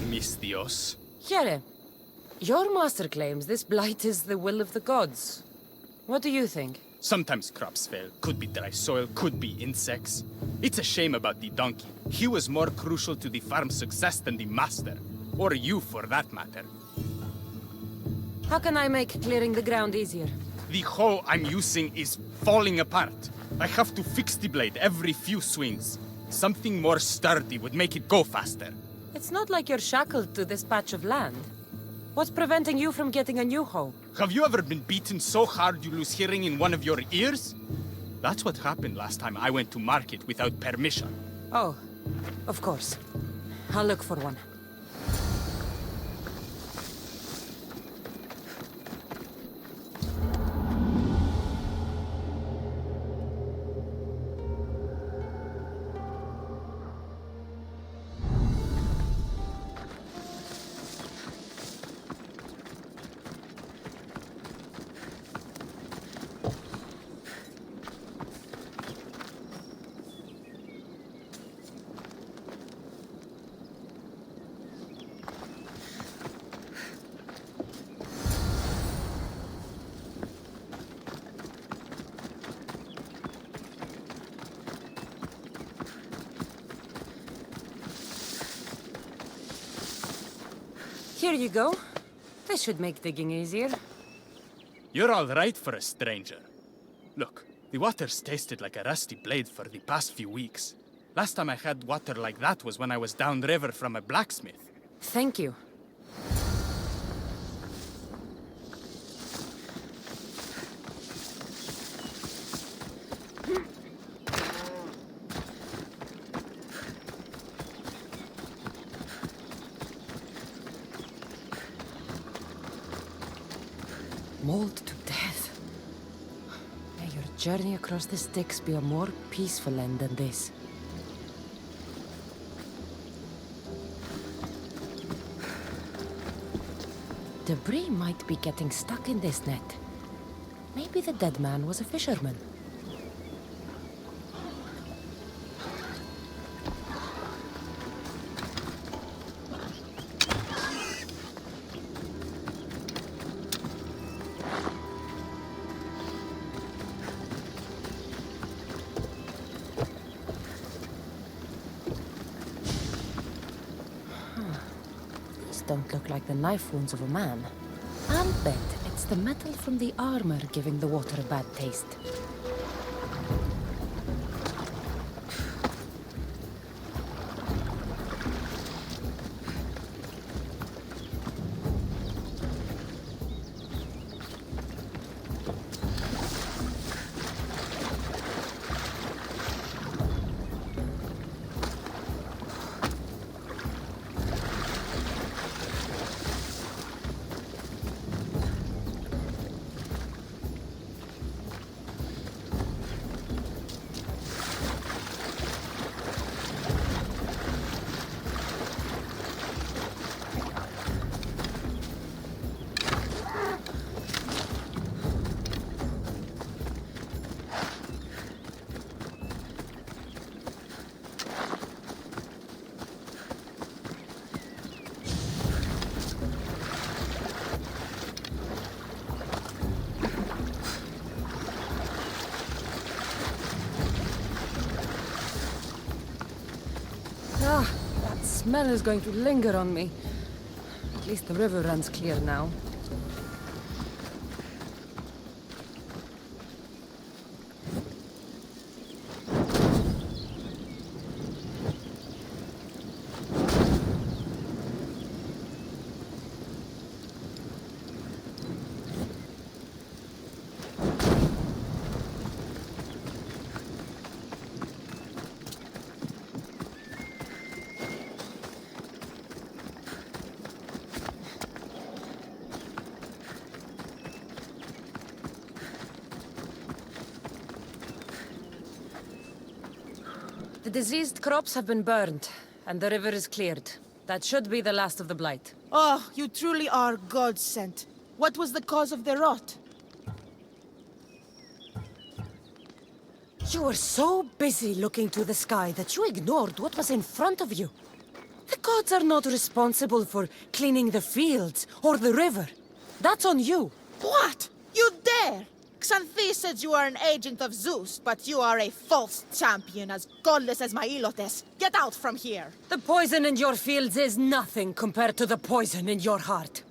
Misthios. Here, your master claims this blight is the will of the gods. What do you think? Sometimes crops fail. Could be dry soil, could be insects. It's a shame about the donkey. He was more crucial to the farm's success than the master. Or you, for that matter. How can I make clearing the ground easier? The hoe I'm using is falling apart. I have to fix the blade every few swings. Something more sturdy would make it go faster. It's not like you're shackled to this patch of land. What's preventing you from getting a new hoe? Have you ever been beaten so hard you lose hearing in one of your ears? That's what happened last time I went to market without permission. Oh, of course. I'll look for one. Here you go. This should make digging easier. You're all right for a stranger. Look, the water's tasted like a rusty blade for the past few weeks. Last time I had water like that was when I was downriver from a blacksmith. Thank you. Mauled to death. May your journey across the Styx be a more peaceful end than this. Debris might be getting stuck in this net. Maybe the dead man was a fisherman. Don't look like the knife wounds of a man. I'll bet it's the metal from the armor giving the water a bad taste. Ah, that smell is going to linger on me. At least the river runs clear now. The diseased crops have been burned, and the river is cleared. That should be the last of the blight. Oh, you truly are God-sent. What was the cause of the rot? You were so busy looking to the sky that you ignored what was in front of you. The gods are not responsible for cleaning the fields or the river. That's on you. What? You dare? Xanthi said you are an agent of Zeus, but you are a false champion, as godless as my Ilotes. Get out from here! The poison in your fields is nothing compared to the poison in your heart.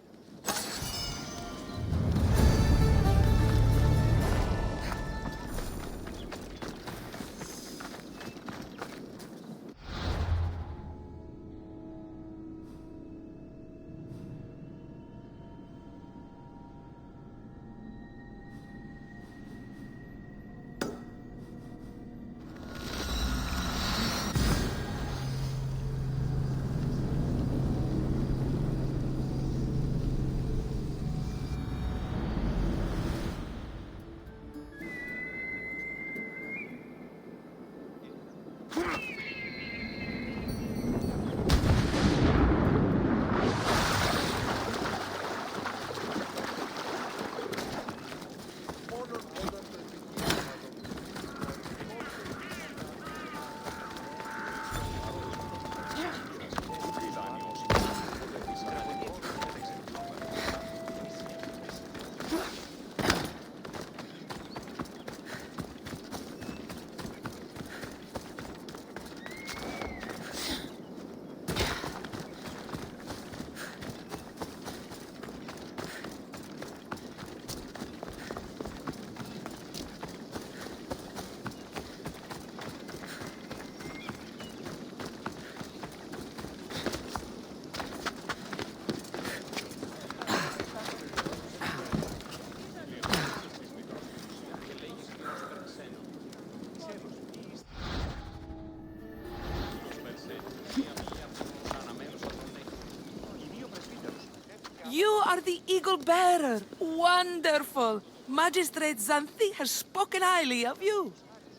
You are the Eagle Bearer. Wonderful. Magistrate Xanthi has spoken highly of you.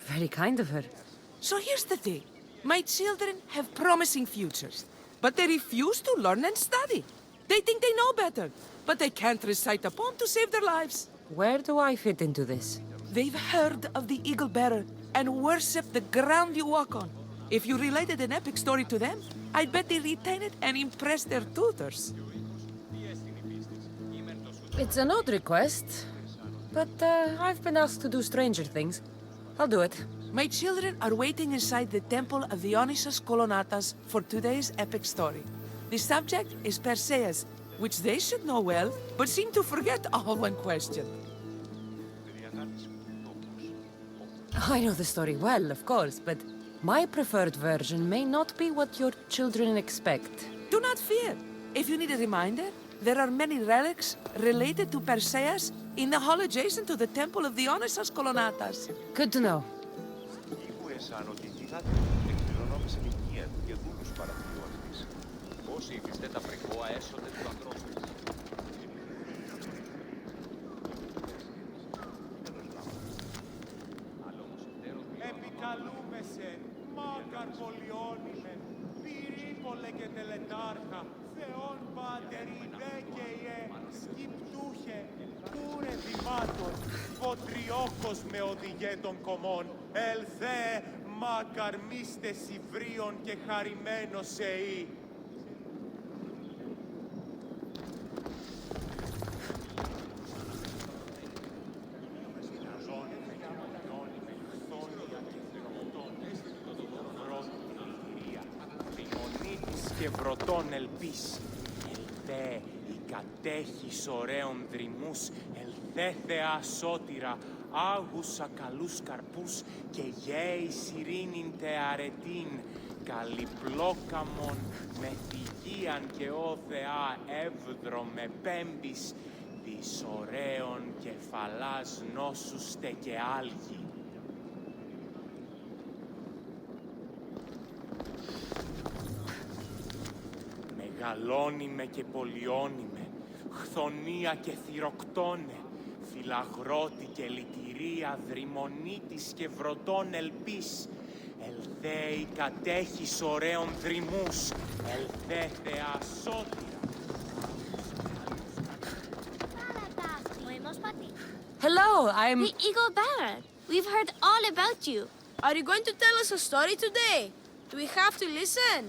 Very kind of her. So here's the thing. My children have promising futures, but they refuse to learn and study. They think they know better, but they can't recite a poem to save their lives. Where do I fit into this? They've heard of the Eagle Bearer and worship the ground you walk on. If you related an epic story to them, I bet they retain it and impress their tutors. It's an odd request, but I've been asked to do stranger things. I'll do it. My children are waiting inside the temple of the Dionysus Kolonatas for today's epic story. The subject is Perseus, which they should know well, but seem to forget all when questioned. I know the story well, of course, but my preferred version may not be what your children expect. Do not fear. If you need a reminder, there are many relics related to Perseus in the hall adjacent to the temple of the Dionysus Kolonatas. Good to know. Επικαλούμεσαι, μάκαρ πολιόνιμεν, πυρήπολε και τελετάρχα, Θεόν πάτερ ιδέ και ιε, σκυπτούχε, κούρε δημάτων, βοτριόκος με οδηγέ των κομμών, ελθέ, μάκαρ μίστες υβρίων και χαρημένος εή. Και βρωτών ελπίς, ελθέ η κατέχεις ωραίων δρυμούς, ελθέ Θεά σώτηρα, άγουσα καλούς καρπούς και γέης ειρήνην τε αρετήν, καλυπλόκαμον με θυγίαν και ω Θεά εύδρο με πέμπης, της ωραίων κεφαλάς νόσους τε και άλγη. Μεγαλώνει και πολιώνει με, χθονία και θυροκτώνε, φυλαγρώτη και λυτηρία, δρυμονίτης και βρωτών ελπίς, ελθέ Εσύ κατέχεις ωραίων δρυμούς, ελθέθεα σώτηρα. Hello, I'm... The Eagle Bearer. We've heard all about you. Are you going to tell us a story today? Do we have to listen?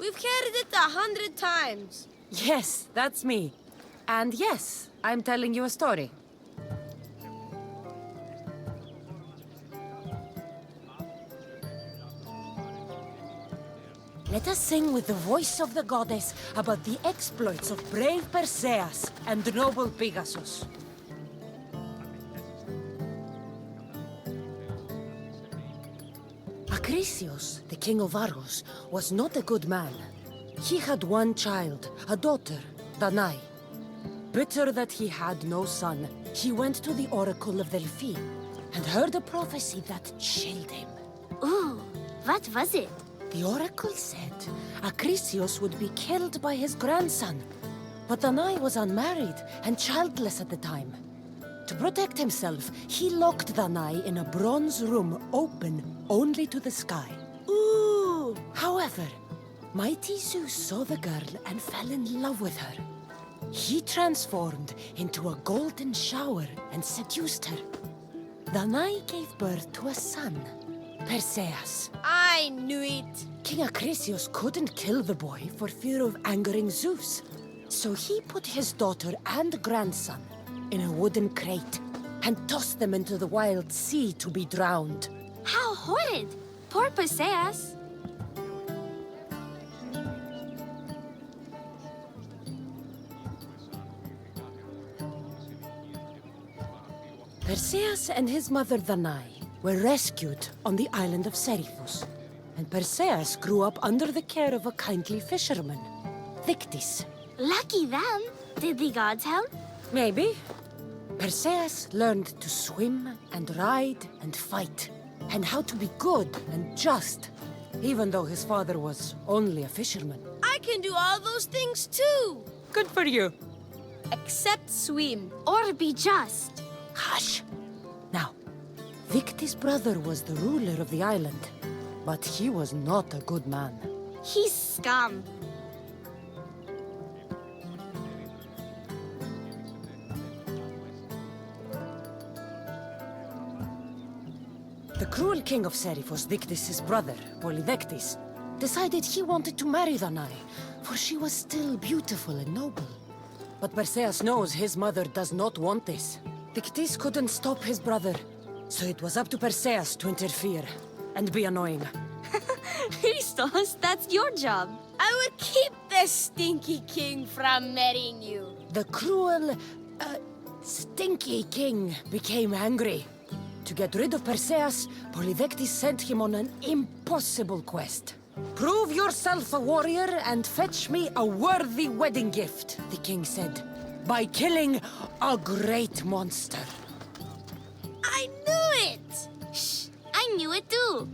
We've heard it 100 times. Yes, that's me. And yes, I'm telling you a story. Let us sing with the voice of the goddess about the exploits of brave Perseus and noble Pegasus. Acrisius, the king of Argos, was not a good man. He had one child, a daughter, Danae. Bitter that he had no son, he went to the oracle of Delphi and heard a prophecy that chilled him. Ooh, what was it? The oracle said Acrisius would be killed by his grandson. But Danae was unmarried and childless at the time. To protect himself, he locked Danae in a bronze room open only to the sky. Ooh! However, mighty Zeus saw the girl and fell in love with her. He transformed into a golden shower and seduced her. Danae gave birth to a son, Perseus. I knew it! King Acrisius couldn't kill the boy for fear of angering Zeus. So he put his daughter and grandson in a wooden crate and tossed them into the wild sea to be drowned. How horrid! Poor Perseus! Perseus and his mother Danae were rescued on the island of Seriphus, and Perseus grew up under the care of a kindly fisherman, Dictys. Lucky them! Did the gods help? Maybe. Perseus learned to swim and ride and fight, and how to be good and just, even though his father was only a fisherman. I can do all those things too! Good for you. Except swim, or be just. Hush! Now, Dictys' brother was the ruler of the island, but he was not a good man. He's scum. The cruel king of Seriphus, Dictys' brother, Polydectes, decided he wanted to marry Danae, for she was still beautiful and noble. But Perseus knows his mother does not want this. Dictys couldn't stop his brother, so it was up to Perseus to interfere and be annoying. Christos, that's your job. I would keep the stinky king from marrying you. The cruel, stinky king became angry. To get rid of Perseus, Polydectes sent him on an impossible quest. Prove yourself a warrior and fetch me a worthy wedding gift, the king said, by killing a great monster. I knew it! Shh, I knew it too.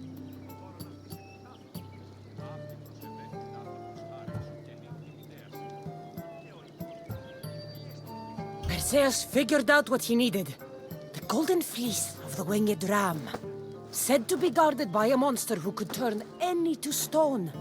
Perseus figured out what he needed. The golden fleece of the winged ram, said to be guarded by a monster who could turn any to stone.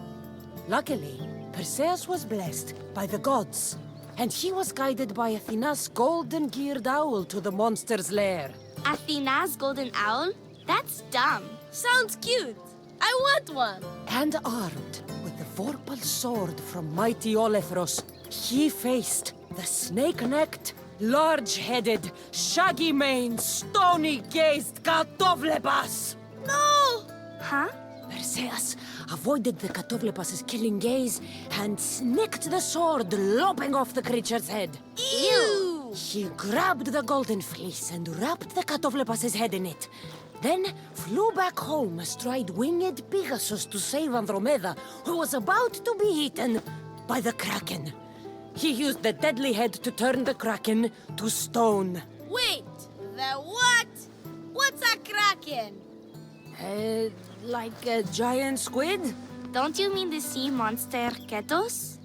Luckily, Perseus was blessed by the gods, and he was guided by Athena's golden-geared owl to the monster's lair. Athena's golden owl? That's dumb. Sounds cute. I want one. And armed with the vorpal sword from mighty Olethros, he faced the snake-necked, large-headed, shaggy-maned, stony-gazed Katovlepas! No! Huh? Perseus avoided the Katovlepas' killing gaze and snicked the sword, lopping off the creature's head. Ew! He grabbed the golden fleece and wrapped the Katovlepas' head in it. Then flew back home astride winged Pegasus to save Andromeda, who was about to be eaten by the Kraken. He used the deadly head to turn the Kraken to stone. Wait, the what? What's a kraken? Like a giant squid? Don't you mean the sea monster Ketos?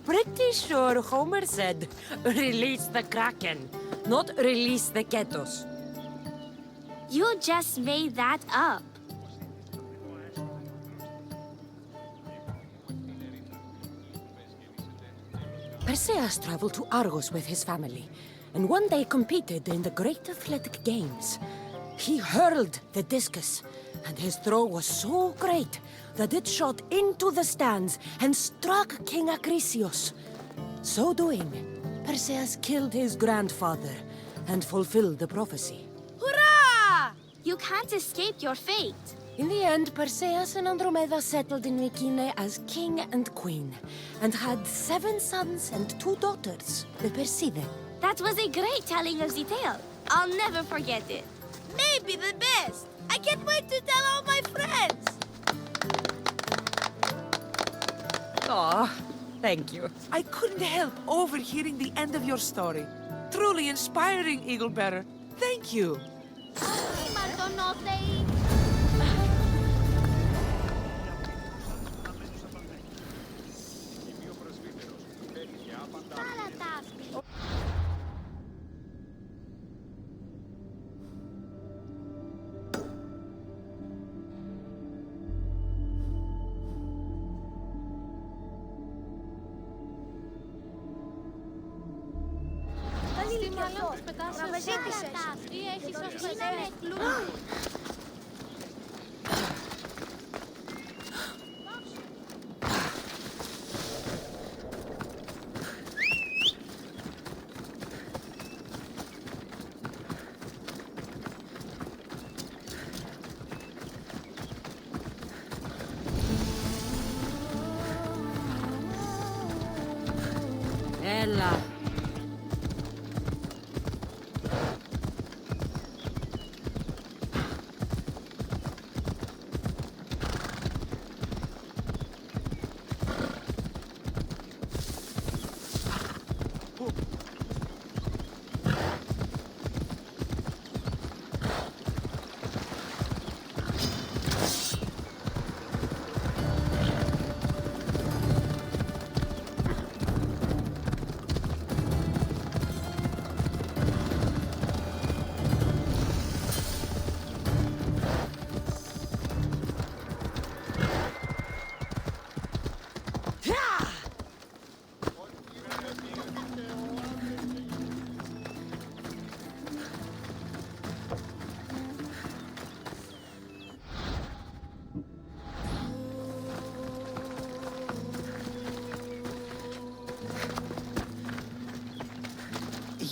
Pretty sure Homer said, release the Kraken, not release the Ketos. You just made that up. Perseus traveled to Argos with his family, and one day competed in the Great Athletic Games. He hurled the discus, and his throw was so great that it shot into the stands and struck King Acrisius. So doing, Perseus killed his grandfather and fulfilled the prophecy. Hurrah! You can't escape your fate. In the end, Perseus and Andromeda settled in Mycenae as king and queen, and had 7 sons and 2 daughters, the Perseidae. That was a great telling of the tale. I'll never forget it. Maybe the best. I can't wait to tell all my friends. Aw, thank you. I couldn't help overhearing the end of your story. Truly inspiring, Eagle Bearer. Thank you. Ella.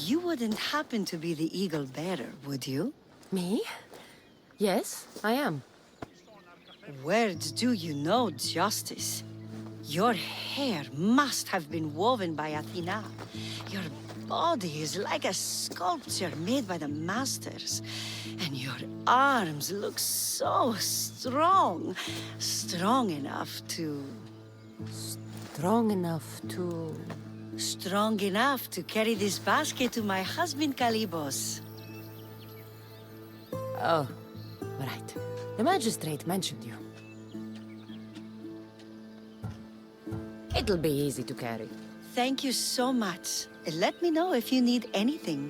You wouldn't happen to be the Eagle Bearer, would you? Me? Yes, I am. Words do you know, Justice? Your hair must have been woven by Athena. Your body is like a sculpture made by the masters. And your arms look so strong. Strong enough to... Strong enough to... Strong enough to carry this basket to my husband, Kalybos. Oh, right. The magistrate mentioned you. It'll be easy to carry. Thank you so much. Let me know if you need anything.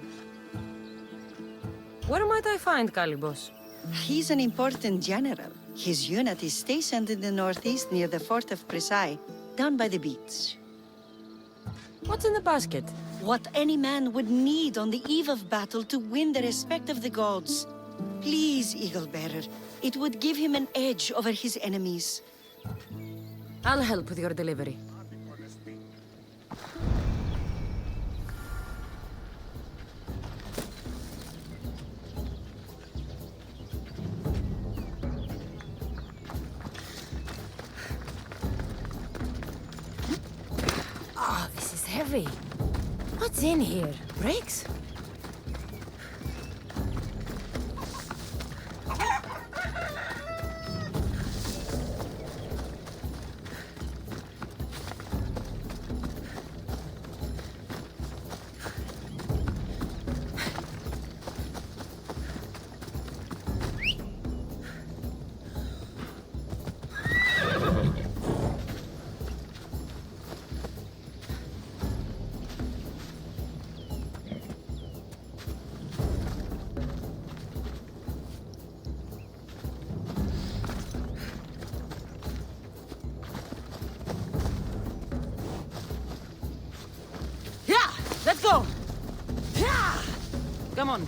Where might I find Kalybos? He's an important general. His unit is stationed in the northeast near the fort of Presai, down by the beach. What's in the basket? What any man would need on the eve of battle to win the respect of the gods. Please, Eagle Bearer. It would give him an edge over his enemies. I'll help with your delivery. Oh, this is heavy. What's in here? Bricks? Come on.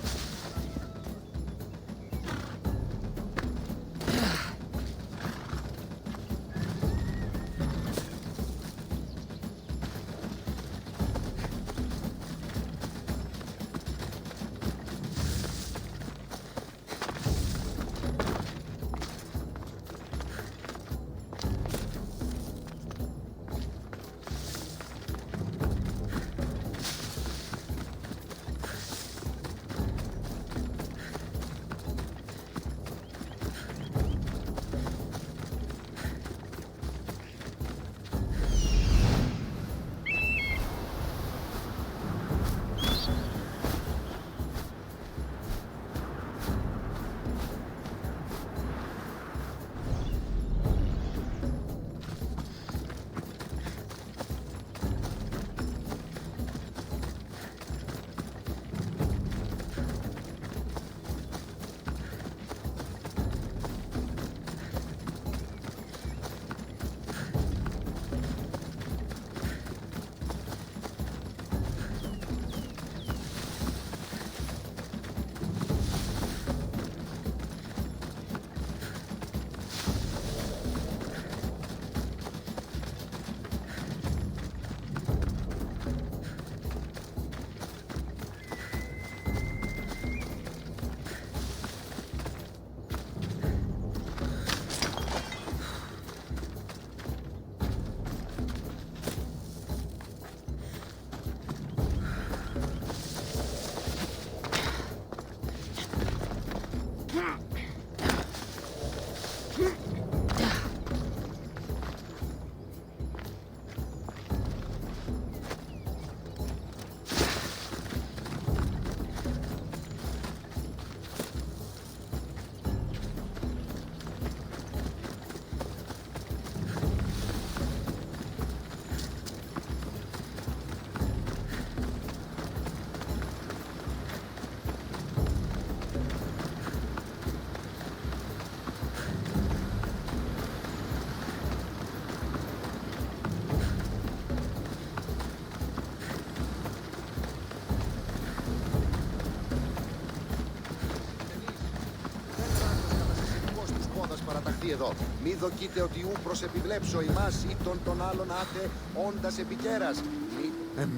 Εδώ. Μη δοκείτε ότι ου προς επιβλέψω ημάς ή των άλλων άτε όντας επικέρας.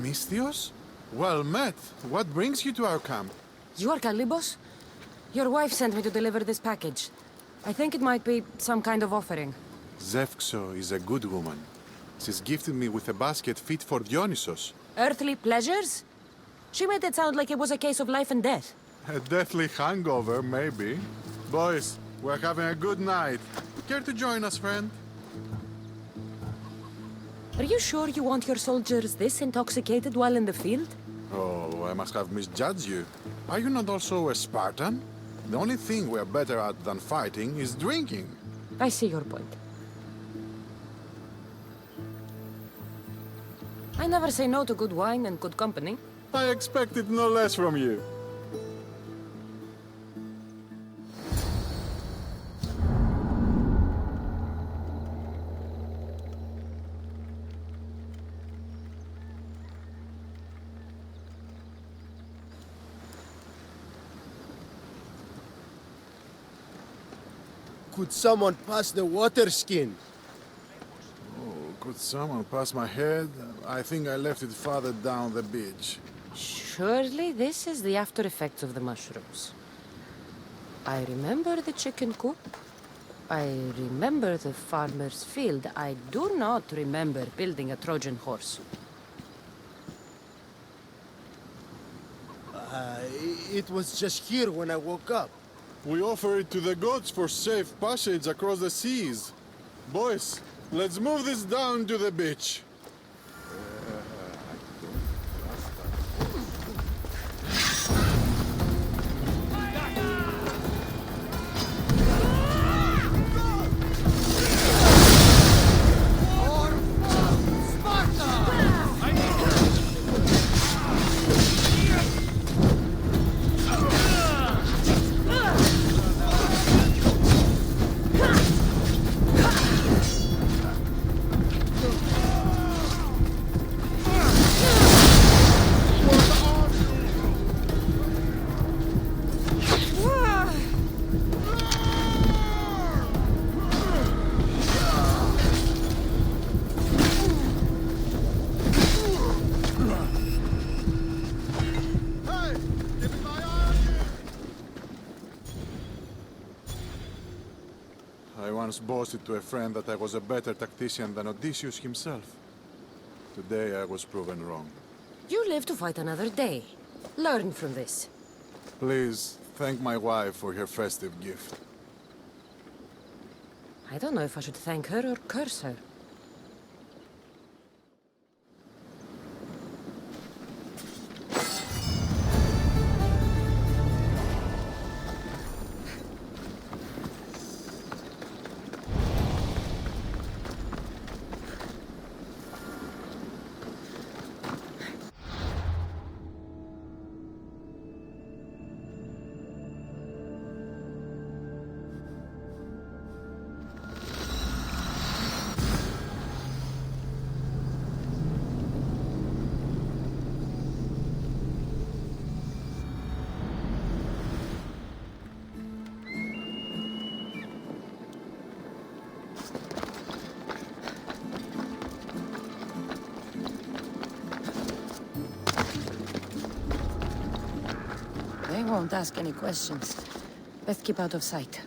Misthios? Well met. What brings you to our camp? You are Kalibos? Your wife sent me to deliver this package. I think it might be some kind of offering. Zevxo is a good woman. She's gifted me with a basket fit for Dionysos. Earthly pleasures? She made it sound like it was a case of life and death. A deathly hangover, maybe. Boys, we're having a good night. Care to join us, friend? Are you sure you want your soldiers this intoxicated while in the field? Oh, I must have misjudged you. Are you not also a Spartan? The only thing we're better at than fighting is drinking. I see your point. I never say no to good wine and good company. I expected no less from you. Could someone pass the water skin? Oh, could someone pass my head? I think I left it farther down the beach. Surely this is the after effects of the mushrooms. I remember the chicken coop. I remember the farmer's field. I do not remember building a Trojan horse. It was just here when I woke up. We offer it to the gods for safe passage across the seas. Boys, let's move this down to the beach. boasted to a friend that I was a better tactician than Odysseus himself. Today I was proven wrong. You live to fight another day. Learn from this. Please, thank my wife for her festive gift. I don't know if I should thank her or curse her. They won't ask any questions. Best keep out of sight.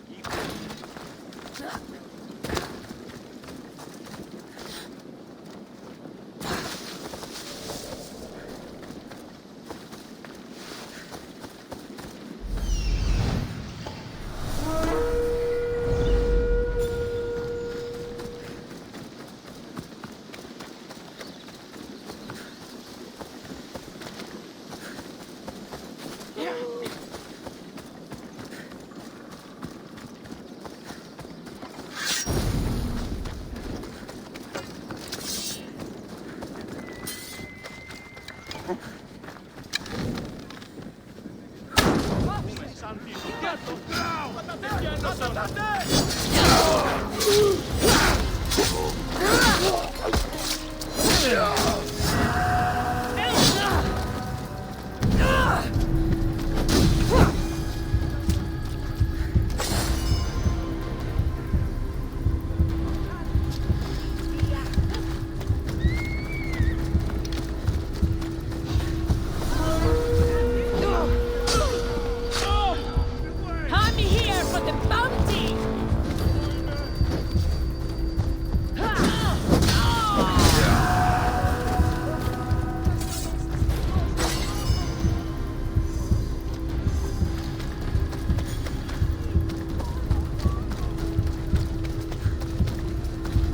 I'm here for the bounty!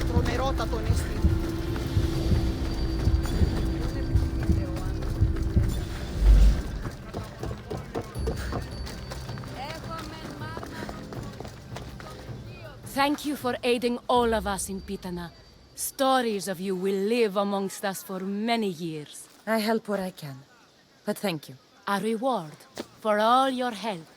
Τρομερότατο νέστη. Thank you for aiding all of us in Pitana. Stories of you will live amongst us for many years. I help where I can. But thank you. A reward for all your help.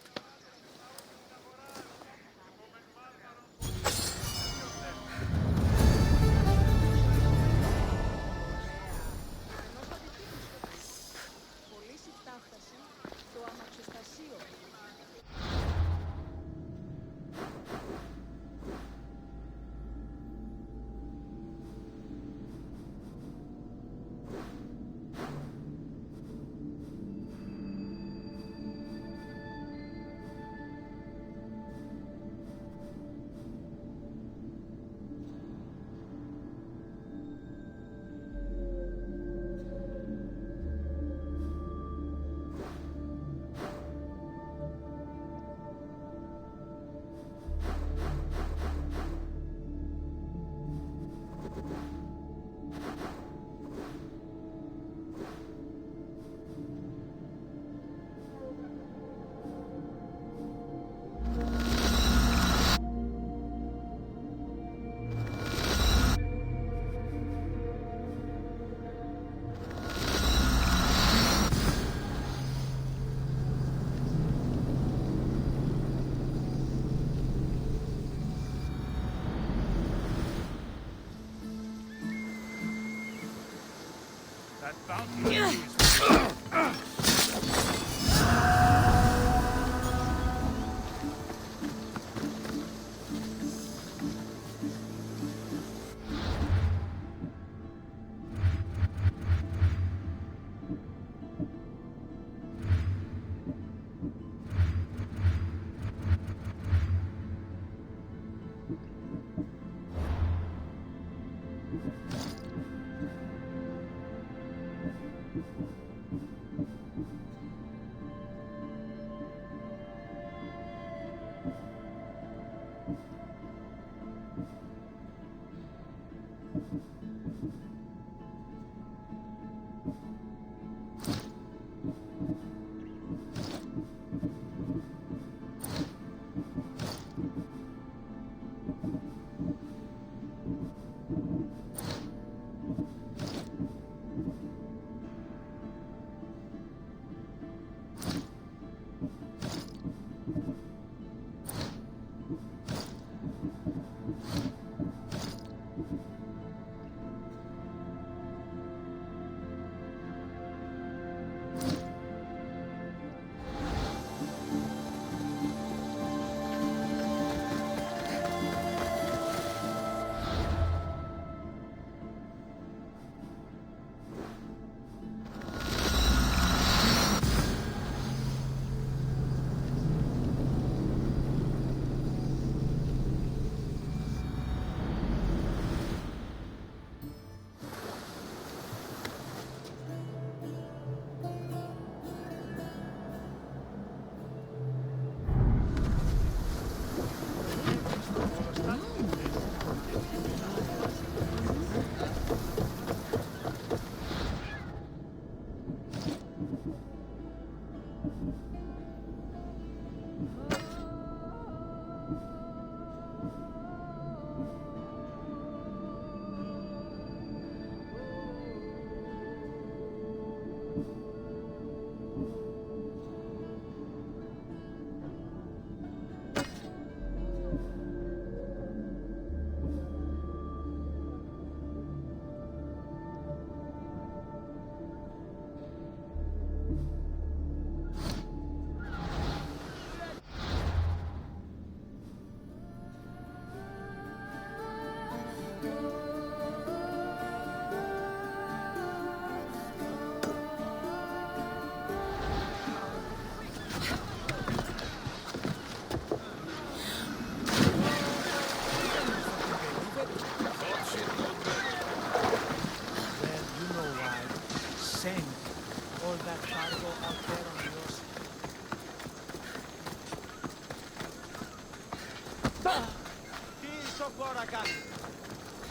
That bounty is...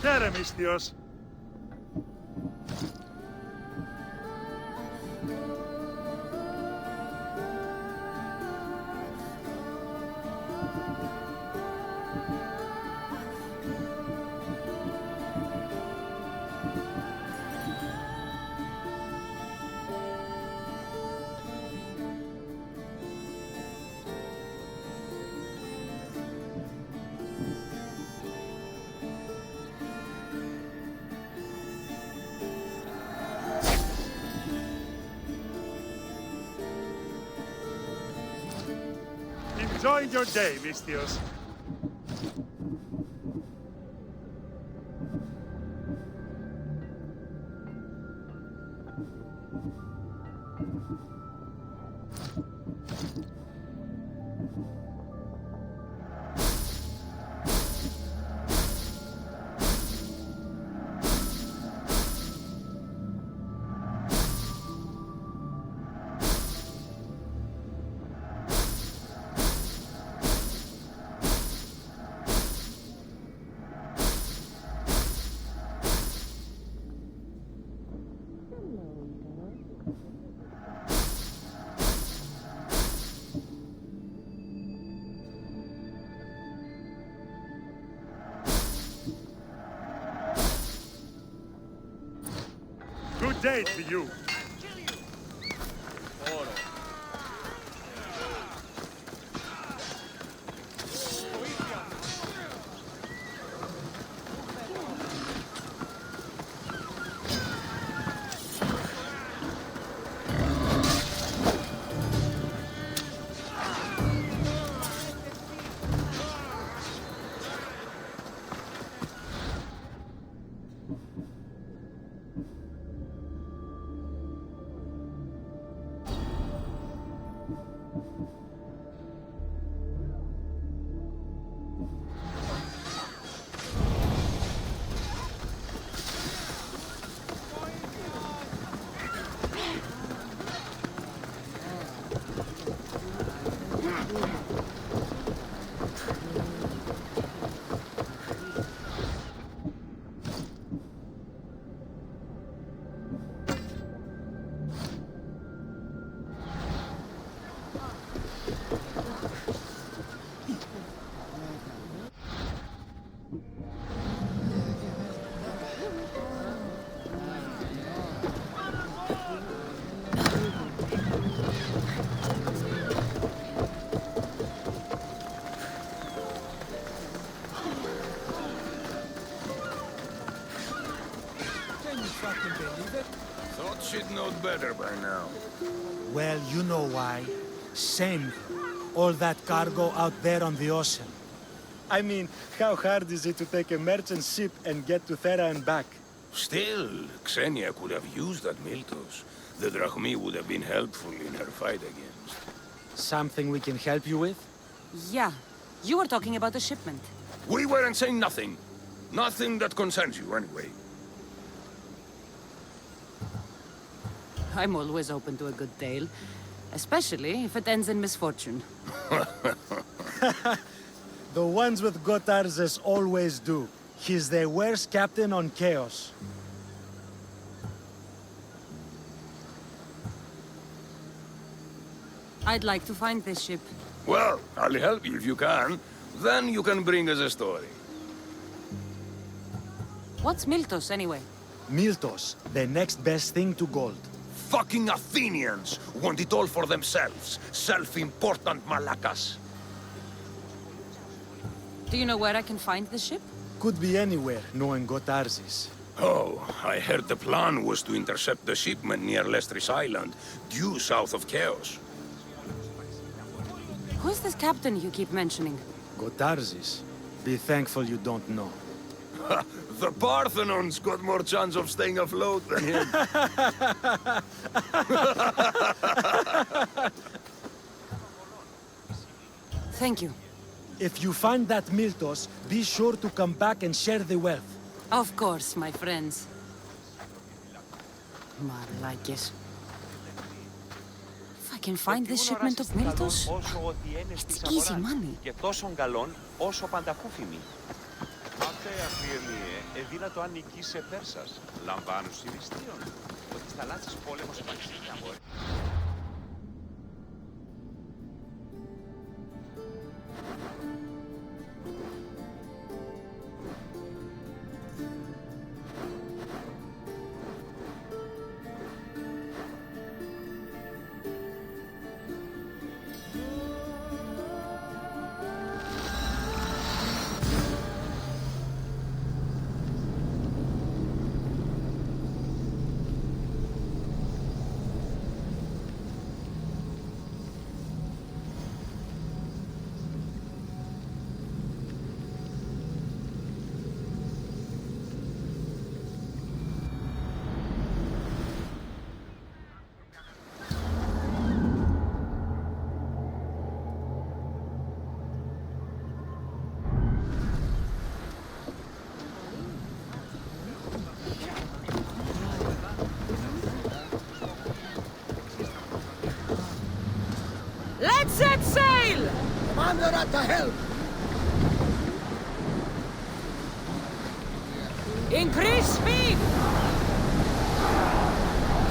Χαίρε, μύστιος. Enjoy your day, Mystios. Good day to you. fucking believe it? Thought she'd know better by now. Well, you know why. Same. All that cargo out there on the ocean. I mean, how hard is it to take a merchant ship and get to Thera and back? Still, Xenia could have used that Miltos. The Drachmi would have been helpful in her fight against. Something we can help you with? Yeah. You were talking about a shipment. We weren't saying nothing. Nothing that concerns you, anyway. I'm always open to a good tale. Especially if it ends in misfortune. The ones with Gotarzes always do. He's the worst captain on Chaos. I'd like to find this ship. Well, I'll help you if you can. Then you can bring us a story. What's Miltos, anyway? Miltos, the next best thing to gold. Fucking Athenians want it all for themselves. Self-important malacas. Do you know where I can find the ship? Could be anywhere, knowing Gotarzes. Oh, I heard the plan was to intercept the shipment near Lestris Island, due south of Chaos. Who's this captain you keep mentioning? Gotarzes. Be thankful you don't know. The Parthenon's got more chance of staying afloat than him. Thank you. If you find that Miltos, be sure to come back and share the wealth. Of course, my friends. Malakis. If I can find this shipment of Miltos, it's easy money. Και τόσο καλών όσο πανταχούφιμη. Αυτέ αφιεμίε, εδύνατο αν νικήσει Πέρσας, λαμβάνουν συριστήων, ότι στα λάτσες πόλεμος επαξίγια μόρ. Let's set sail! Commander at the helm! Increase speed!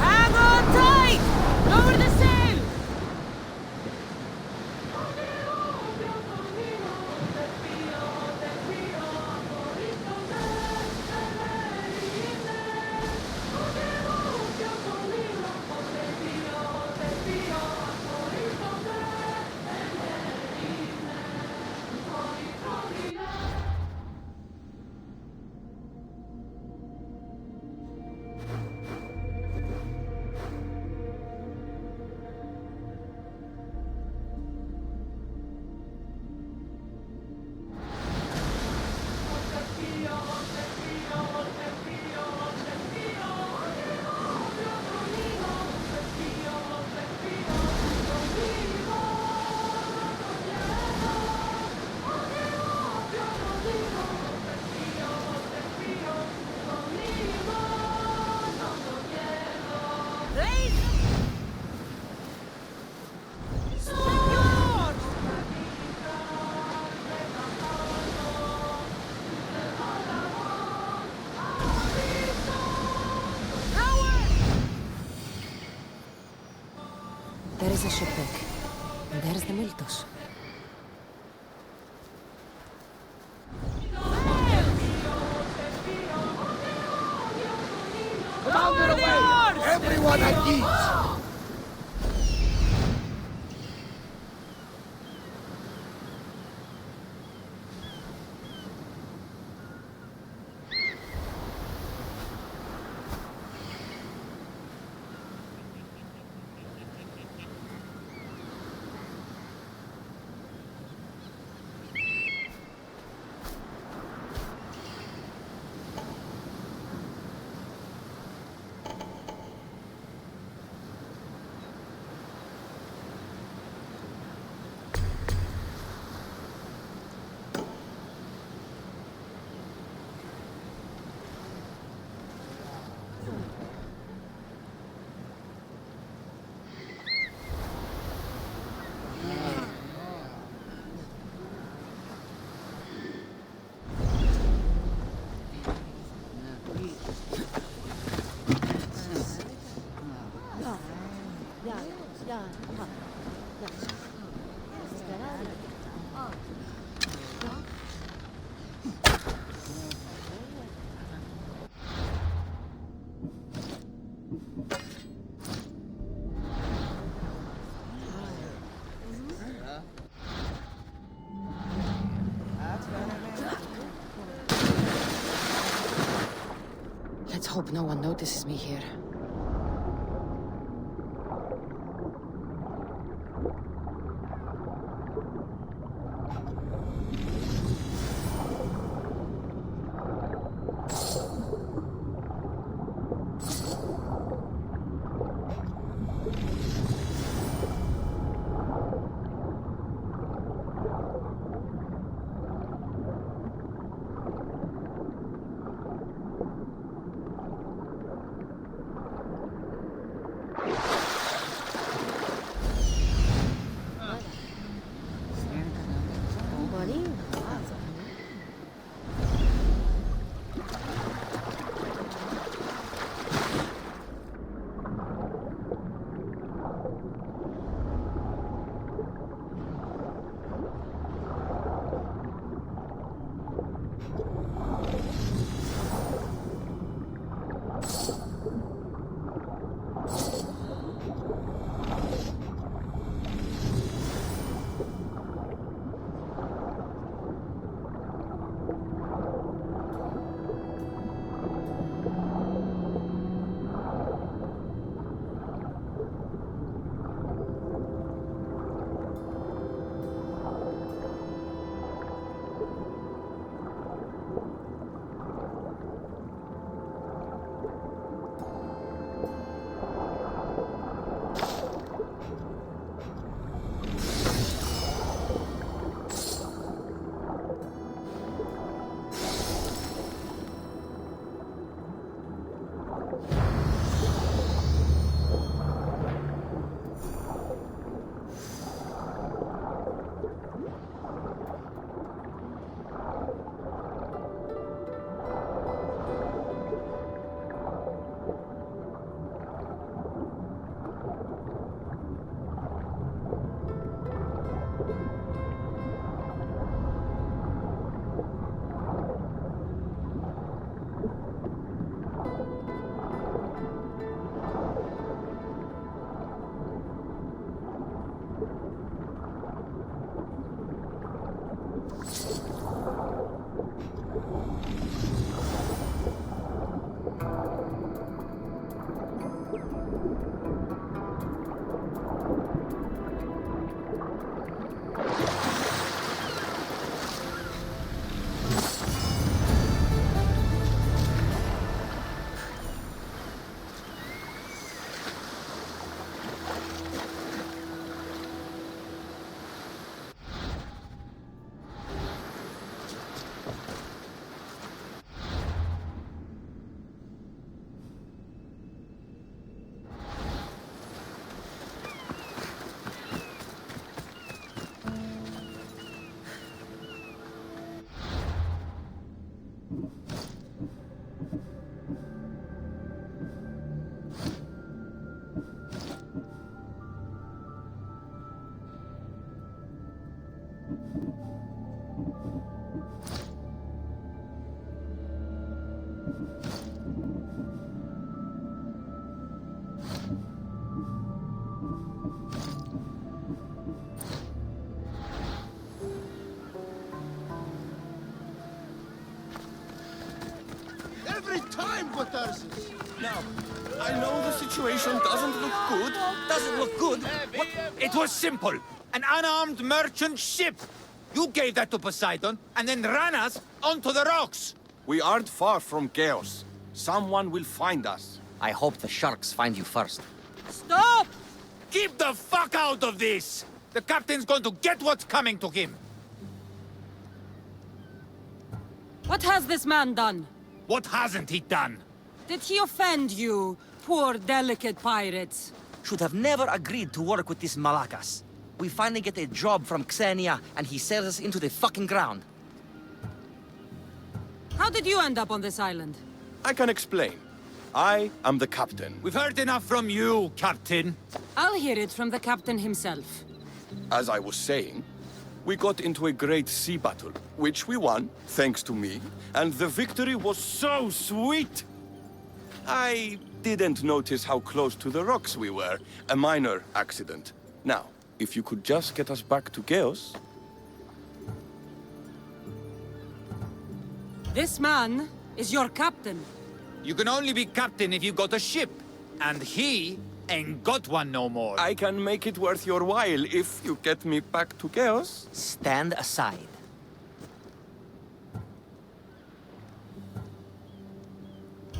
Hang on tight! Lower the sail! There is a shipwreck. And there's the Miltos. Commander away! Everyone at ease! Let's hope no one notices me here. Every time, Butters! Now, I know the situation doesn't look good. Doesn't look good. What? It was simple. An unarmed merchant ship. You gave that to Poseidon, and then ran us onto the rocks. We aren't far from chaos. Someone will find us. I hope the sharks find you first. Stop! Keep the fuck out of this! The captain's going to get what's coming to him. What has this man done? What hasn't he done? Did he offend you, poor delicate pirates? Should have never agreed to work with this Malakas. We finally get a job from Xenia, and he sells us into the fucking ground. How did you end up on this island? I can explain. I am the captain. We've heard enough from you, Captain. I'll hear it from the captain himself. As I was saying, we got into a great sea battle, which we won, thanks to me, and the victory was so sweet! I didn't notice how close to the rocks we were. A minor accident. Now, if you could just get us back to Chaos... This man is your captain. You can only be captain if you got a ship. And he ain't got one no more. I can make it worth your while if you get me back to Chaos. Stand aside.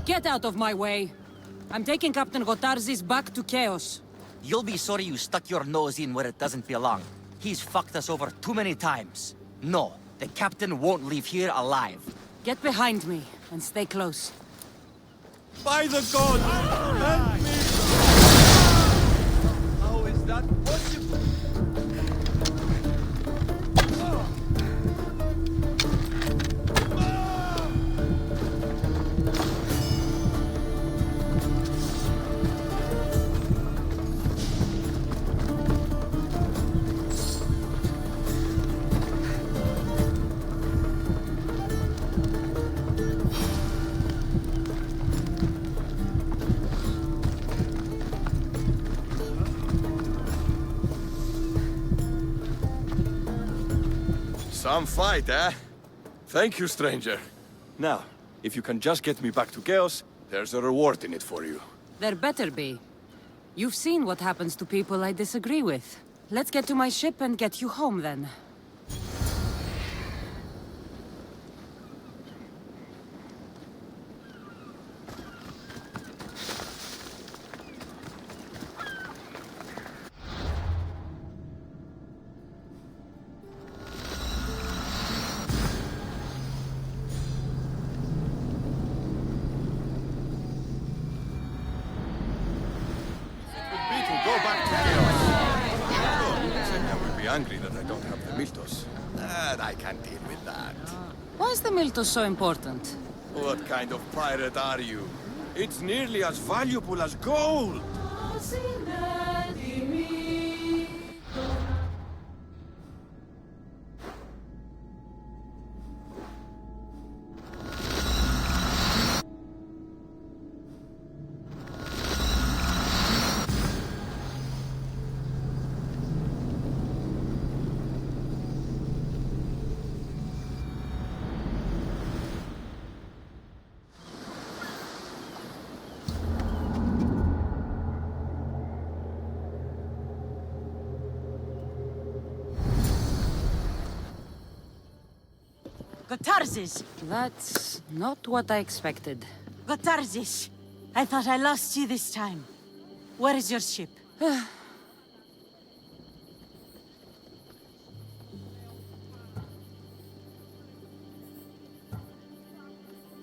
Get out of my way. I'm taking Captain Gotarzis back to Chaos. You'll be sorry you stuck your nose in where it doesn't belong. He's fucked us over too many times. No, the captain won't leave here alive. Get behind me and stay close. By the gods! Help me! How is that possible? Some fight, eh? Thank you, stranger. Now, if you can just get me back to Chaos, there's a reward in it for you. There better be. You've seen what happens to people I disagree with. Let's get to my ship and get you home, then. Go back to Chaos. Sure, Xenia will be angry that I don't have the Miltos. But I can deal with that. Why is the Miltos so important? What kind of pirate are you? It's nearly as valuable as gold! Gotarzis! That's not what I expected. Gotarzis! I thought I lost you this time. Where is your ship? The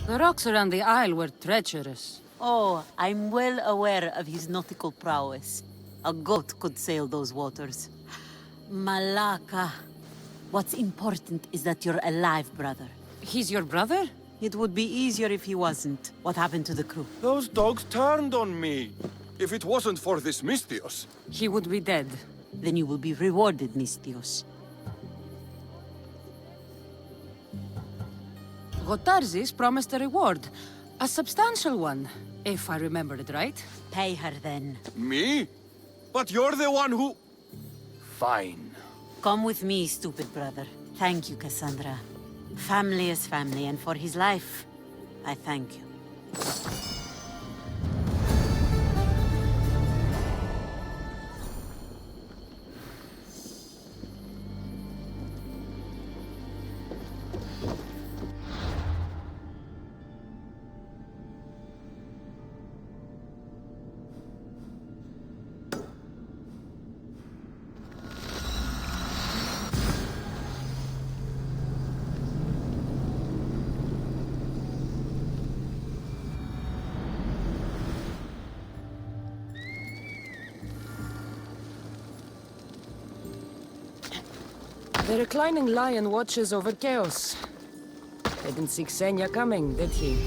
rocks around the isle were treacherous. Oh, I'm well aware of his nautical prowess. A goat could sail those waters. Malaka. What's important is that you're alive, brother. He's your brother? It would be easier if he wasn't. What happened to the crew? Those dogs turned on me. If it wasn't for this Mystios... He would be dead. Then you will be rewarded, Mystios. Gotarzis promised a reward. A substantial one, if I remember it right. Pay her then. Me? But you're the one who... Fine. Come with me, stupid brother. Thank you, Cassandra. Family is family, and for his life, I thank you. The reclining lion watches over chaos. Didn't see Xenia coming, did he?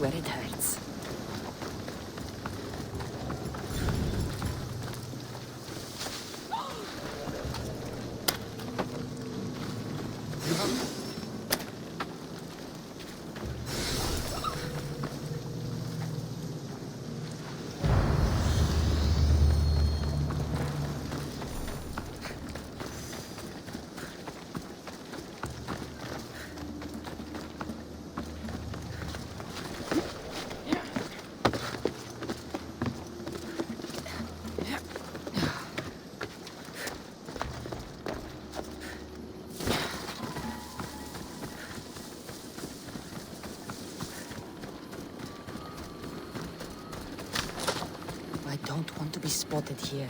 where it hurts. I don't want to be spotted here.